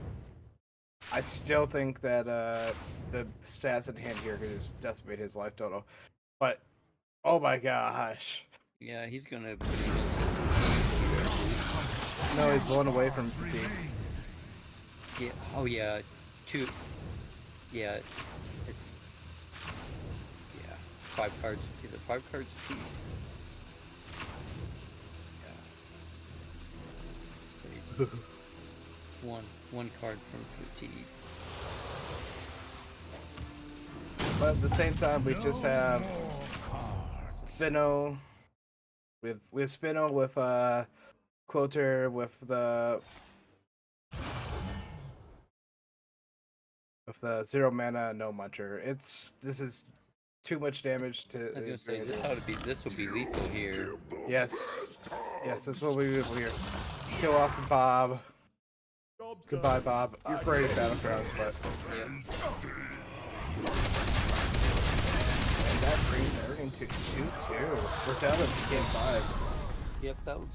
I still think that the stats in hand here could just decimate his life total. But oh my gosh. Yeah, he's gonna. No, he's going away from fatigue. Yeah. Oh yeah. 2. Yeah. 5 cards. Is it 5 cards apiece? Yeah. So one card from fatigue. But at the same time, we just have Spino with Spino with Quilter with the 0 mana no muncher. This is too much damage to. I was gonna say this will be lethal here. Yes, this will be lethal here. Kill off Bob. Goodbye, Bob. You're great at Battlegrounds, but Yep. and that brings everything to 2-2. We're down to game 5. Yep, that was.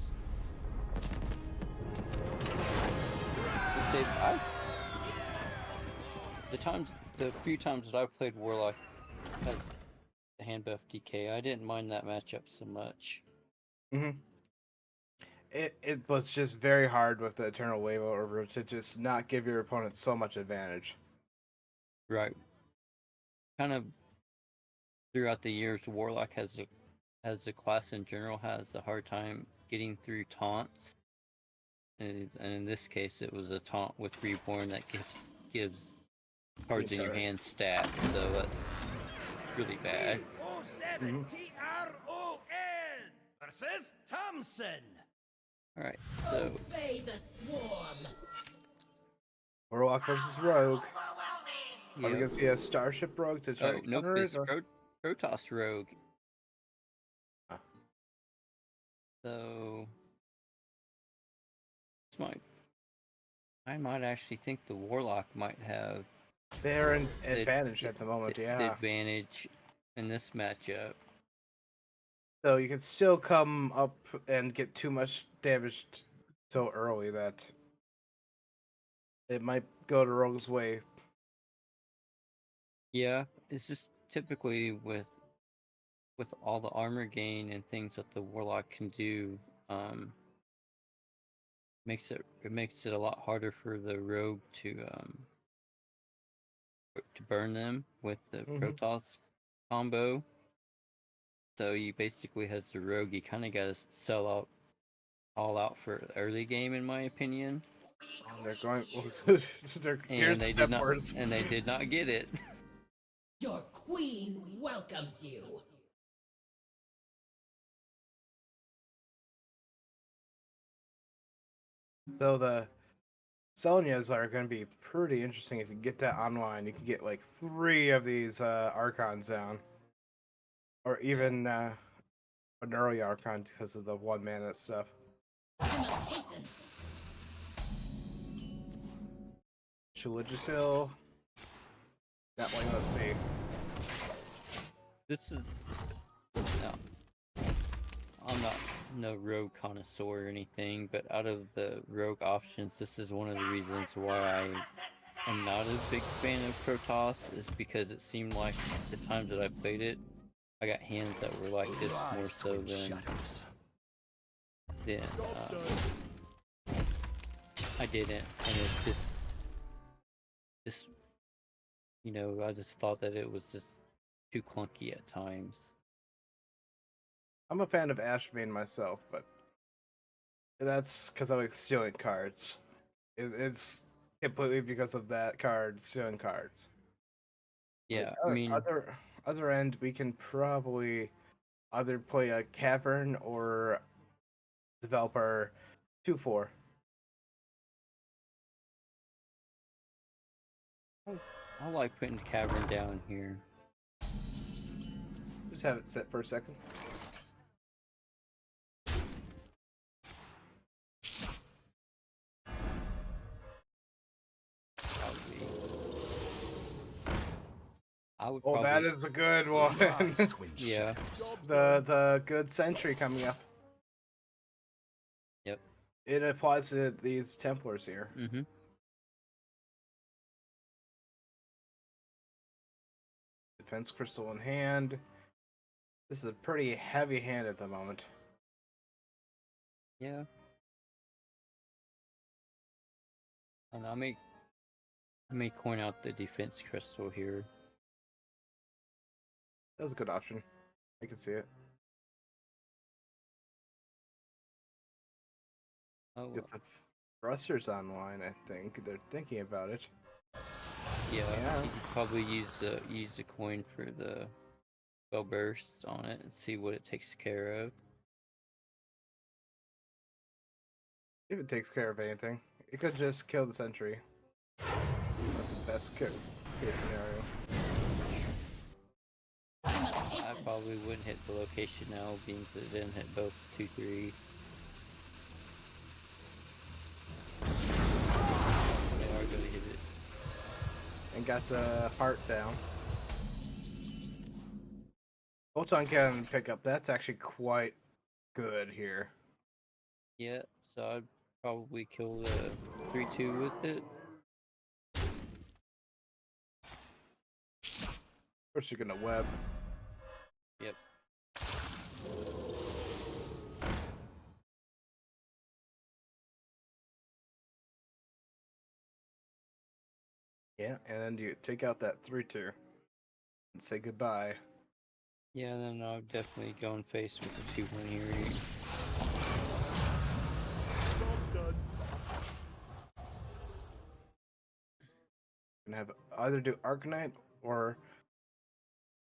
The few times that I've played Warlock as the hand buff DK, I didn't mind that matchup so much. It was just very hard with the Eternal Wave over to just not give your opponent so much advantage. Right. Kind of throughout the years, Warlock as a class in general has a hard time getting through taunts. And in this case, it was a taunt with Reborn that gives cards in your hand stats, so that's really bad. Versus Thompson. Alright, so Obey the swarm. Warlock versus Rogue. Are we yeah. gonna see a Starship Rogue to try to Nope, counter it's it? Or? Protoss Rogue. Ah. So I might actually think the Warlock might have They're an advantage at the moment, the yeah. advantage in this matchup. So you can still come up and get too much damage so early that it might go to Rogue's way. Yeah, it's just typically with all the armor gain and things that the Warlock can do, makes it a lot harder for the Rogue to burn them with the Protoss combo. So you basically, as the Rogue, you kind of got to sell out all out for early game, in my opinion. They're going. And they did not get it. Your queen welcomes you. Though the Selenias are going to be pretty interesting if you get that online. You can get like 3 of these Archons down, or even an early Archon because of the 1 mana stuff. I must hasten. Chiligisil. That one, let's see. This is I'm not no rogue connoisseur or anything, but out of the rogue options, this is one of the reasons why I am not a big fan of Protoss, is because it seemed like the times that I played it, I got hands that were like this more so than I didn't, and it's just I just thought that it was just too clunky at times. I'm a fan of Ashbane myself, but that's because I like stealing cards. It's completely because of that card stealing cards. Yeah, Like, I mean, other end, we can probably either play a Cavern or develop our 2/4. I like putting Cavern down here. Just have it set for a second. I would Oh, probably, that is a good one. yeah. The good sentry coming up. Yep. It applies to these Templars here. Mm-hmm. Defense crystal in hand. This is a pretty heavy hand at the moment. Yeah. And I may coin out the defense crystal here. That was a good option. I can see it. Oh, Get the thrusters online. I think they're thinking about it. yeah. Yeah. You could probably use the coin for the spell burst on it and see what it takes care of. If it takes care of anything, it could just kill the sentry. That's the best case scenario. I probably wouldn't hit the location now, being that it didn't hit both 2-3s. They are going to hit it. And got the heart down. Photon cannon pickup. That's actually quite good here. Yeah, so I'd probably kill the 3-2 with it. First, you're gonna web. Yep. Yeah, and then you take out that 3-2 and say goodbye. Yeah, then I'll definitely go and face with the 2-1 here. And have either do Arcanite or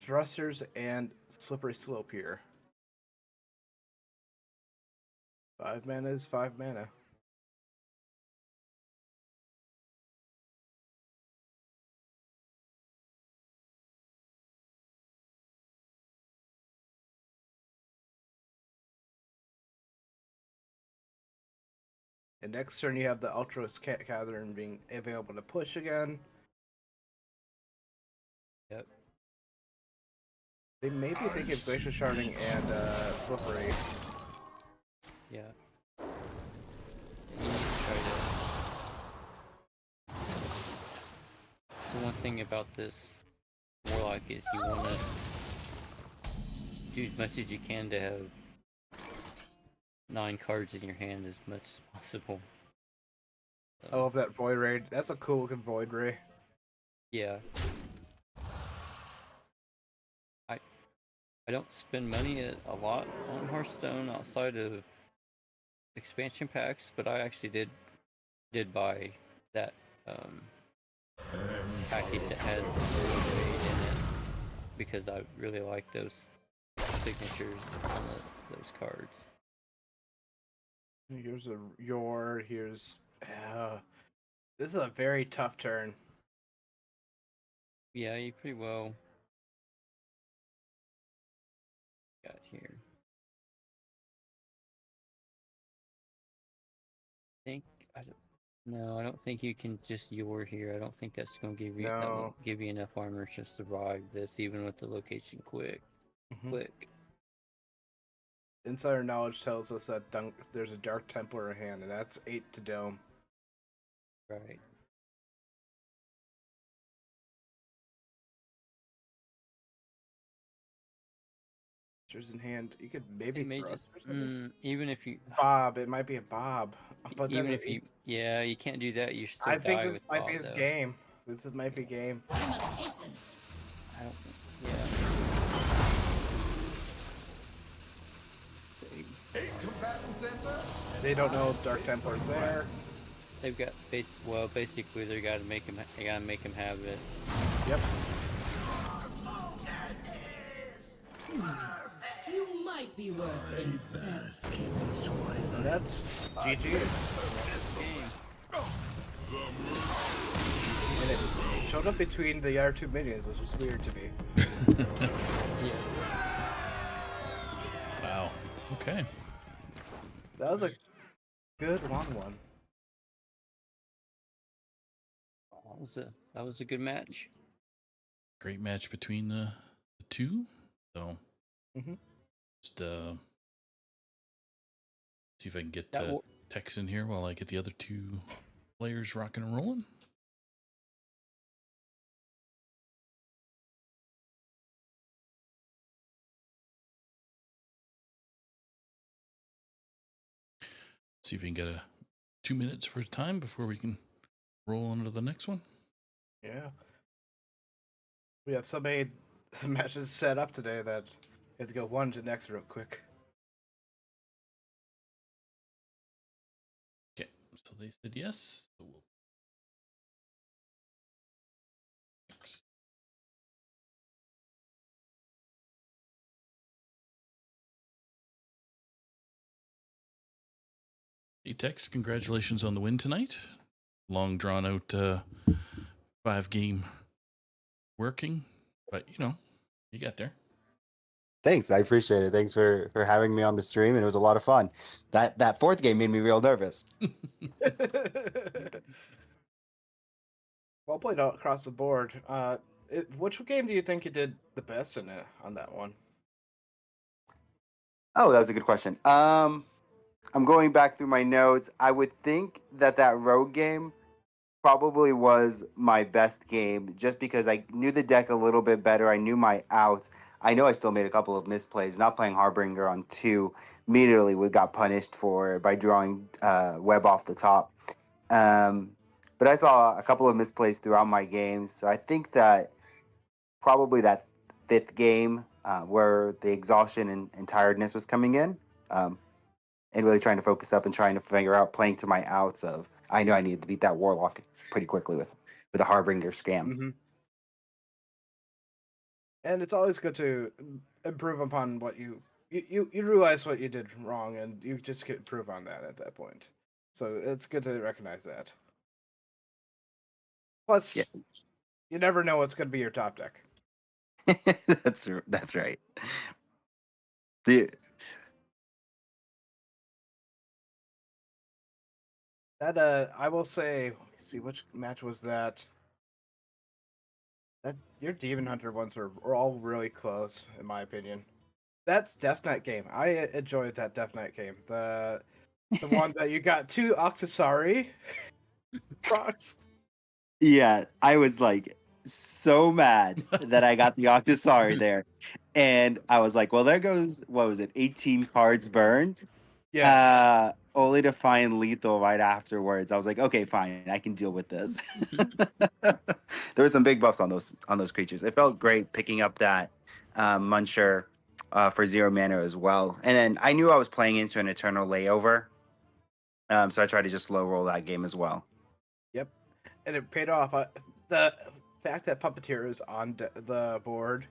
thrusters and slippery slope here. 5 mana is 5 mana. And next turn you have the Ultra Catherine being available to push again. Yep. They may be thinking of Glacial Sharding and Slippery. Yeah. You need to try to... So one thing about this Warlock is you want to do as much as you can to have 9 cards in your hand as much as possible. I love that Void Ray. That's a cool looking Void Ray. Yeah. I don't spend money a lot on Hearthstone outside of expansion packs, but I actually did buy that package that has the Void Ray in it because I really like those signatures on those cards. Here's a Yord. Here's this is a very tough turn. Yeah, you pretty well got here. No, I don't think you can just Yord here. I don't think that's going to give you that No. won't give you enough armor to survive this, even with the location click. Insider knowledge tells us that there's a Dark Templar in hand, and that's 8 to Dome. Right. Thrusters in hand. You could maybe It may thrust just or something. even if you Bob. It might be a Bob. But even then if you yeah, you can't do that. You still I think die this with might be Bob, his though. game. This might be game. I must hasten. I don't. Yeah. They don't know if Dark Templar's there. They've got basically they gotta make him have it. Yep. You might be worth investing. And that's GG. And it showed up between the other 2 minions, which is weird to me. Wow. Okay. That was a good 1-1. That was a good match. Great match between the two. So just see if I can get Tex in here while I get the other 2 players rocking and rolling. See if we can get 2 minutes for time before we can roll on to the next one. Yeah. We have somebody the match is set up today that you have to go one to next real quick. Okay, so they said yes. So we'll Hey Tex, congratulations on the win tonight. Long drawn out 5-game working, but you got there. Thanks, I appreciate it. Thanks for having me on the stream, and it was a lot of fun. That fourth game made me real nervous. Well played out across the board. Which game do you think you did the best in it on that one? Oh, that was a good question. I'm going back through my notes. I would think that rogue game probably was my best game, just because I knew the deck a little bit better. I knew my outs. I know I still made a couple of misplays. Not playing Harbinger on 2 immediately we got punished for by drawing web off the top. But I saw a couple of misplays throughout my games, so I think that probably that fifth game where the exhaustion and tiredness was coming in, and really trying to focus up and trying to figure out playing to my outs of I knew I needed to beat that Warlock pretty quickly with a Harbinger scam. Mm-hmm. And it's always good to improve upon what you realize what you did wrong, and you just can improve on that at that point. So it's good to recognize that. Plus, Yeah. you never know what's going to be your top deck. That's right. The That I will say. Let me see, which match was that? That your Demon Hunter ones are all really close, in my opinion. That's Death Knight game. I enjoyed that Death Knight game. The one that you got 2 Octosari procs. Yeah, I was like so mad that I got the Octosari there. And I was like, well, there goes, what was it, 18 cards burned? Yes. Only to find lethal right afterwards. I was like, okay, fine, I can deal with this. There were some big buffs on those creatures. It felt great picking up that Muncher for 0 mana as well. And then I knew I was playing into an Eternal Layover, so I tried to just slow roll that game as well. Yep. And it paid off. The fact that Puppeteer is on the board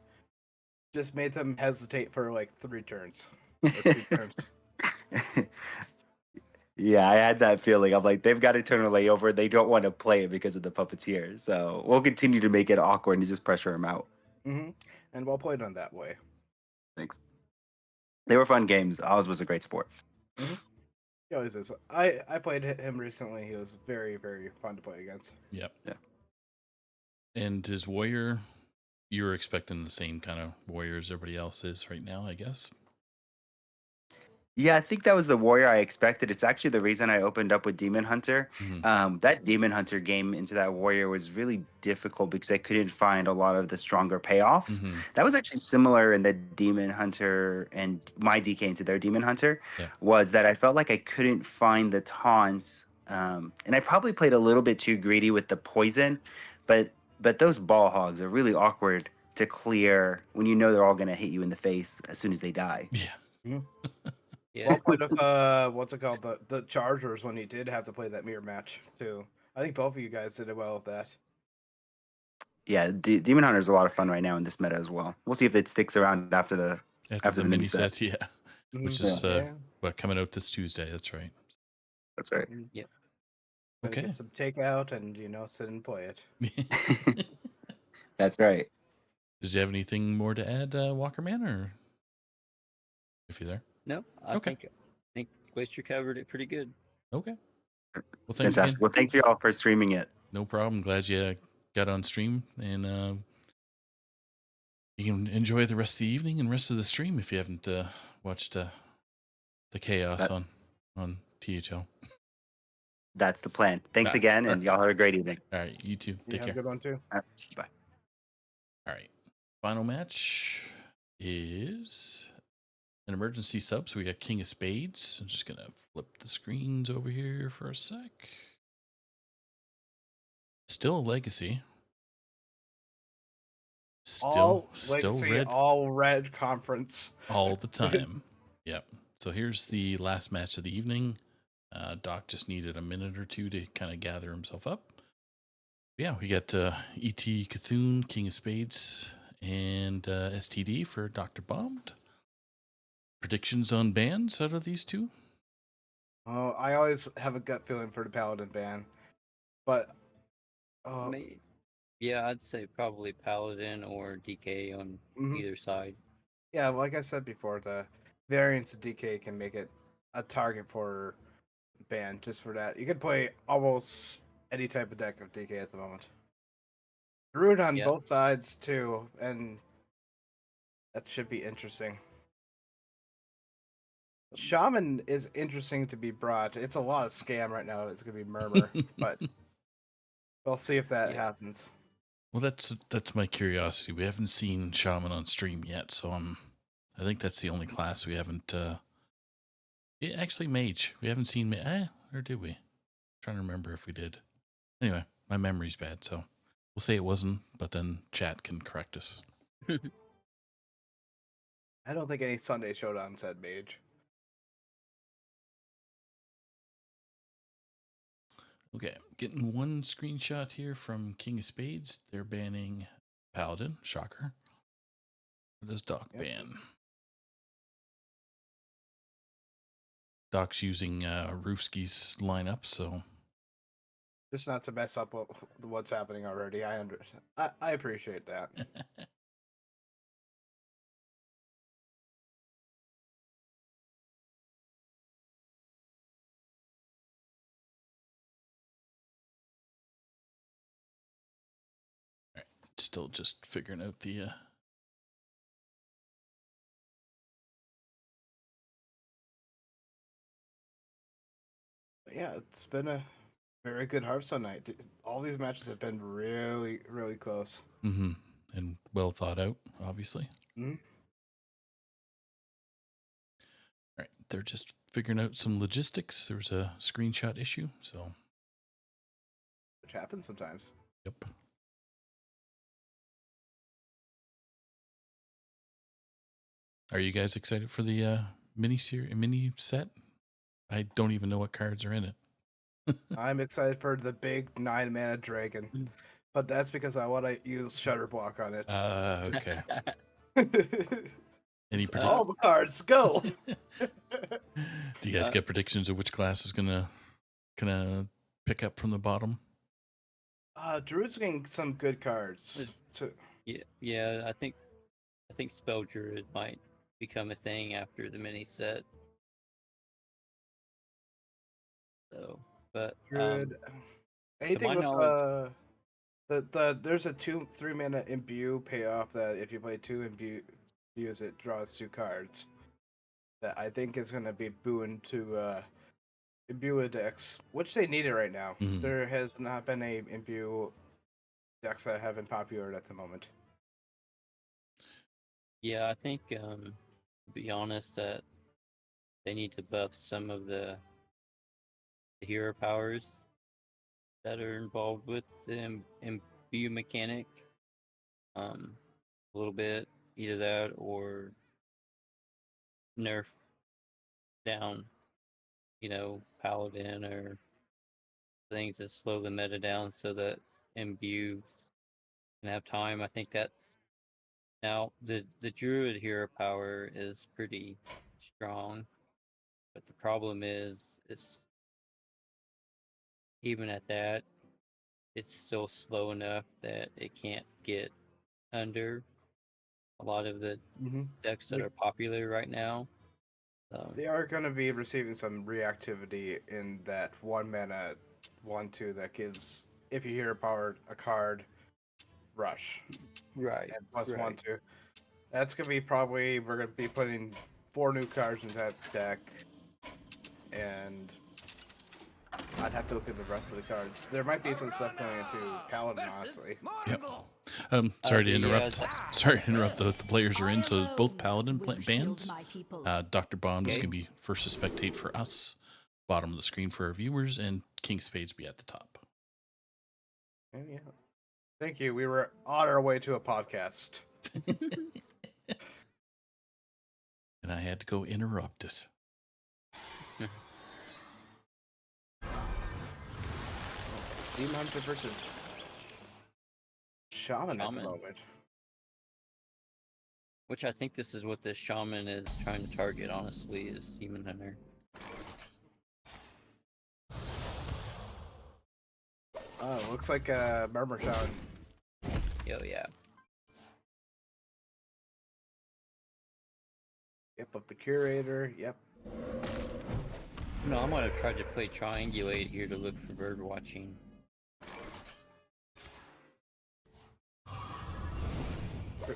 just made them hesitate for like 3 turns. Or 2 turns. Yeah, I had that feeling. I'm like, they've got Eternal Layover. They don't want to play it because of the Puppeteer. So we'll continue to make it awkward and just pressure him out. Mm-hmm. And well played on that way. Thanks. They were fun games. Oz was a great sport. Mm-hmm. He always is. I played him recently. He was very, very fun to play against. Yep. Yeah. And his warrior, you were expecting the same kind of warrior as everybody else is right now, I guess. Yeah, I think that was the warrior I expected. It's actually the reason I opened up with Demon Hunter. That Demon Hunter game into that warrior was really difficult because I couldn't find a lot of the stronger payoffs. That was actually similar in the Demon Hunter and my DK into their Demon Hunter. Yeah. Was that I felt like I couldn't find the taunts, and I probably played a little bit too greedy with the poison, but those ball hogs are really awkward to clear when you know they're all going to hit you in the face as soon as they die. Yeah. Mm-hmm. Yeah. Well played with what's it called? The Chargers when you did have to play that mirror match too. I think both of you guys did it well with that. Yeah, Demon Hunter is a lot of fun right now in this meta as well. We'll see if it sticks around after the mini set, yeah. Mm-hmm. Which is coming out this Tuesday. That's right. That's right. Yep. Okay. Get some takeout and sit and play it. That's right. Did you have anything more to add, Walker Man, or if you're there? No, I think Glacier covered it pretty good. Okay. Well, thanks Fantastic. again. Well, thanks you all for streaming it. No problem. Glad you got on stream, and you can enjoy the rest of the evening and rest of the stream if you haven't watched the chaos on THL. That's the plan. Thanks again, and y'all have a great evening. All right, you too. Take care. Have a good one too. All right, bye. All right. Final match is an emergency sub. So we got King of Spades. I'm just gonna flip the screens over here for a sec. Still a legacy. all still legacy, red all red conference. all the time. Yep. So here's the last match of the evening. Doc just needed a minute or two to kind of gather himself up. Yeah, we got E.T. Cthulhu, King of Spades, and STD for Dr. Bombed. Predictions on bans out of these two? Oh, I always have a gut feeling for the Paladin ban, but Yeah, I'd say probably Paladin or DK on either side. yeah, like I said before, the variance of DK can make it a target for ban just for that. You could play almost any type of deck of DK at the moment. Root on Yep. both sides too, and that should be interesting. Shaman is interesting to be brought. It's a lot of scam right now. It's gonna be murmur, but we'll see if that happens. Well, that's my curiosity. We haven't seen Shaman on stream yet, so I think that's the only class we haven't. Actually, Mage. We haven't seen or did we? Trying to remember if we did. Anyway, my memory's bad, so we'll say it wasn't, but then chat can correct us. I don't think any Sunday Showdown said Mage. Okay, getting one screenshot here from King of Spades. They're banning Paladin. Shocker. What does Doc ban? Doc's using Roofski's lineup, so Just not to mess up what's happening already. I appreciate that. still just figuring out the Yeah, it's been a very good Hearthstone night. All these matches have been really, really close. And well thought out, obviously. Mm-hmm. All right, they're just figuring out some logistics. There was a screenshot issue, so Which happens sometimes. Yep. Are you guys excited for the mini set? I don't even know what cards are in it. I'm excited for the big 9-mana dragon, but that's because I want to use Shutter Block on it. Okay. Any all the cards go. Do you guys get predictions of which class is gonna pick up from the bottom? Drew's getting some good cards. Yeah. I think Spell Druid might become a thing after the mini set. So, but Druid. Anything with there's a 2-3 mana imbue payoff that if you play 2 imbues it draws 2 cards. That I think is going to be boon to imbue decks, which they need it right now. There has not been a imbue decks that have been popular at the moment. Yeah, I think to be honest, that they need to buff some of the hero powers that are involved with the imbue mechanic. A little bit, either that or nerf down, Paladin or things that slow the meta down so that imbues can have time. I think that's now the druid hero power is pretty strong, but the problem is it's even at that, it's still slow enough that it can't get under a lot of the decks that are popular right now. They are going to be receiving some reactivity in that 1-mana 1/2 that gives, if you hear a card, rush. Right. And plus right. 1/2. That's going to be we're going to be putting 4 new cards in that deck. And I'd have to look at the rest of the cards. There might be some stuff going into Paladin, honestly. Yep. Sorry to interrupt. Sorry to interrupt. The players are in, so both Paladin bands. Dr. Bond is going to be first to spectate for us, bottom of the screen for our viewers, and King Spades be at the top. And yeah. Thank you. We were on our way to a podcast. And I had to go interrupt it. Steam Hunter versus Shaman at the moment. Which I think this is what this shaman is trying to target, honestly, is Demon Hunter. Oh, looks like a Murmur Shaman. Yo, yeah. Yep, up the Curator. Yep. No, I'm gonna try to play Triangulate here to look for bird watching.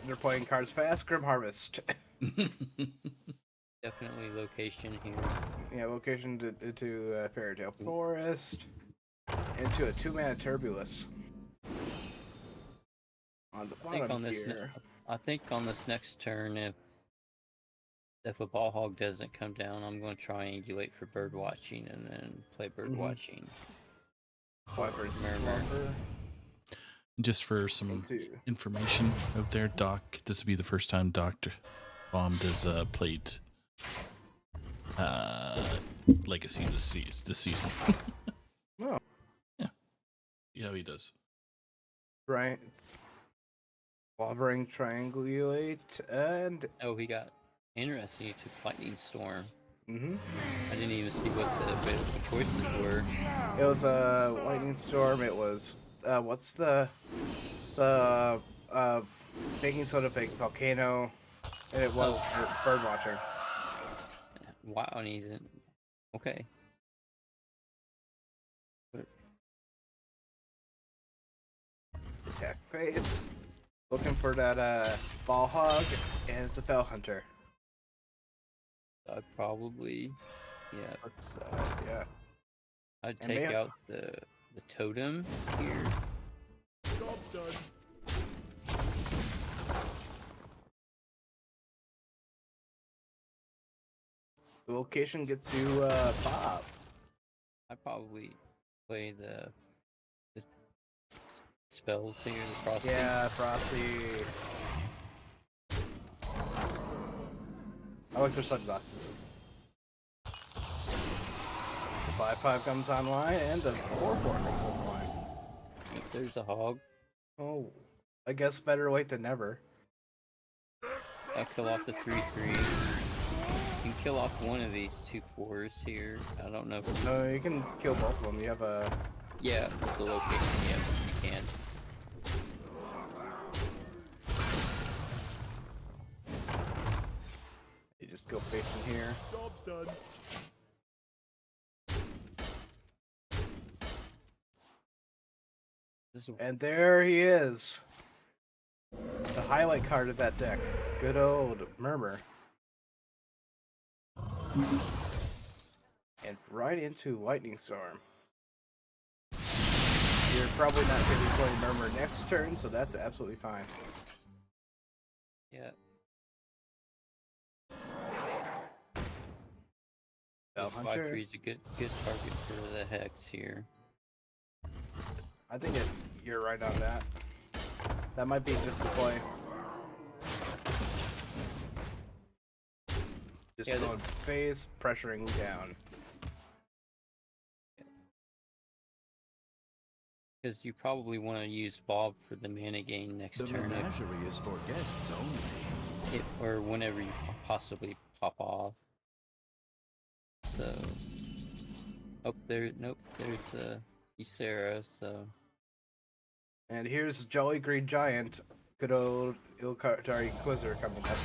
They're playing cards fast. Grim Harvest. Definitely location here. Yeah, location to Fairytale Forest. Into a 2-mana Turbulus. On the bottom here. I think on this next turn, if a ball hog doesn't come down, I'm going to triangulate for bird watching and then play bird watching. Slumber. Just for some information out there, Doc, this will be the first time Dr. Bombed has played Legacy this season. Oh. Yeah. See how he does. Right. Wolverine Triangulate and... Oh, he got interesting. He took Lightning Storm. Mm-hmm. I didn't even see what the choices were. It was Lightning Storm. It was what's the baking soda fake volcano, and it was bird watcher. Wow, and he's in. Okay. Attack phase. Looking for that ball hog, and it's a fell hunter. I'd probably, yeah. Let's yeah. I'd take out the totem here. Job's done. The location gets you Bob. I'd probably play the spells here, the Frosty. Yeah, Frosty. I like their sunglasses. The 5/5 comes online and the 4/4 comes online. If there's a hog, Oh, I guess better late than never. I'll kill off the 3/3. You can kill off one of these 2/4s here. I don't know if No, you can kill both of them. You have a... Yeah, with the location, yeah, you can. You just go facing here. Job's done. And there he is. The highlight card of that deck. Good old Murmur. And right into Lightning Storm. You're probably not going to be playing Murmur next turn, so that's absolutely fine. Yeah. Bell Hunter. 5/3 is a good target for the Hex here. I think you're right on that. That might be just the play. Just going phase, pressuring down. Because you probably want to use Bob for the mana gain next turn. menagerie is for guests only. Or whenever you possibly pop off. So... Oh, there's the Ysera, so... And here's Jolly Green Giant, good old Ilkatari Quizzer coming up.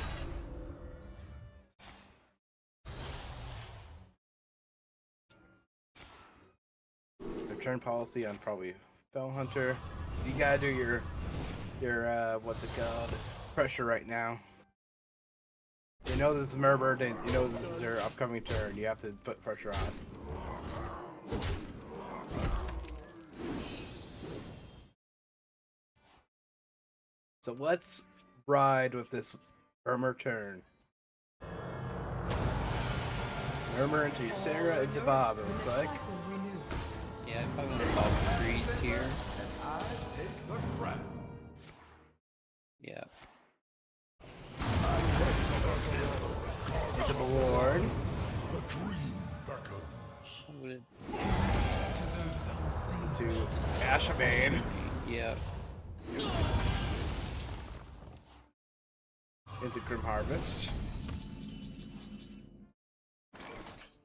Return policy on probably Fell Hunter. You gotta do your what's it called? Pressure right now. You know this is Murmur, and you know this is their upcoming turn. You have to put pressure on. So let's ride with this Murmur turn. Murmur into Sarah, into Bob, it looks like. Yeah, I probably want to Bob freeze here. I take the crown. Ashbane. Yeah. Into Grim Harvest.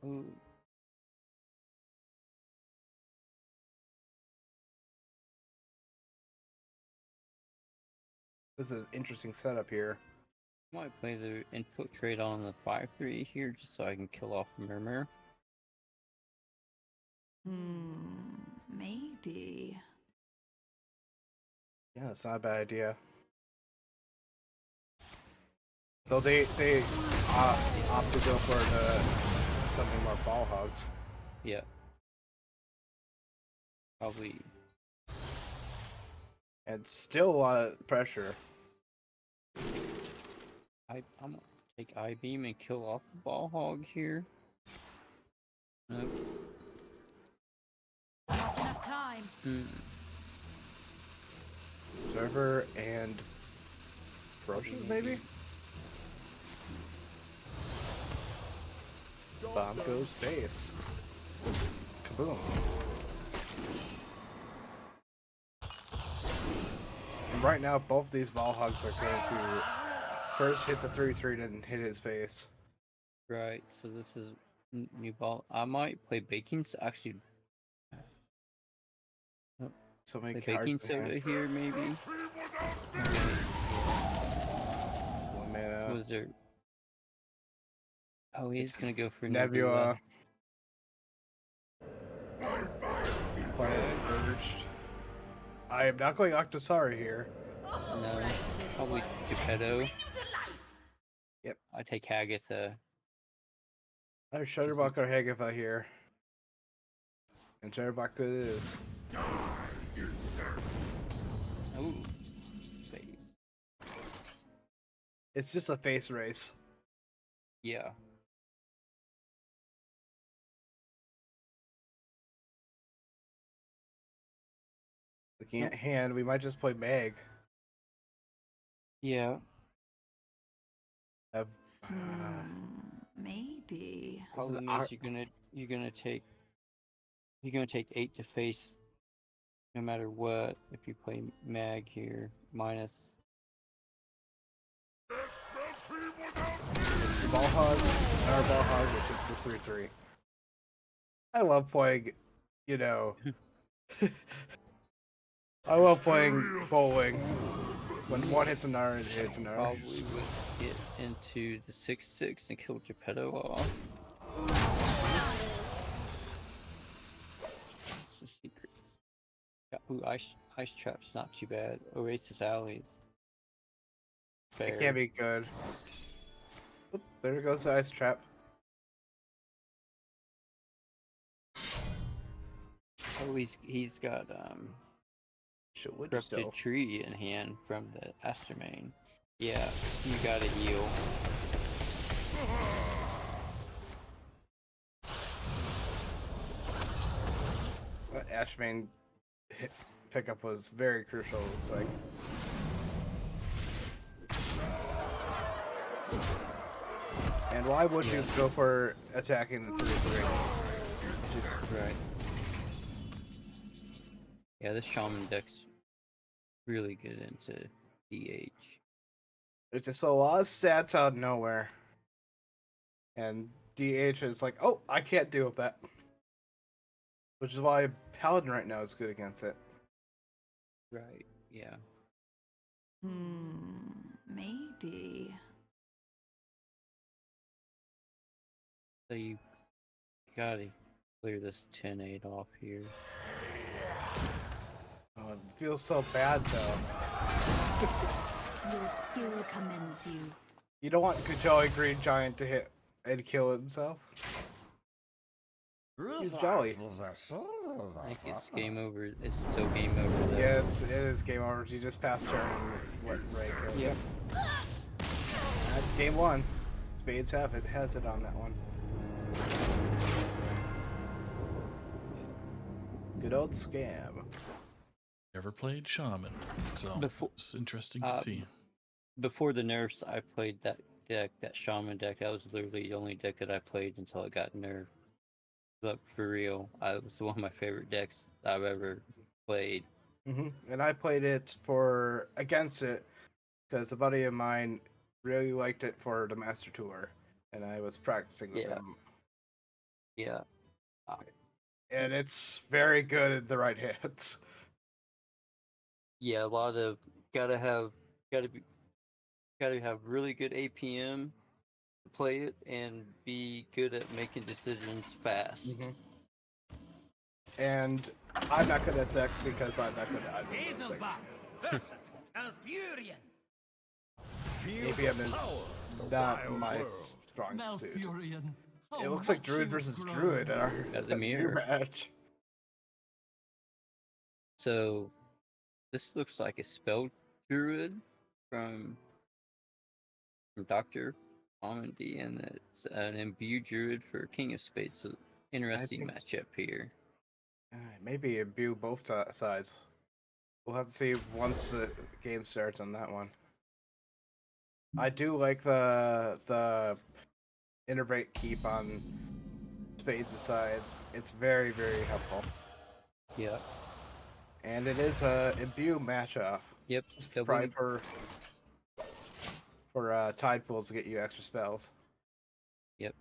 Ooh. This is an interesting setup here. Might play the infiltrate on the 5/3 here just so I can kill off Murmur. Maybe. Yeah, that's not a bad idea. Though they opt to go for something more ball hogs. Yeah. Probably. And still a lot of pressure. I'm gonna take I-beam and kill off the ball hog here. Nope. Not enough time. Observer and Ferocious, maybe? Bomb goes face. Kaboom. And right now, both these ball hogs are going to first hit the 3/3, then hit his face. Right, so this is new ball. I might play baking. Actually, So many play cards baking in soda hand. here, maybe. 1 mana. Was there? Oh, he's gonna go for Nebula. Planet Urged. I am not going Octosari here. No, probably Geppetto. Yep. I take Hagatha. I have Shutterbuck or Hagatha here. And Shutterbuck it is. Ooh, face. It's just a face race. Yeah. Looking at hand, we might just play Mag. Yeah. Have, Maybe. Problem is you're gonna take 8 to face no matter what if you play Mag here minus. It's a ball hog, it's another ball hog, which is the 3/3. I love playing, you know. I love playing bowling. When one hits another, it hits another. Probably would get into the 6/6 and kill Geppetto off. What's the secrets? Ooh, ice trap's not too bad. Oasis alleys. Fair. It can't be good. Oop, there goes the ice trap. Oh, he's got corrupted tree in hand from the Astermane. Yeah, you gotta heal. That Ashbane hit pickup was very crucial, it looks like. And why would you go for attacking the 3/3? Just right. Yeah, this shaman deck's really good into DH. There's just a lot of stats out of nowhere. And DH is like, oh, I can't deal with that. Which is why Paladin right now is good against it. Right, yeah. Maybe. So you gotta clear this 10-8 off here. Oh, it feels so bad though. Your skill commends you. You don't want Jolly Green Giant to hit and kill himself. He's jolly. I think it's game over. It's still game over though. Yeah, it is game over. You just passed turn and what Ray killed. Yep. That's game one. Spades has it on that one. Good old scam. Never played Shaman, so it's interesting to see. Before the nerfs, I played that deck, that Shaman deck. That was literally the only deck that I played until it got nerfed. But for real, it was one of my favorite decks I've ever played. And I played it against it because a buddy of mine really liked it for the Master Tour, and I was practicing with him. Yeah. And it's very good in the right hands. Yeah, a lot of gotta have really good APM to play it and be good at making decisions fast. And I'm not good at deck because I'm not good at either of those things. versus Alfurion. APM is not my strong suit. It looks like Druid versus Druid in our At the mirror match. So this looks like a spell druid from Dr. Almondy, and it's an imbued druid for King of Spades. So interesting matchup here. Maybe imbue both sides. We'll have to see once the game starts on that one. I do like the innervate keep on Spades' side. It's very, very helpful. Yeah. And it is a imbue matchup. Yep. Try for tide pools to get you extra spells. Yep.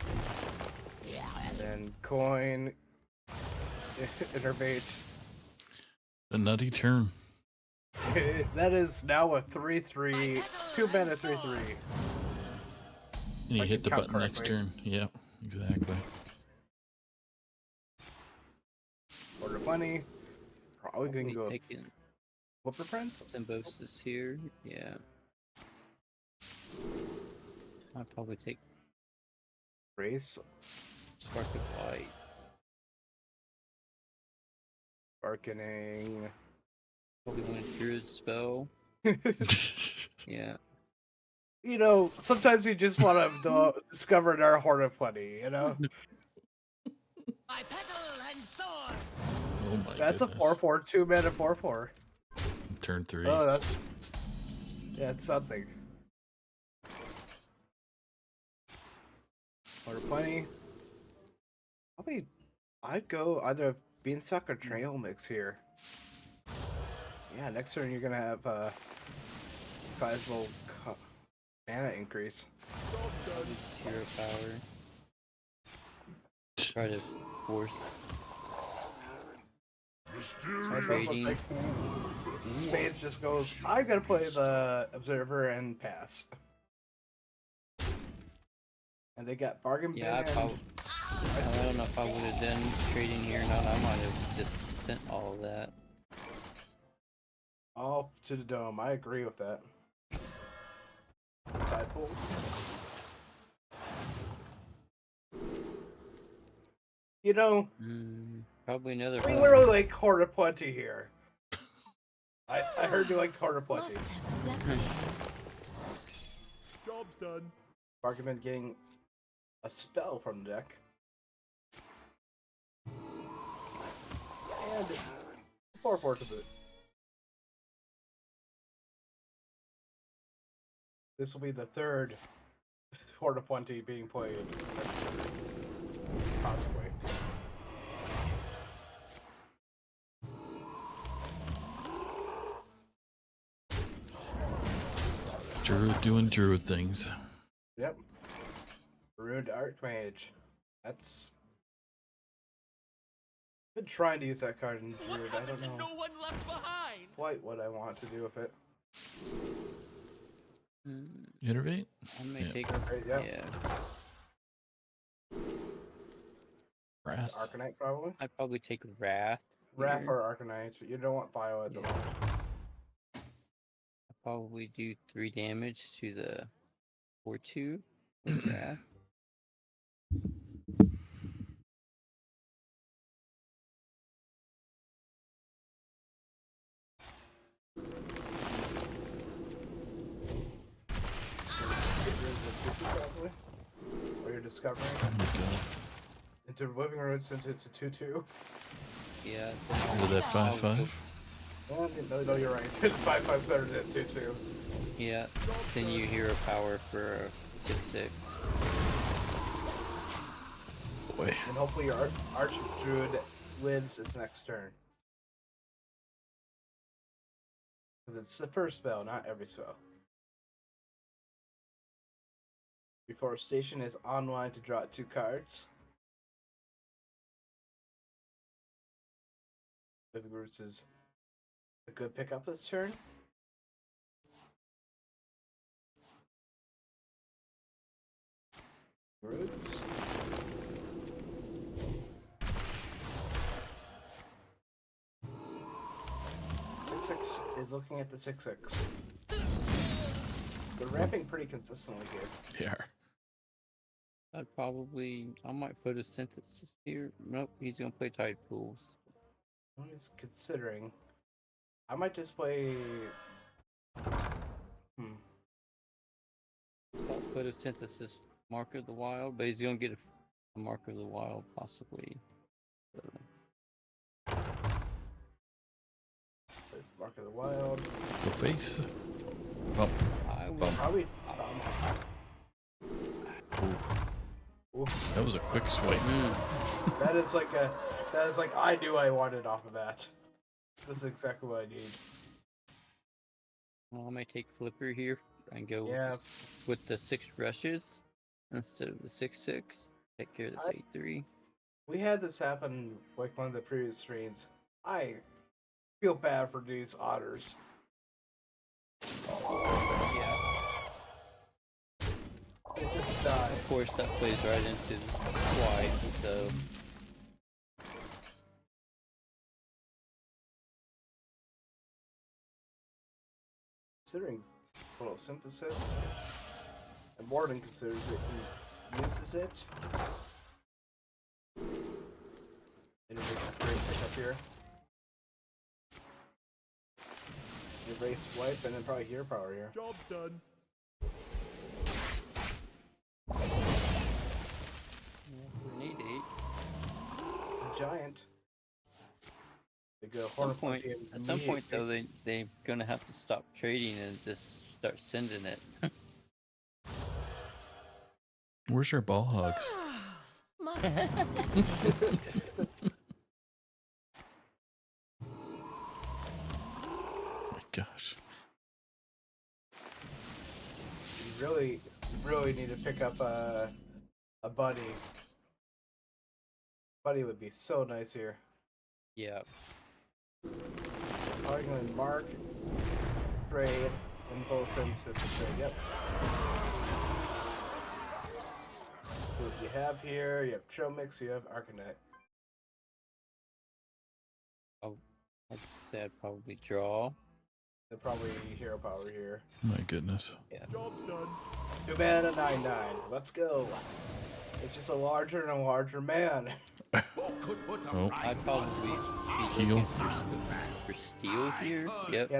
And then coin, innervate. A nutty turn. That is now a 3/3, 2-mana 3/3. And you hit the button next turn. Yep, exactly. Order plenty. Probably gonna go taking Whooper Prince. Symbiosis here. Yeah. I'd probably take Race. Spark of Light. Barkening. Probably want a Druid spell. Yeah. You know, sometimes you just want to discover our Horde of Plenty, you know? My petal and sword. Oh my That's goodness. a 4/4, 2-mana 4/4. Turn 3. Oh, that's... Yeah, it's something. Horde of Plenty. I'd go either Beanstalk or Trail Mix here. Yeah, next turn you're gonna have a sizable mana increase. Hero power. Try to force. Trading. Spades just goes, I'm gonna play the Observer and pass. And they got Bargain Bin. Yeah, I don't know if I would have done trading here or not. I might have just sent all of that. Off to the dome. I agree with that. Tide pools. You know, probably another. We literally like Horde of Plenty here. I heard you like Horde of Plenty. Job's done. Bargain Bin getting a spell from the deck. And 4/4 to boot. This will be the third Horde of Plenty being played. Possibly. Druid doing Druid things. Yep. Ruined Archmage. That's... I've been trying to use that card in Druid. I don't know No one left behind. quite what I want to do with it. Innervate? I may take yeah. Wrath. Arcanite, probably? I'd probably take Wrath. Wrath or Arcanite. You don't want Bio at the moment. I'd probably do 3 damage to the 4/2 with Wrath. Probably. Or you're discovering. Oh my god. Into Living Roots into 2/2. Yeah. With that 5/5. No, you're right. 5/5's better than 2/2. Yeah. Then you hero power for 6/6. boy. And hopefully your Arch Druid lives this next turn. Because it's the first spell, not every spell. Reforestation is online to draw 2 cards. Living Roots is a good pickup this turn. Roots. 6/6 is looking at the 6/6. They're ramping pretty consistently here. They are. I might photosynthesis here. Nope, he's gonna play Tide Pools. I'm just considering. I might just play. Photosynthesis, Mark of the Wild, but he's gonna get a Mark of the Wild possibly. So. There's Mark of the Wild. Go face. Bump. I would Bump. Probably. Ooh. That was a quick swipe. That is like I knew I wanted off of that. This is exactly what I need. Well, I might take Flipper here and go Yeah. with the 6 rushes instead of the 6/6. Take care of this 8/3. We had this happen like one of the previous streams. I feel bad for these otters. Yeah. It just died. Of course, that plays right into White, so. Considering photosynthesis, and Morden considers it, he uses it. It'll make a great pickup here. Erase wipe and then probably hero power here. Job done. Grenade 8. It's a giant. They go At some point, though, they're gonna have to stop trading and just start sending it. Where's your ball hogs? Must have sent it. Oh my gosh. You really need to pick up a buddy. Buddy would be so nice here. Yeah. Probably going to mark, trade, and photosynthesis trade. Yep. So what you have here, you have Tromix, you have Arcanite. I'd say I'd probably draw. They're probably hero power here. My goodness. Yeah. Job's done. 2 mana, 9/9. Let's go. It's just a larger and a larger man. Oh. I'd probably be Heal. looking for steel here. Yep.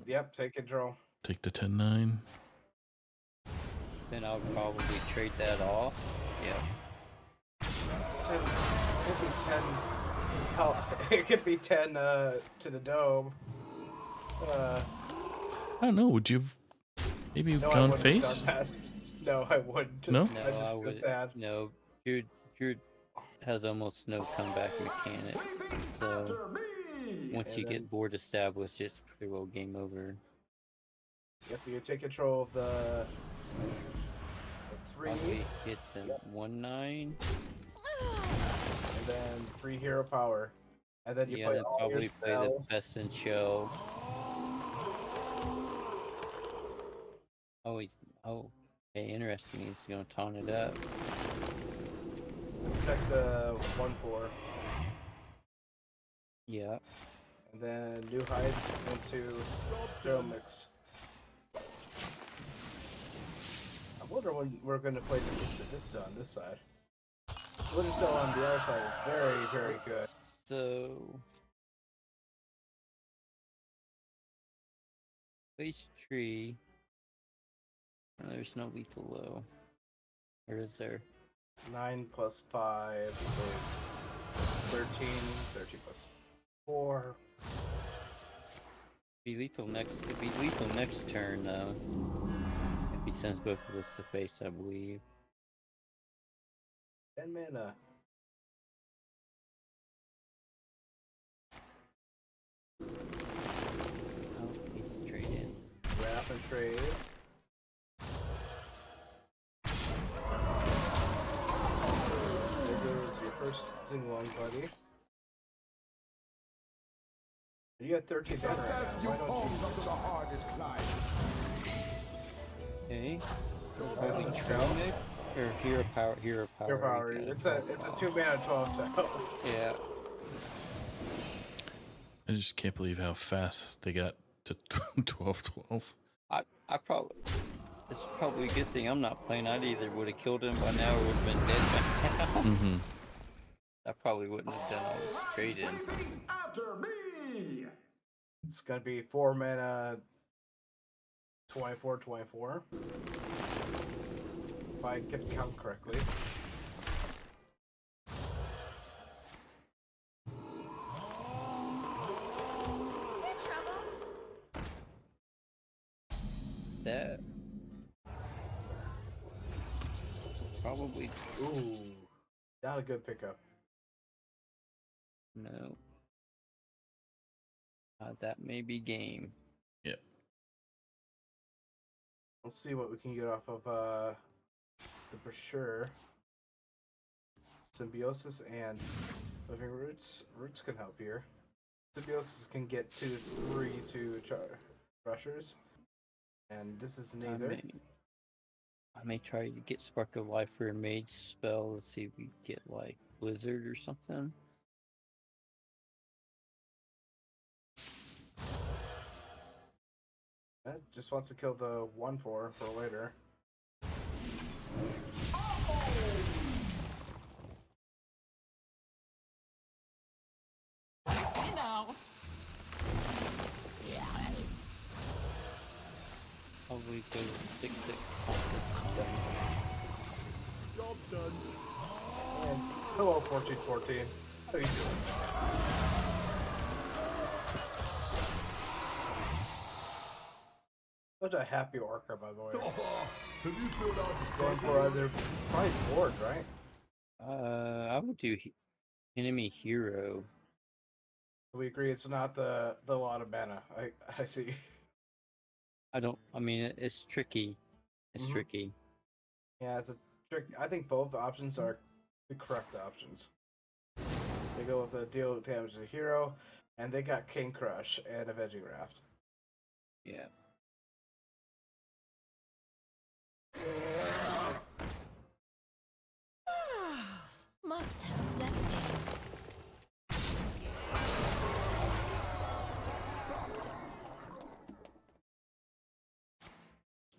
Yeah, take control. Take the 10-9. Then I would probably trade that off. Yep. It's 10. It could be 10. Hell, it could be 10 to the dome. I don't know. Would you have maybe No, I gone wouldn't have face? done that. No, I wouldn't. No? No, I just I feel would. sad. No, Druid has almost no comeback mechanic. So once you get board established, it's pretty well game over. Yep, you take control of the 3, Probably hit the 1/9. and then free hero power, and then you Yeah, play then all your probably play the spells. best in show. Oh, okay, interesting. He's gonna taunt it up. Check the 1/4, Yeah. and then new hides into Mix. I wonder when we're going to play the mix of this on this side. Glitter Cell on the other side is very, very good. So place tree. Oh, there's no lethal low. Or is there? 9 plus 5 is 13. 13 plus 4. Be lethal next. It'd be lethal next turn though. If he sends both of us to face, I believe. 10 mana. trade. There goes your first single one, buddy. You got 13 mana right now. You Why don't pose you up to the hardest climb. Okay. That's Holy a Trail Mix or Hero Power? Hero Power. Your power. you got It's a 2 mana 12 to health. Yeah. I just can't believe how fast they got to 12-12. I probably. It's probably a good thing I'm not playing. I'd either would have killed him by now or would have been dead by now. Mm-hmm. I probably wouldn't have done all this trading. After me! It's gonna be 4 mana 24/24. If I can count correctly. Is there trouble? That probably Ooh, not a good pickup. no. That may be game. Yep. Let's see what we can get off of the brochure. Symbiosis and Living Roots. Roots can help here. Symbiosis can get 2/3 to rushers, and this is neither. I may try to get Spark of Life for a mage spell. Let's see if we get like Blizzard or something. That just wants to kill the 1/4 for later. Hey now. Probably go 6/6 Job done. And hello, 14/14. How you doing? Such a happy orca, by the way. Have you filled out the Going for other probably board, right? I would do enemy hero. We agree it's not the lot of mana. I see. I mean, it's tricky. It's Mhm. tricky. Yeah, it's a trick. I think both options are the correct options. They go with the deal damage to the hero, and they got King Crush and Avenging Raft. Yeah. Must have slept in.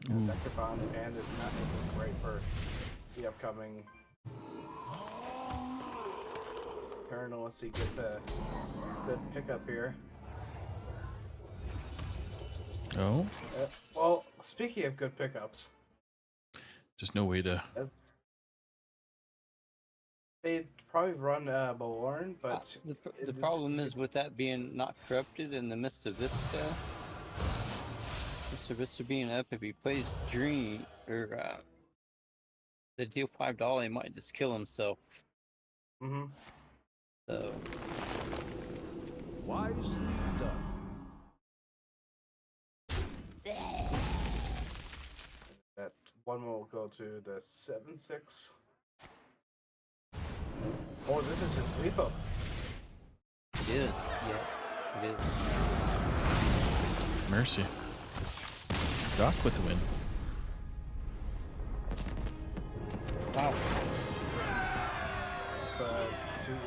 And Dr. Bond's hand is not looking great for the upcoming turn unless he gets a good pickup here. Oh, Well, speaking of good pickups, just no way to. they'd probably run Malorn, but The problem is with that being not corrupted in the Mr. Vista. Mr. Vista being up, if he plays Dream or the deal $5, he might just kill himself. Mm-hmm. So Wisely done. That one will go to the 7/6. Oh, this is his lethal. it is. Yeah, it is. Mercy. Doc with the win. Wow. It's 2-1.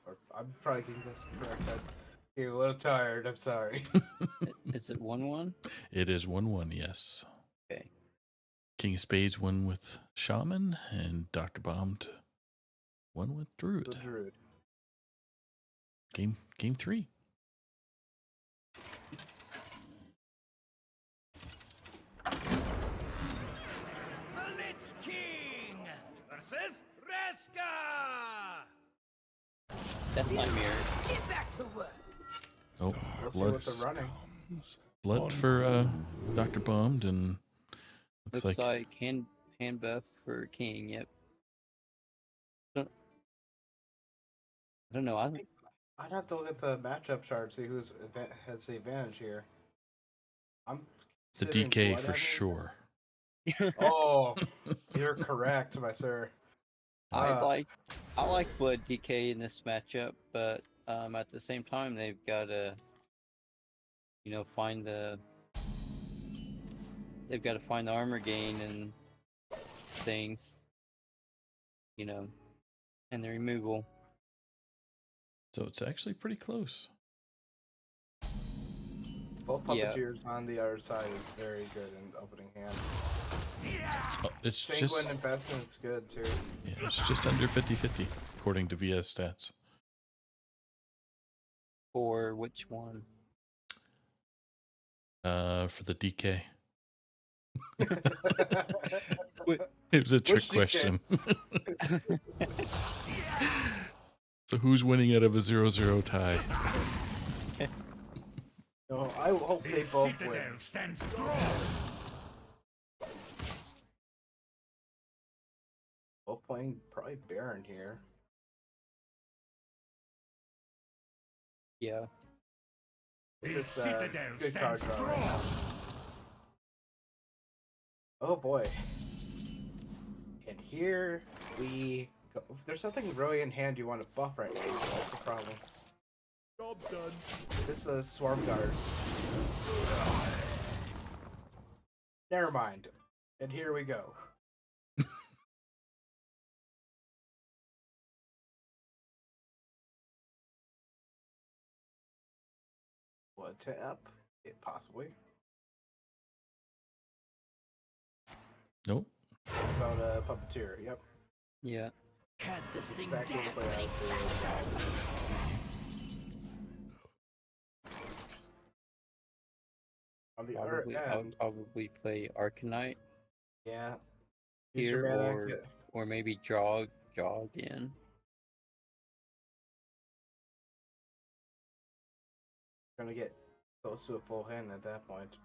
Or, I'm probably getting this correct. I'm getting a little tired. I'm sorry. Is it 1-1? It is 1-1, yes. Okay. King of Spades won with Shaman, and Dr. Bombed won with Druid. The Druid. Game 3. The Lich King versus Reska. That's my mirror. Get back to work. Oh, Let's see blood, what they're running. blood for Dr. Bombed, and looks Looks like like hand buff for King. Yep. I don't know. I'd have to look at the matchup chart, see who's has the advantage here. I'm The considering DK Blood for having- sure. Oh, you're correct, my sir. I like Blood DK in this matchup, but at the same time they've got to find the armor gain and things, and the removal. So it's actually pretty close. Both Yeah. puppeteers on the other side is very good in the opening hand. It's Sanguine just and Besson is good too. yeah, it's just under 50-50 according to VS stats. For which one? For the DK. Wait, It was a trick DK? question. So who's winning out of a 0-0 tie? No, I hope they This both win. citadel stands strong. Both playing probably Baron here. Yeah. This This citadel good card stands draw right now. strong. Oh boy. And here we go. If there's something really in hand you want to buff right now, that's the problem. Job done. This is Swarm Guard. Never mind. And here we go. Blood tap? It possibly. Nope. It's on a puppeteer. Yep. Yeah. Cut this thing Exactly down. the way I do it. On the other I would end, probably play Arcanite yeah. Use here, your mana, or get- or maybe jog in. gonna get close to a full hand at that point.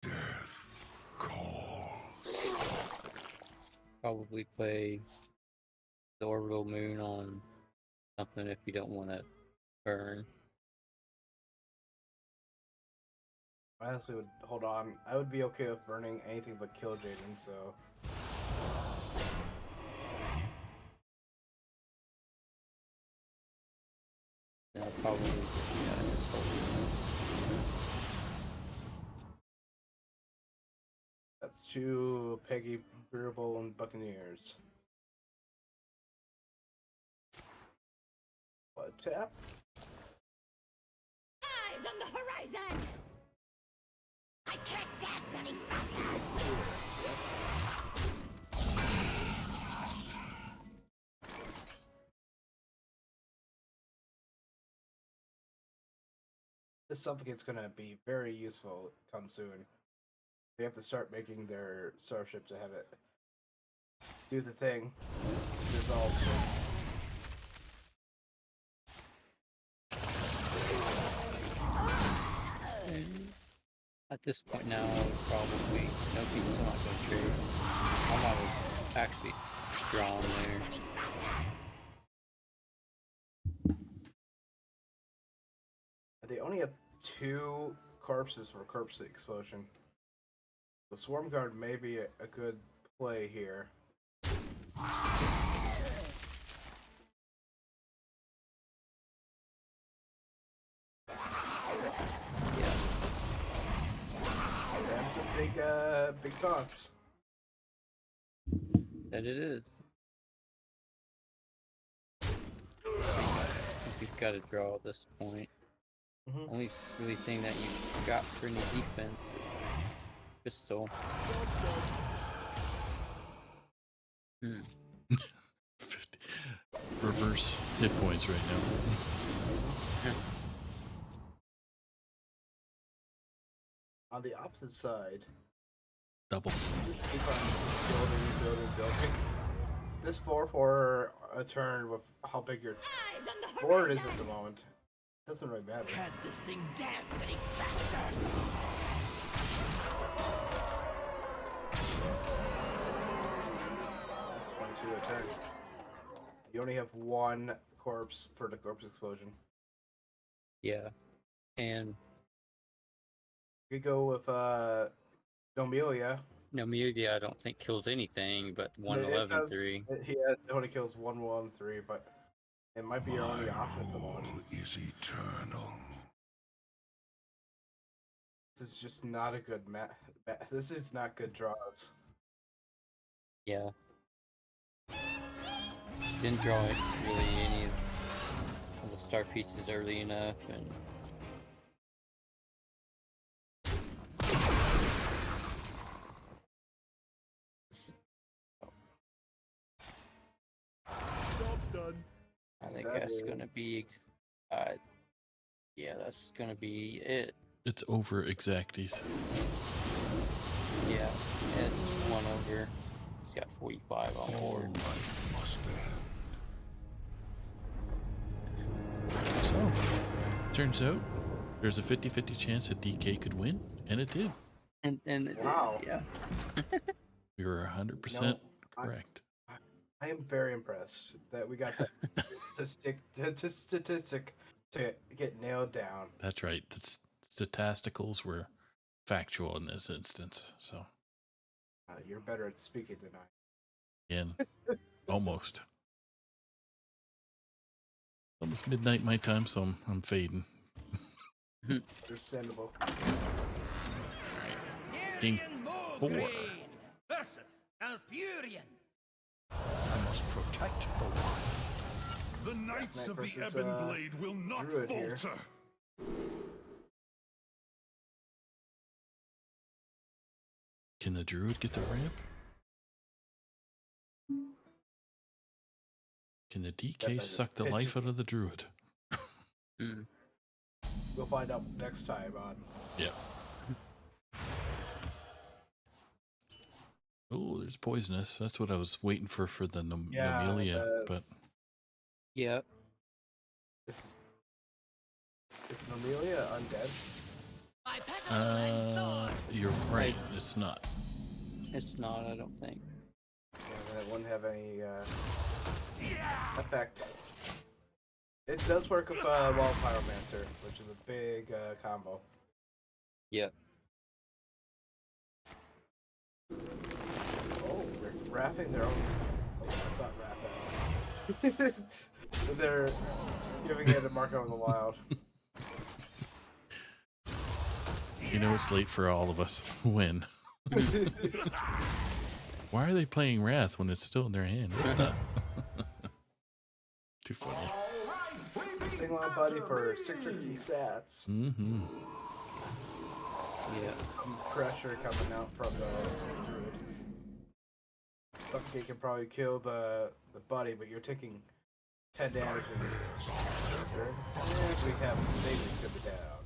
Death calls. Probably play the Orbital Moon on something if you don't want to burn. I honestly would hold on. I would be okay with burning anything but Kill Jaden, so. And I'll probably just hold That's two Peggy, Burble, and Buccaneers. What tap? Eyes on the horizon! I can't dance any faster! This Suffocate's gonna be very useful come soon. They have to start making their starship to have it do the thing. Dissolve. And at this point now, I would probably he's still not going to trade. I might have actually drawn there. Any faster! They only have two corpses for corpse explosion. The Swarm Guard may be a good play here. And some big taunts. That it is. I think you've got to draw at this point. Mhm. Only really thing that you've got for any defense is pistol. Hmm. 50. Reverse hit points right now. On the opposite side, Double. just keep on building. This 4/4 a turn with how big your Eyes on the board is horizon! at the moment. Doesn't really matter. Cut this thing dance any faster. That's 22 a turn. You only have one corpse for the corpse explosion. Yeah. And You could go with Nomelia. Nomelia, I don't think kills anything, but It 111 does. 3. It only kills 113, but it might be your only option at the moment. Is eternal. This is just not a good This is not good draws. Yeah. Didn't draw really any of the star pieces early enough, and Job's done. I think That that's is- gonna be, yeah, that's gonna be it. It's over exacties. Yeah, it's 1 over. It's got 45 on board. Must end. So, turns out there's a 50-50 chance that DK could win, and it did. And it did, Wow. yeah. We were 100% I- correct. I am very impressed that we got that statistic to get nailed down. That's right. The statisticals were factual in this instance. So, You're better at speaking than I. again, almost. Almost midnight my time, so I'm fading. Understandable. Game Darian 4. Mograine versus Alfurion. I must protect the wild. The Knights Knight of the versus, Ebon Blade will not Druid here. falter. Can the druid get the ramp? Can the DK just suck the life pitches- out of the druid? Mm. We'll find out next time on. Yeah. Oh, there's poisonous. That's what I was waiting for the Yeah, Nomelia, but Yep. Is Nomelia undead? My petal sword. you're right. It's not. It's not, I don't think. Yeah, then it wouldn't have any effect. It does work with Wall Pyromancer, which is a big combo. Yep. Oh, they're wrapping their own. Oh, that's not wrapping. They're giving it a mark on the wild. You know it's late for all of us. When? Why are they playing Wrath when it's still in their hand? What the? Too funny. Single out buddy for 660 stats. Mm-hmm. Yeah. Some pressure coming out from the druid. Suffocate can probably kill the buddy, but you're taking 10 damage in the turn. And we have Sadie's gonna be down.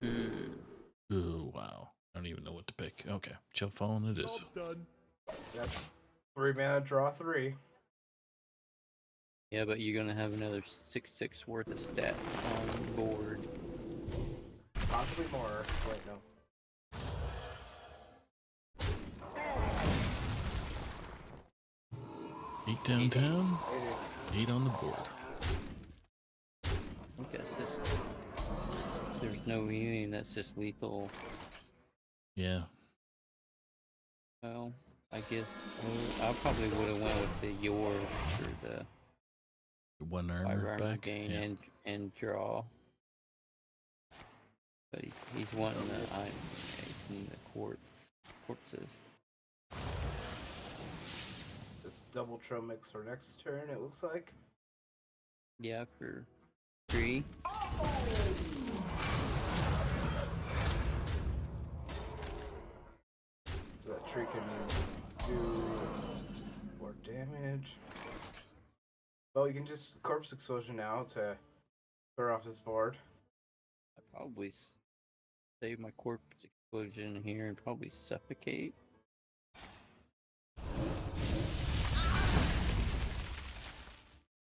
Mm. Ooh, wow. I don't even know what to pick. Okay, Chill Fallen it is. Job's done. That's 3 mana, draw 3. Yeah, but you're gonna have another 6/6 worth of stat on board. Possibly more. Wait, no. Eight downtown, 8 on the board. I think that's just. There's no healing, that's just lethal. Yeah. Well, I guess I probably would have went with the Yor for the One 5 armor armor back. gain Yeah. and draw. But he's wanting the iron, he's needing the quartzes. This double trail mix for next turn, it looks like. Yeah, for 3. So that tree can do more damage. Well, you can just corpse explosion now to clear off this board. I probably save my corpse explosion here and probably suffocate.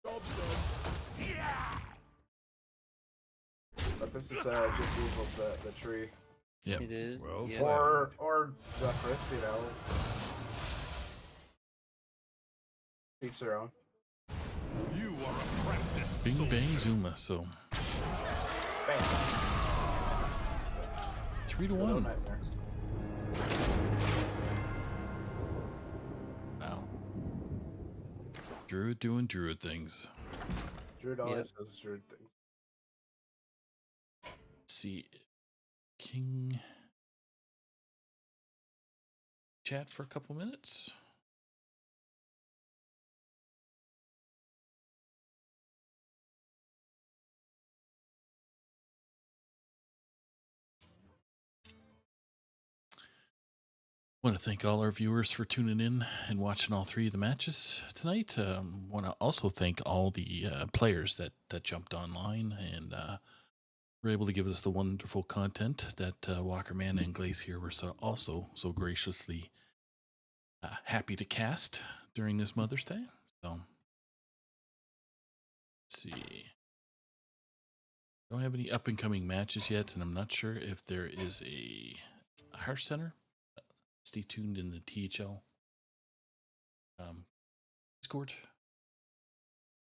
Job's done. But this is just evil the tree. Yep. It is. Well, yeah. Or Zephyrus, you know. Each their own. You are a practiced Bing soldier. bang Zuma, so Bam. Hello, 3-1. Nightmare. Wow. Druid doing Druid things. Druid always does Druid things. Let's see. King. Chat for a couple minutes. Want to thank all our viewers for tuning in and watching all three of the matches tonight. Want to also thank all the players that jumped online and were able to give us the wonderful content that Walkerman and Glacier were also so graciously happy to cast during this Mother's Day. So, let's see. Don't have any up and coming matches yet, and I'm not sure if there is a Hearth Center. Stay tuned in the THL Discord.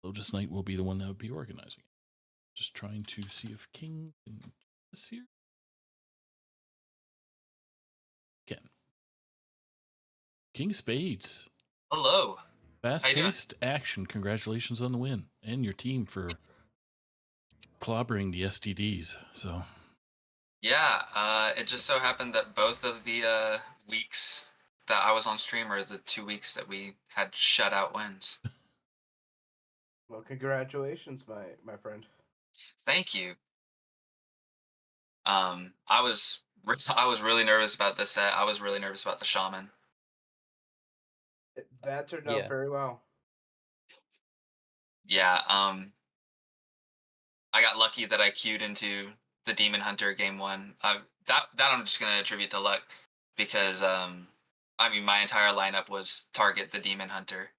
Lotus Knight will be the one that would be organizing it. Just trying to see if King can this here. Can. King Spades. Hello. Fast-paced action. Congratulations on the win. And your team for clobbering the STDs. So Yeah, it just so happened that both of the weeks that I was on stream are the 2 weeks that we had shutout wins. Well, congratulations, my friend. Thank you. I was really nervous about this set. I was really nervous about the shaman. That turned out very well. Yeah, I got lucky that I queued into the Demon Hunter game 1. That I'm just gonna attribute to luck because I mean my entire lineup was target the Demon Hunter.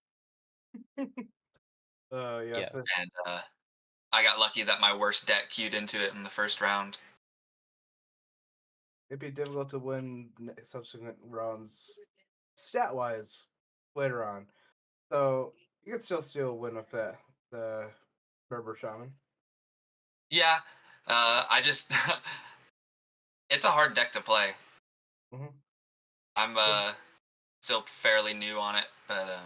Yes. And I got lucky that my worst deck queued into it in the first round. It'd be difficult to win subsequent rounds stat-wise later on. So you could still win with the Berber Shaman. Yeah, I just it's a hard deck to play. Mm-hmm. I'm still fairly new on it, but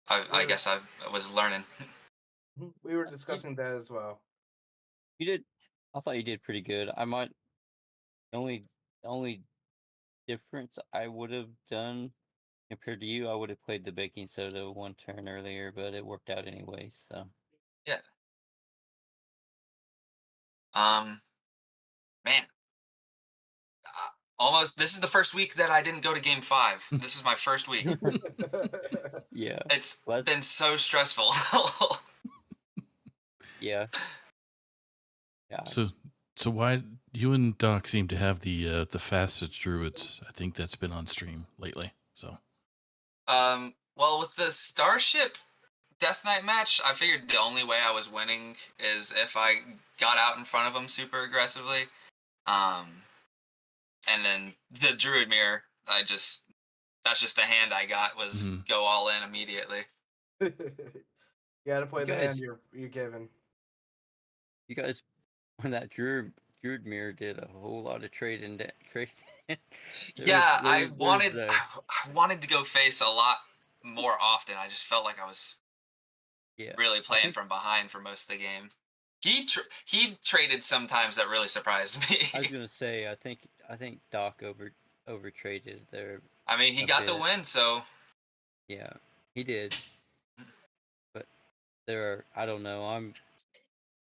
I guess I was learning. We were discussing that as well. You did. I thought you did pretty good. I might only difference I would have done compared to you, I would have played the baking soda one turn earlier, but it worked out anyway. So Yeah. Man, almost. This is the first week that I didn't go to game 5. This is my first week. yeah, It's been so stressful. yeah. Yeah. So why you and Doc seem to have the fastest druids? I think that's been on stream lately. So well, with the Starship Death Knight match, I figured the only way I was winning is if I got out in front of them super aggressively. And then the Druid Mirror, that's just the hand I got was go all in immediately. You gotta play You the guys- hand you're given. You guys, when that Druid Mirror did a whole lot of trading. Yeah, I wanted to go face a lot more often. I just felt like I was really playing from behind for most of the game. He traded sometimes that really surprised me. I was gonna say, I think Doc over traded there. I mean, he got the win, so yeah, he did. But I don't know. I'm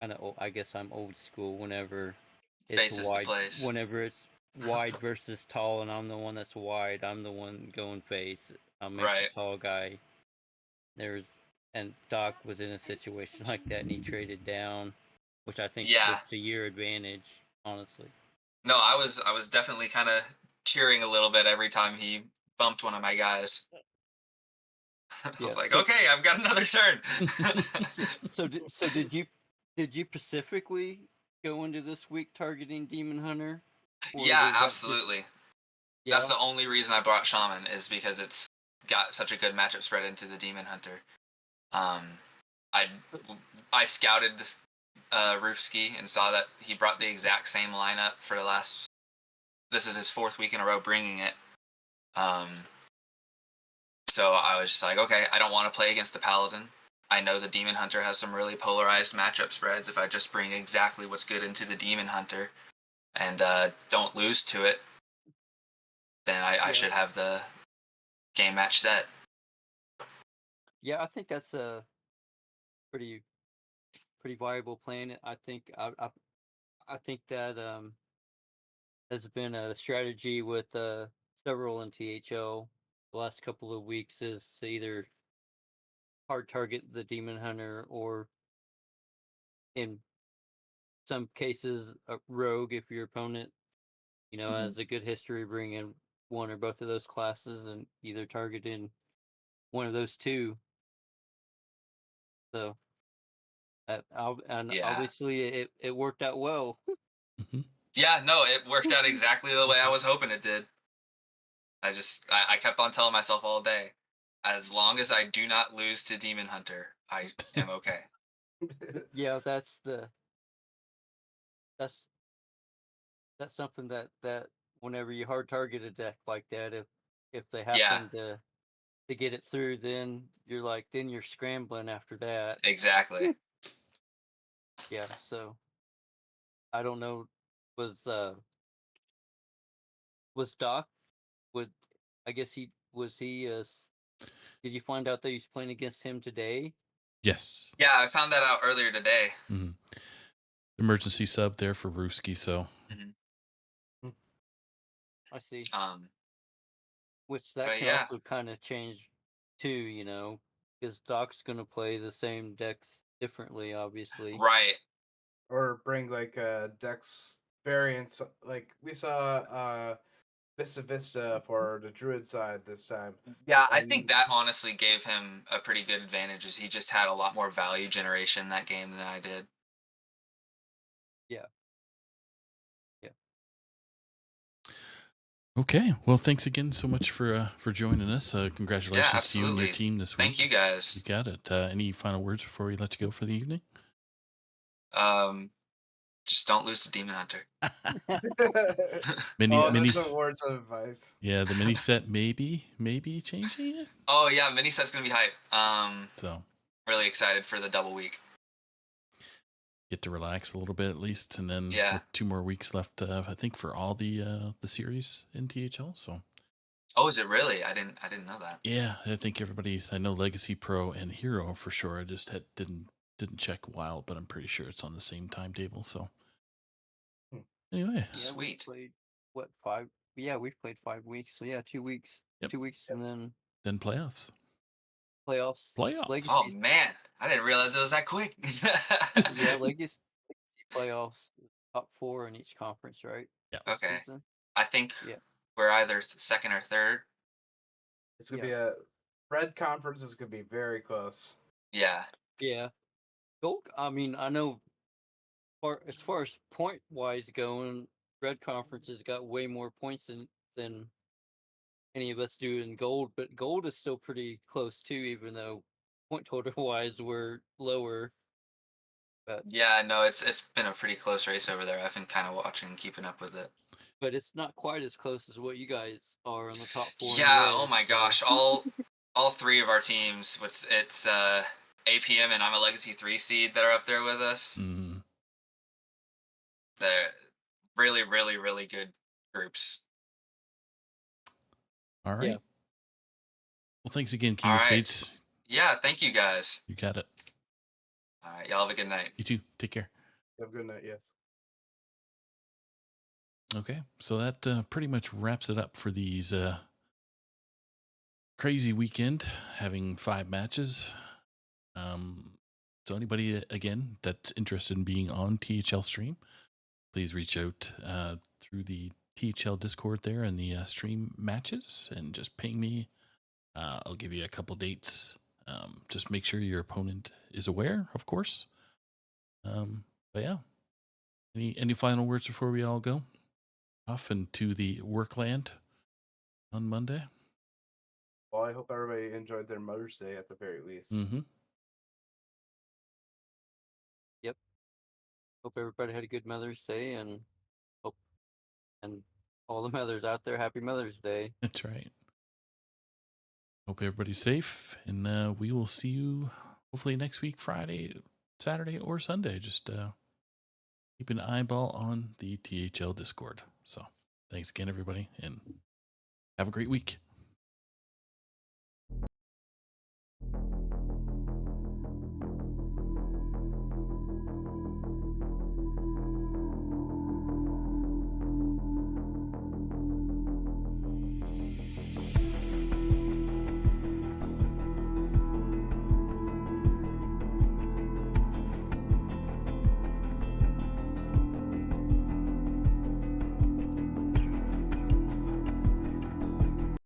kind of I guess I'm old school. Whenever it's wide, whenever it's wide versus tall, and I'm the one that's wide, I'm the one going face. I'll make the tall guy. And Doc was in a situation like that, and he traded down, which I think was to your advantage, honestly. No, I was definitely kind of cheering a little bit every time he bumped one of my guys. I was like, okay, I've got another turn. So did you specifically go into this week targeting Demon Hunter? Yeah, absolutely. That's the only reason I brought Shaman is because it's got such a good matchup spread into the Demon Hunter. I scouted this Roofski and saw that he brought the exact same lineup for the last this is his 4th week in a row bringing it. So I was just like, okay, I don't want to play against the Paladin. I know the Demon Hunter has some really polarized matchup spreads. If I just bring exactly what's good into the Demon Hunter and don't lose to it, then I should have the game match set. Yeah, I think that's a pretty viable plan. I think I think that has been a strategy with several in THL the last couple of weeks is to either hard target the Demon Hunter or in some cases a rogue if your opponent has a good history bringing one or both of those classes and either targeting one of those two. So and Yeah. obviously it worked out well. Yeah, no, it worked out exactly the way I was hoping it did. I kept on telling myself all day, as long as I do not lose to Demon Hunter, I am okay. Yeah, that's something that whenever you hard target a deck like that, if they Yeah, happen to get it through, then you're scrambling after that. exactly. Yeah, so I don't know, was Doc would I guess he was he did you find out that he's playing against him today? Yes. Yeah, I found that out earlier today. Mhm. Emergency sub there for Ruski, so I see. Which that But can yeah, also kind of change too, because Doc's gonna play the same decks differently, obviously. right. Or bring like dex variants, like we saw Vista for the Druid side this time. Yeah, I think And that honestly gave him a pretty good advantage, as he just had a lot more value generation in that game than I did. Yeah. Yeah. Okay. Well, thanks again so much for joining us. Yeah, Congratulations to you and your absolutely. team this Thank week. you guys. You got it. Any final words before we let you go for the evening? Just don't lose to Demon Hunter. Mini oh, mini. there's no words of advice. Yeah, the mini set maybe changing it. Oh yeah, mini set's gonna be hype. So Really excited for the double week. get to relax a little bit at least, and then Yeah. with 2 more weeks left, I think for all the series in THL. So Oh, is it really? I didn't know that. yeah, I think everybody's. I know Legacy Pro and Hero for sure. I just didn't check Wild, but I'm pretty sure it's on the same timetable. So anyway, Yeah, Sweet. we played what 5? Yeah, we've played 5 weeks. So yeah, 2 weeks. Yep. 2 weeks and then playoffs. playoffs. Playoffs. Oh Legacy. man, I didn't realize it was that quick. Yeah, Legacy playoffs. Top 4 in each conference, right? Yeah. This Okay. season. I think Yeah. we're either second or third. It's gonna be a red conference is gonna be very close. Yeah. Yeah. Gold. I mean, I know. As far as point wise going, Red Conference has got way more points than any of us do in Gold, but Gold is still pretty close too, even though point total wise we're lower. But Yeah, no, it's been a pretty close race over there. I've been kind of watching and keeping up with it. but it's not quite as close as what you guys are in the top 4 in Yeah, oh red. my So gosh. All 3 of our teams, it's APM and I'm a Legacy 3 seed that are up there with us. Mm-hmm. They're really, really, really good groups. All right. yeah. Well, thanks again, King All of right. Spades. Yeah, thank you guys. You got it. All right, y'all have a good night. You too. Take care. Have a good night. Yes. Okay, so that pretty much wraps it up for these crazy weekend, having 5 matches. So anybody again that's interested in being on THL stream, please reach out through the THL Discord there and the stream matches, and just ping me. I'll give you a couple dates. Just make sure your opponent is aware, of course. But yeah, any final words before we all go off into the work land on Monday? Well, I hope everybody enjoyed their Mother's Day at the very least. Mm-hmm. Yep. Hope everybody had a good Mother's Day and hope All the mothers out there, happy Mother's Day. That's right. Hope everybody's safe, and we will see you hopefully next week, Friday, Saturday, or Sunday. Just keep an eyeball on the THL Discord. So thanks again, everybody, and have a great week.